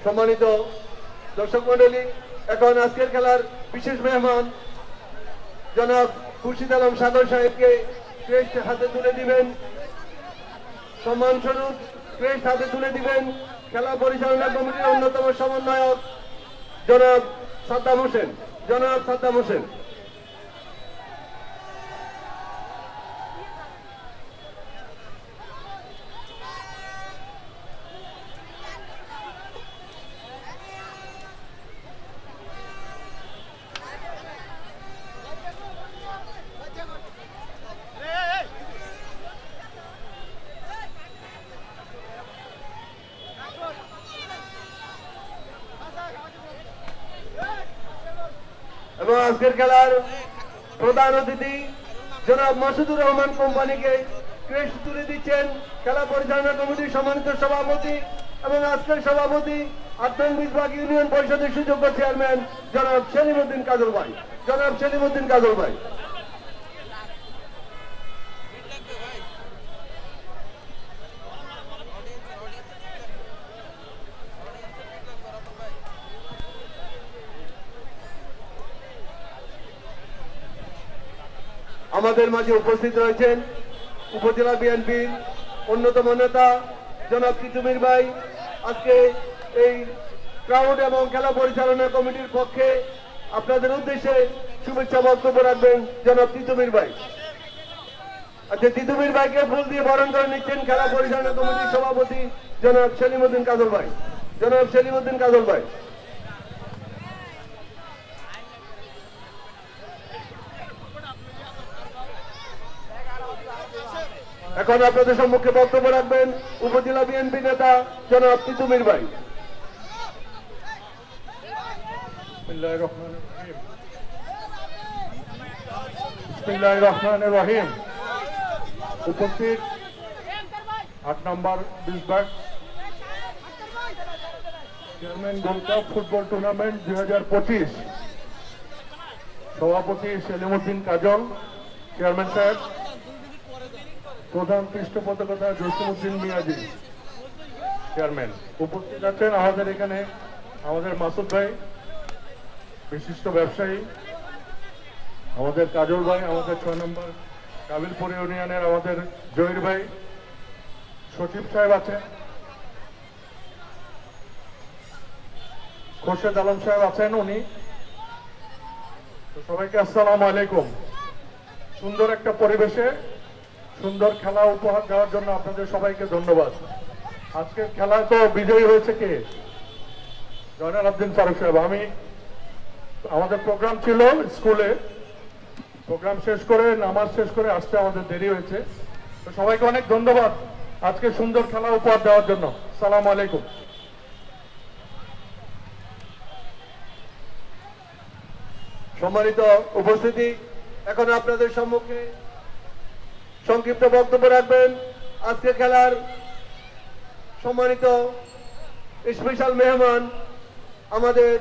সম্মানিত দর্শক মন্ডলী, এখন আজকের খেলার বিশেষ মেহমান জনাব খুরশিদ আলম সাগর সাহেবকে ক্রেস্ট হাতে তুলে দিবেন। সম্মান স্বরূপ ক্রেস্ট হাতে তুলে দিবেন খেলা পরিচালনা কমিটির অন্যতম সমন্বয়ক জনাব সাদ্দাম হোসেন। জনাব সাদ্দাম হোসেন। এবং আজকের খেলার প্রধান অতিথি জনাব মাসুদুর রহমান কোম্পানিকে ক্রেস্ট তুলে দিচ্ছেন খেলা পরিচালনা কমিটির সম্মানিত সভাপতি এবং আজকের সভাপতি 8 নং মিসবাগ ইউনিয়ন পরিষদের সুযোগ্য চেয়ারম্যান জনাব সেলিম উদ্দিন কাজল ভাই। জনাব সেলিম উদ্দিন কাজল ভাই। আমাদের মাঝে উপস্থিত রয়েছেন উপজেলা বিএনপির অন্যতম নেতা জনাব তিতুমির ভাই। আজকে এই ক্রাউড এবং খেলা পরিচালনা কমিটির পক্ষে আপনাদের উদ্দেশ্যে শুভেচ্ছা বক্তব্য রাখবেন জনাব তিতুমির ভাই। আচ্ছা, তিতুমির ভাইকে ফুল দিয়ে বরণ করে নিচ্ছেন খেলা পরিচালনা কমিটির সভাপতি জনাব সেলিম উদ্দিন কাজল ভাই। জনাব সেলিম উদ্দিন কাজল ভাই। এখন আপনাদের সম্মুখে বক্তব্য রাখবেন উপজেলা বিএনপি নেতা জনাব তিতুমির ভাই। বিসমিল্লাহির রহমানির রহিম। উপস্থিত 8 number Bisbag chairman gold cup football tournament 2025 সভাপতি সেলিম উদ্দিন কাজল চেয়ারম্যান সাহেব, প্রধান পৃষ্ঠপোষকতা জসিমউদ্দিন মিয়াজি চেয়ারম্যান। উপস্থিত আছেন আমাদের এখানে আমাদের মাসুদ ভাই বিশিষ্ট ব্যবসায়ী, আমাদের কাজল ভাই, আমাদের 6 নম্বর কাবিলপুর ইউনিয়নের আমাদের জহির ভাই, সচিব সাহেব আছেন, খোরশেদ আলম সাহেব আছেন উনি। তো সবাইকে আসসালামু আলাইকুম। সুন্দর একটা পরিবেশে সুন্দর খেলা উপহার দেওয়ার জন্য আপনাদের সবাইকে ধন্যবাদ। আজকের খেলায় তো বিজয়ী হয়েছে কে? জয়নাল আবদিন ফারুক সাহেব। আমাদের প্রোগ্রাম ছিল স্কুলে, প্রোগ্রাম শেষ করে নামাজ শেষ করে আসতে আমাদের দেরি হয়েছে। তো সবাইকে অনেক ধন্যবাদ আজকে সুন্দর খেলা উপহার দেওয়ার জন্য। আসসালামু আলাইকুম। সম্মানিত উপস্থিতি, এখন আপনাদের সম্মুখে সংক্ষিপ্ত বক্তব্য রাখবেন আজকে খেলার সম্মানিত স্পেশাল মেহমান আমাদের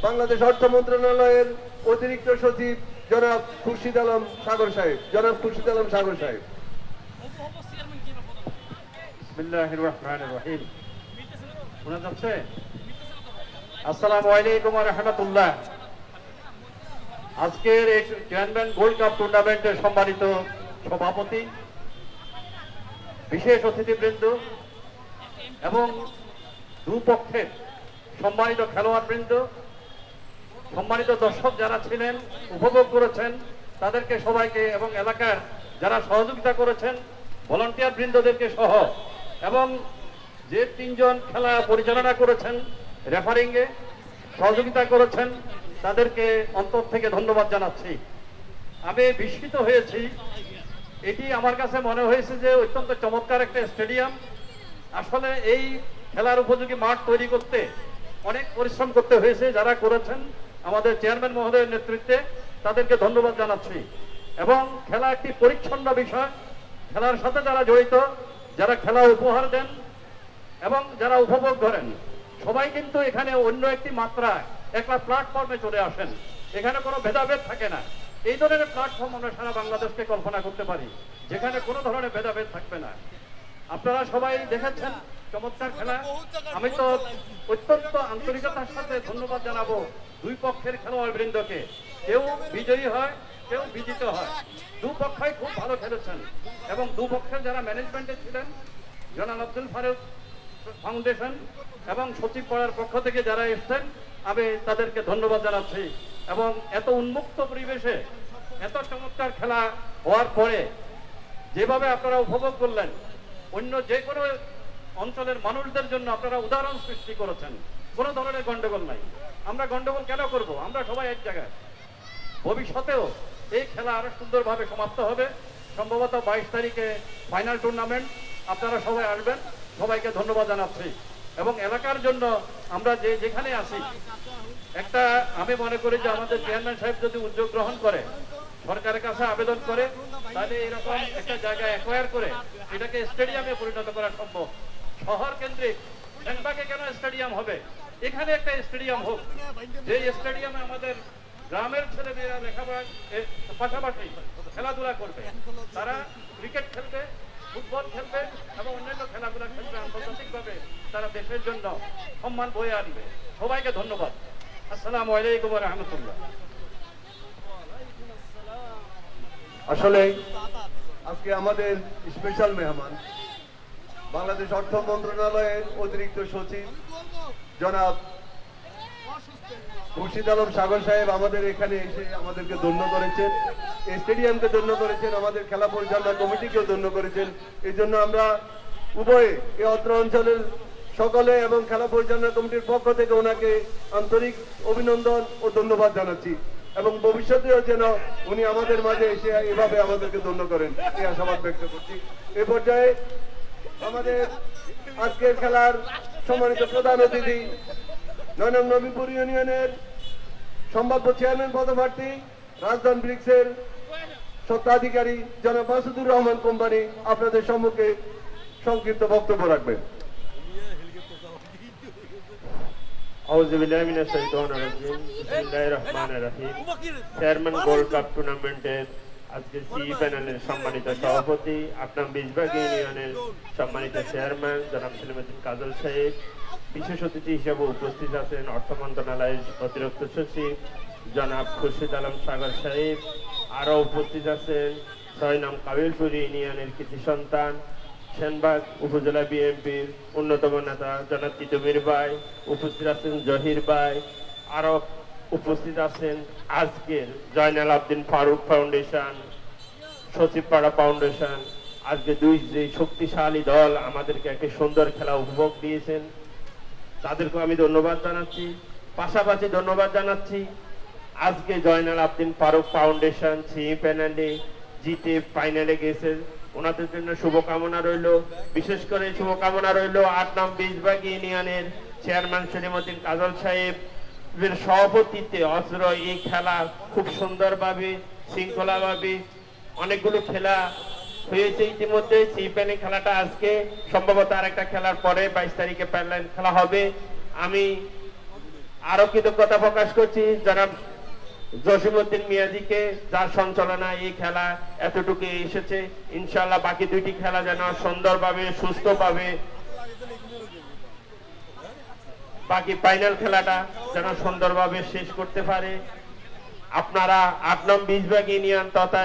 বাংলাদেশ অর্থ মন্ত্রণালয়ের অতিরিক্ত সচিব জনাব খুরশিদ আলম সাগর সাহেব। জনাব খুরশিদ আলম সাগর সাহেব। বিসমিল্লাহির রহমানির রহিম। শোনা যাচ্ছে? আসসালামু আলাইকুম ওয়া রাহমাতুল্লাহ। আজকের এই চেয়ারম্যান গোল্ড কাপ টুর্নামেন্টের সম্মানিত সভাপতি, বিশেষ অতিথিবৃন্দ এবং দুপক্ষের সম্মানিত খেলোয়াড়বৃন্দ, সম্মানিত দর্শক যারা ছিলেন উপভোগ করেছেন, তাদেরকে সবাইকে এবং এলাকার যারা সহযোগিতা করেছেন ভলান্টিয়ার বৃন্দদেরকে সহ, এবং যে 3 জন খেলা পরিচালনা করেছেন রেফারিংয়ে সহযোগিতা করেছেন, তাদেরকে অন্তর থেকে ধন্যবাদ জানাচ্ছি। আমি বিস্মিত হয়েছি, এটি আমার কাছে মনে হয়েছে যে অত্যন্ত চমৎকার একটা স্টেডিয়াম। আসলে এই খেলার উপযোগী মাঠ তৈরি করতে অনেক পরিশ্রম করতে হয়েছে, যারা করেছেন আমাদের চেয়ারম্যান মহোদয়ের নেতৃত্বে তাদেরকে ধন্যবাদ জানাচ্ছি। এবং খেলা একটি পরিচ্ছন্ন বিষয়, খেলার সাথে যারা জড়িত, যারা খেলা উপহার দেন এবং যারা উপভোগ করেন, সবাই কিন্তু এখানে অন্য একটি মাত্রায় একটা প্ল্যাটফর্মে চলে আসেন। এখানে কোনো ভেদাভেদ থাকে না। এই ধরনের প্ল্যাটফর্ম আমরা সারা বাংলাদেশকে কল্পনা করতে পারি, যেখানে কোনো ধরনের ভেদাভেদ থাকবে না। আপনারা সবাই দেখেছেন চমৎকার খেলা। আমি তো অত্যন্ত আন্তরিকতার সাথে ধন্যবাদ জানাবো দুই পক্ষের খেলোয়াড় বৃন্দকে। কেউ বিজয়ী হয়, কেউ বিজিত হয়, দুপক্ষই খুব ভালো খেলেছেন। এবং দুপক্ষের যারা ম্যানেজমেন্টে ছিলেন, জনাব আব্দুল ফারুক ফাউন্ডেশন এবং সচিব পাড়ার পক্ষ থেকে যারা এসছেন, আমি তাদেরকে ধন্যবাদ জানাচ্ছি। এবং এত উন্মুক্ত পরিবেশে এত চমৎকার খেলা হওয়ার পরে যেভাবে আপনারা উপভোগ করলেন, অন্য যে কোনো অঞ্চলের মানুষদের জন্য আপনারা উদাহরণ সৃষ্টি করেছেন। কোনো ধরনের গন্ডগোল নাই। আমরা গন্ডগোল কেন করব? আমরা সবাই এক জায়গায়। ভবিষ্যতেও এই খেলা আরো সুন্দরভাবে সমাপ্ত হবে। সম্ভবত 22 তারিখে ফাইনাল টুর্নামেন্ট, আপনারা সবাই আসবেন। সবাইকে ধন্যবাদ জানাচ্ছি। এবং এলাকার জন্য আমরা যেখানে আছি, একটা আমি মনে করি যে আমাদের চেয়ারম্যান সাহেব যদি উদ্যোগ গ্রহণ করে, সরকারের কাছে আবেদন করে, তাহলে এরকম একটা জায়গা অ্যাকোয়ার করে এটাকে স্টেডিয়ামে পরিণত করা সম্ভব। শহর কেন্দ্রিক সেনবাগে কেন স্টেডিয়াম হবে? এখানে একটা স্টেডিয়াম হোক, যে স্টেডিয়ামে আমাদের গ্রামের ছেলেমেয়েরা লেখাপড়ার পাশাপাশি খেলাধুলা করবে, তারা ক্রিকেট খেলবে, ফুটবল খেলবে এবং অন্যান্য খেলাধুলা খেলবে। আন্তর্জাতিকভাবে তারা দেশের জন্য সম্মান বয়ে আনবে। সবাইকে ধন্যবাদ। আসসালামু আলাইকুম ওয়া রাহমাতুল্লাহ। আসলে আজকে আমাদের স্পেশাল মেহমান বাংলাদেশ অর্থ মন্ত্রণালয়ের অতিরিক্ত সচিব জনাব খুরশিদ আলম সাগর সাহেব আমাদের এখানে এসে আমাদেরকে ধন্য করেছেন, এই স্টেডিয়ামকে ধন্য করেছেন, আমাদের খেলা পরিচালনা কমিটিকেও ধন্য করেছেন। এই জন্য আমরা উভয়ে এই অত্র অঞ্চলের সকলে এবং খেলা পরিচালনা কমিটির পক্ষ থেকে ওনাকে আন্তরিক অভিনন্দন ও ধন্যবাদ জানাচ্ছি। এবং ভবিষ্যতেও যেন উনি আমাদের মাঝে এসে এভাবে আমাদেরকে ধন্য করেন, এই আশাবাদ ব্যক্ত করছি। এ পর্যায়ে আমাদের আজকের খেলার সম্মানিত প্রধান অতিথি নয়নম নবীপুর ইউনিয়নের সম্ভাব্য চেয়ারম্যান পদপ্রার্থী রাজধানী ব্রিক্সের স্বত্বাধিকারী জনাব মাসুদুর রহমান কোম্পানি আপনাদের সম্মুখে সংক্ষিপ্ত বক্তব্য রাখবেন। চেয়ারম্যান গোল্ড কাপ টুর্নামেন্টের আজকে সি প্যানেলের সম্মানিত সভাপতি, আপনার বিশবাগ ইউনিয়নের সম্মানিত চেয়ারম্যান জনাব সেলিমউদ্দিন কাজল সাহেব, বিশেষ অতিথি হিসেবে উপস্থিত আছেন অর্থ মন্ত্রণালয়ের অতিরিক্ত সচিব জনাব খুরশিদ আলম সাগর সাহেব, আরও উপস্থিত আছেন 6 নং কাবিলপুর ইউনিয়নের কৃতি সন্তান সেনবাগ উপজেলা বিএনপির অন্যতম নেতা জনাব তিতুমির ভাই, উপস্থিত আছেন জহির ভাই, আরো উপস্থিত আছেন আজকের জয়নাল আবদিন ফারুক ফাউন্ডেশন, সচিবপাড়া ফাউন্ডেশন। আজকে যে শক্তিশালী দল আমাদেরকে একটা সুন্দর খেলা উপভোগ দিয়েছেন, তাদেরকে আমি ধন্যবাদ জানাচ্ছি। পাশাপাশি ধন্যবাদ জানাচ্ছি আজকে জয়নাল আবদিন ফারুক ফাউন্ডেশন সেমিফাইনালে জিতে ফাইনালে গেছে, ওনাদের জন্য শুভকামনা রইল। বিশেষ করে শুভকামনা রইল 8 নং বিশবাগ ইউনিয়নের চেয়ারম্যান সেলিমউদ্দিন কাজল সাহেবের সভাপতিত্বে অস্ত্র এই খেলা খুব সুন্দরভাবে শৃঙ্খলাভাবে অনেকগুলো খেলা হয়েছে ইতিমধ্যে। সেমিফাইনাল খেলাটা আজকে সম্ভবত আরেকটা খেলার পরে 22 তারিখে ফাইনাল খেলা হবে। আমি আরো কৃতজ্ঞতা প্রকাশ করছি জনাব জসিমউদ্দিন মিয়াজিকে, যার সঞ্চালনায় এই খেলা এতটুকু এসেছে। ইনশাআল্লাহ বাকি 2টি খেলা যেন সুন্দরভাবে সুস্থভাবে বাকি ফাইনাল খেলাটা যেন সুন্দরভাবে শেষ করতে পারে। আপনারা 8 নং বিশবাগ ইউনিয়ন তথা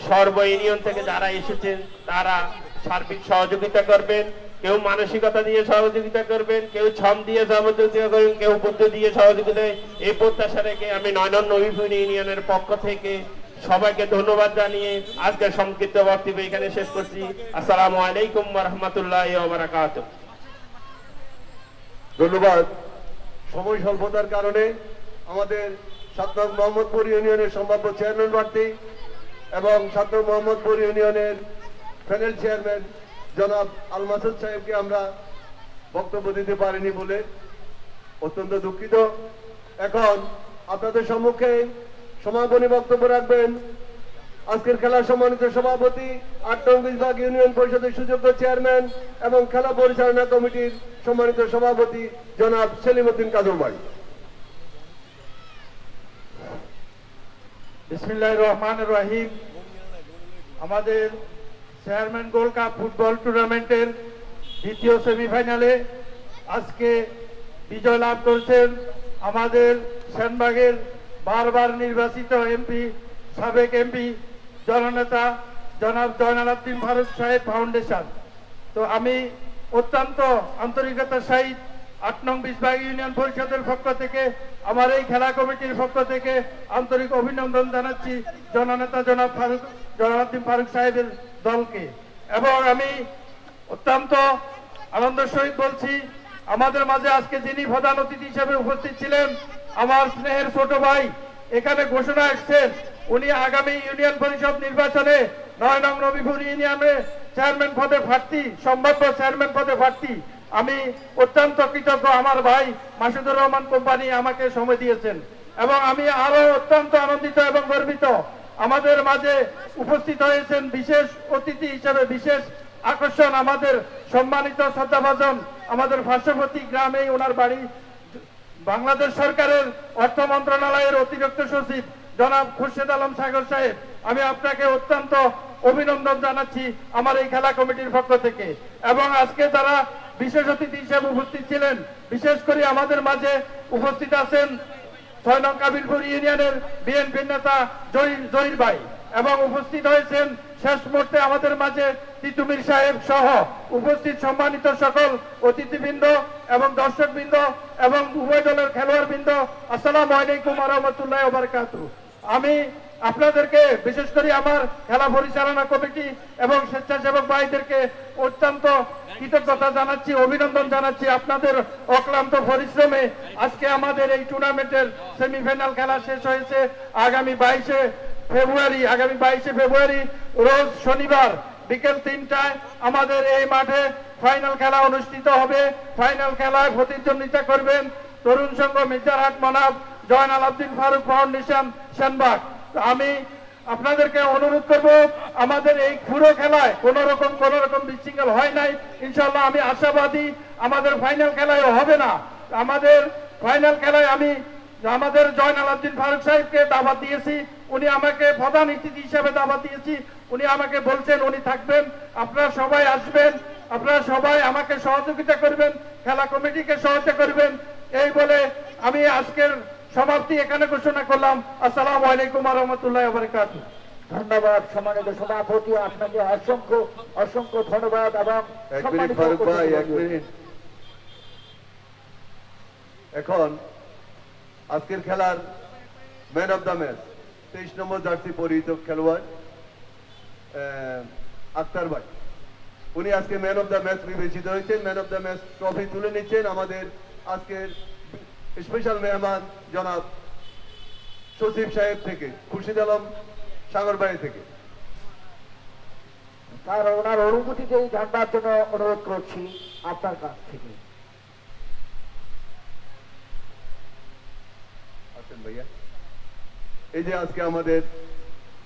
সর্ব ইউনিয়ন থেকে যারা এসেছেন তারা সার্বিক সহযোগিতা করবেন। কেউ মানসিকতা দিয়ে সহযোগিতা করবেন, কেউ ছম দিয়ে সহযোগিতা করবেন, কেউ বুদ্ধি দিয়ে সহযোগিতা। এই প্রত্যাশা রেখে আমি 9 নং নবীপুর ইউনিয়নের পক্ষ থেকে সবাইকে ধন্যবাদ জানিয়ে আজকের সংক্ষিপ্ত বক্তব্য এখানে শেষ করছি। আসসালামু আলাইকুম ওয়া রাহমাতুল্লাহি ওয়া বারাকাতুহু। ধন্যবাদ। সময় স্বল্পতার কারণে আমাদের ৭ নং মোহাম্মদপুর ইউনিয়নের সম্ভাব্য চেয়ারম্যান প্রার্থী এবং ৭ নং মোহাম্মদপুর ইউনিয়নের প্যানেল চেয়ারম্যান জনাব আল মাসুদ সাহেবকে আমরা বক্তব্য দিতে পারিনি বলে অত্যন্ত দুঃখিত। এখন আপনাদের সম্মুখে সমাপনী বক্তব্য রাখবেন আজকের খেলার সম্মানিত সভাপতি ৮ নং বিভাগ ইউনিয়ন পরিষদের সুযোগ্য চেয়ারম্যান এবং খেলা পরিচালনা কমিটির সম্মানিত সভাপতি জনাব সেলিম উদ্দিন কাজল ভাই। বিসমিল্লাহির রহমানির রহিম। আমাদের চেয়ারম্যান গোল্ড কাপ ফুটবল টুর্নামেন্টের দ্বিতীয় সেমিফাইনালে আজকে বিজয় লাভ করেছেন আমাদের সেনবাগের বারবার নির্বাচিত এমপি, সাবেক এমপি, জননেতা জনাব জয়নাল আবদিন ফারুক সাহেব ফাউন্ডেশন। তো আমি অত্যন্ত আন্তরিকতার সহিত ৮ নং বিভাগ ইউনিয়ন পরিষদের পক্ষ থেকে, আমার এই খেলা কমিটির পক্ষ থেকে আন্তরিক অভিনন্দন জানাচ্ছি জননেতা জনাব আবদিন ফারুক সাহেবের দলকে। এবং আমি অত্যন্ত আনন্দের সহিত বলছি, আমাদের মাঝে আজকে যিনি প্রধান অতিথি হিসেবে উপস্থিত ছিলেন আমার স্নেহের ছোট ভাই, এখানে ঘোষণা এসেছেন উনি আগামী ইউনিয়ন পরিষদ নির্বাচনে ৯ নং নবীপুর ইউনিয়নে চেয়ারম্যান পদে প্রার্থী, সম্ভাব্য চেয়ারম্যান পদে প্রার্থী। আমি অত্যন্ত কৃতজ্ঞ, আমার ভাই মাসুদুর রহমান কোম্পানি আমাকে সময় দিয়েছেন এবং আমি আরো অত্যন্ত আনন্দিত এবং গর্বিত। আমাদের মাঝে উপস্থিত হয়েছেন বিশেষ অতিথি হিসেবে, বিশেষ আকর্ষণ আমাদের সম্মানিত শ্রদ্ধাভাজন আমাদের পার্শ্ববর্তী গ্রামেই ওনার বাড়ি, বাংলাদেশ সরকারের অর্থ মন্ত্রণালয়ের অতিরিক্ত সচিব জনাব খুরশেদ আলম সাগর সাহেব। আমি আপনাকে অত্যন্ত অভিনন্দন জানাচ্ছি আমার এই খেলা কমিটির পক্ষ থেকে। এবং আজকে যারা বিশেষ অতিথি হিসেবে উপস্থিত ছিলেন, বিশেষ করে আমাদের মাঝে উপস্থিত আছেন ৬ নং কাবিলপুর ইউনিয়নের বিএনপির নেতা জহির ভাই, এবং উপস্থিত হয়েছেন শেষ মুহূর্তে আমাদের মাঝে তিতুমির সাহেব সহ উপস্থিত সম্মানিত সকল অতিথিবৃন্দ এবং দর্শকবৃন্দ এবং উভয় দলের খেলোয়াড়বৃন্দ, আসসালামু আলাইকুম ওয়া রাহমাতুল্লাহি ওয়া বারাকাতুহু। আমি আপনাদেরকে বিশেষ করে আমার খেলা পরিচালনা কমিটি এবং স্বেচ্ছাসেবক ভাইদেরকে অত্যন্ত কৃতজ্ঞতা জানাচ্ছি, অভিনন্দন জানাচ্ছি। আপনাদের অক্লান্ত পরিশ্রমে আজকে আমাদের এই টুর্নামেন্টের সেমিফাইনাল খেলা শেষ হয়েছে। আগামী 22শে ফেব্রুয়ারি রোজ শনিবার বিকেল 3টায় আমাদের এই মাঠে ফাইনাল খেলা অনুষ্ঠিত হবে। ফাইনাল খেলায় প্রতিদ্বন্দ্বিতা করবেন তরুণ সংঘ মির্জারহাট মনাব, জয়নাল আবদিন ফারুক ফাউন্ডেশন সেনবাগ। আমি আপনাদেরকে অনুরোধ করব, আমাদের এই পুরো খেলায় কোন রকম বিশৃঙ্খল হয় নাই। ইনশাআল্লাহ আমি আশাবাদী আমাদের ফাইনাল খেলায় হবে না। আমাদের ফাইনাল খেলায় আমি আমাদের জয়নাল আবদিন ফারুক সাহেবকে দাওয়াত দিয়েছি, উনি আমাকে প্রধান অতিথি হিসেবে দাওয়াত দিয়েছি, উনি আমাকে বলছেন উনি থাকবেন, আপনারা সবাই আসবেন, আপনারা সবাই আমাকে সহযোগিতা করবেন, খেলা কমিটিকে সহায়তা করবেন। এই বলে আমি আজকের সমাপ্তি এখানে ঘোষণা করলাম। আসসালামু আলাইকুম ওয়া রাহমাতুল্লাহি ওয়া বারাকাতুহু। ধন্যবাদ সম্মানিত সভাপতি, আপনাকে অসংখ্য অসংখ্য ধন্যবাদ। এবং এক মিনিট ফারুক ভাই, এক মিনিট। এখন আজকের খেলার man of the match 23 number jersey পরিহিত খেলোয়াড় আক্তার ভাই, উনি আজকে ম্যান অফ দ্য ম্যাচ বিবেচিত হয়েছেন। Man of the match trophy তুলে নিচ্ছেন আমাদের আজকের স্পেশাল মেহমান জনাব সচিব সাহেব থেকে, খুরশিদ আলম সাগর বাড়ি থেকে। তার ওনার অনুভূতিতে জানবার জন্য অনুরোধ করছি আপনার কাছ থেকে। আছেন ভাইয়া, এই যে আজকে আমাদের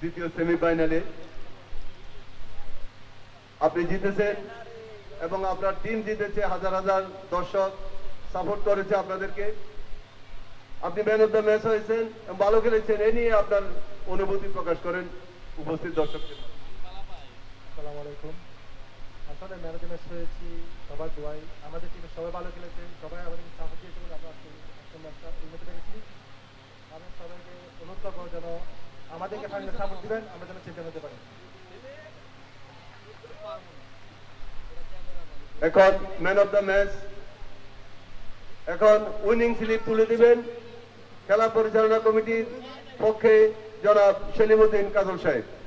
দ্বিতীয় সেমিফাইনালে আপনি জিতেছেন এবং আপনার টিম জিতেছে, হাজার হাজার দর্শক সাপোর্ট করেছে আপনাদেরকে। আপনি ম্যান অফ দ্য ম্যাচ হয়েছেন, ভালো খেলেছেন, এ নিয়ে আপনার অনুভূতি প্রকাশ করেন উপস্থিত দর্শকদের। আসসালামু আলাইকুম। আসলে ম্যান অফ দ্য ম্যাচ হয়েছি সবার দোয়াই, আমাদের টিমের সবাই ভালো খেলেছে, সবাই আমাদেরকে সাপোর্ট দিয়েছে বলে আমরা আজকে ম্যাচটা উন্নতি পেরেছি। আমি সবাইকে অনুরোধ করবো যেন আমাদেরকে ফাইনালে সাপোর্ট দিবেন, আমরা যেন চ্যাম্পিয়ন হতে পারি। এখন ম্যান অফ দ্য ম্যাচ, এখন উইনিং স্লিপ তুলে দিবেন খেলা পরিচালনা কমিটির পক্ষে জনাব সেলিমউদ্দিন কাজল সাহেব।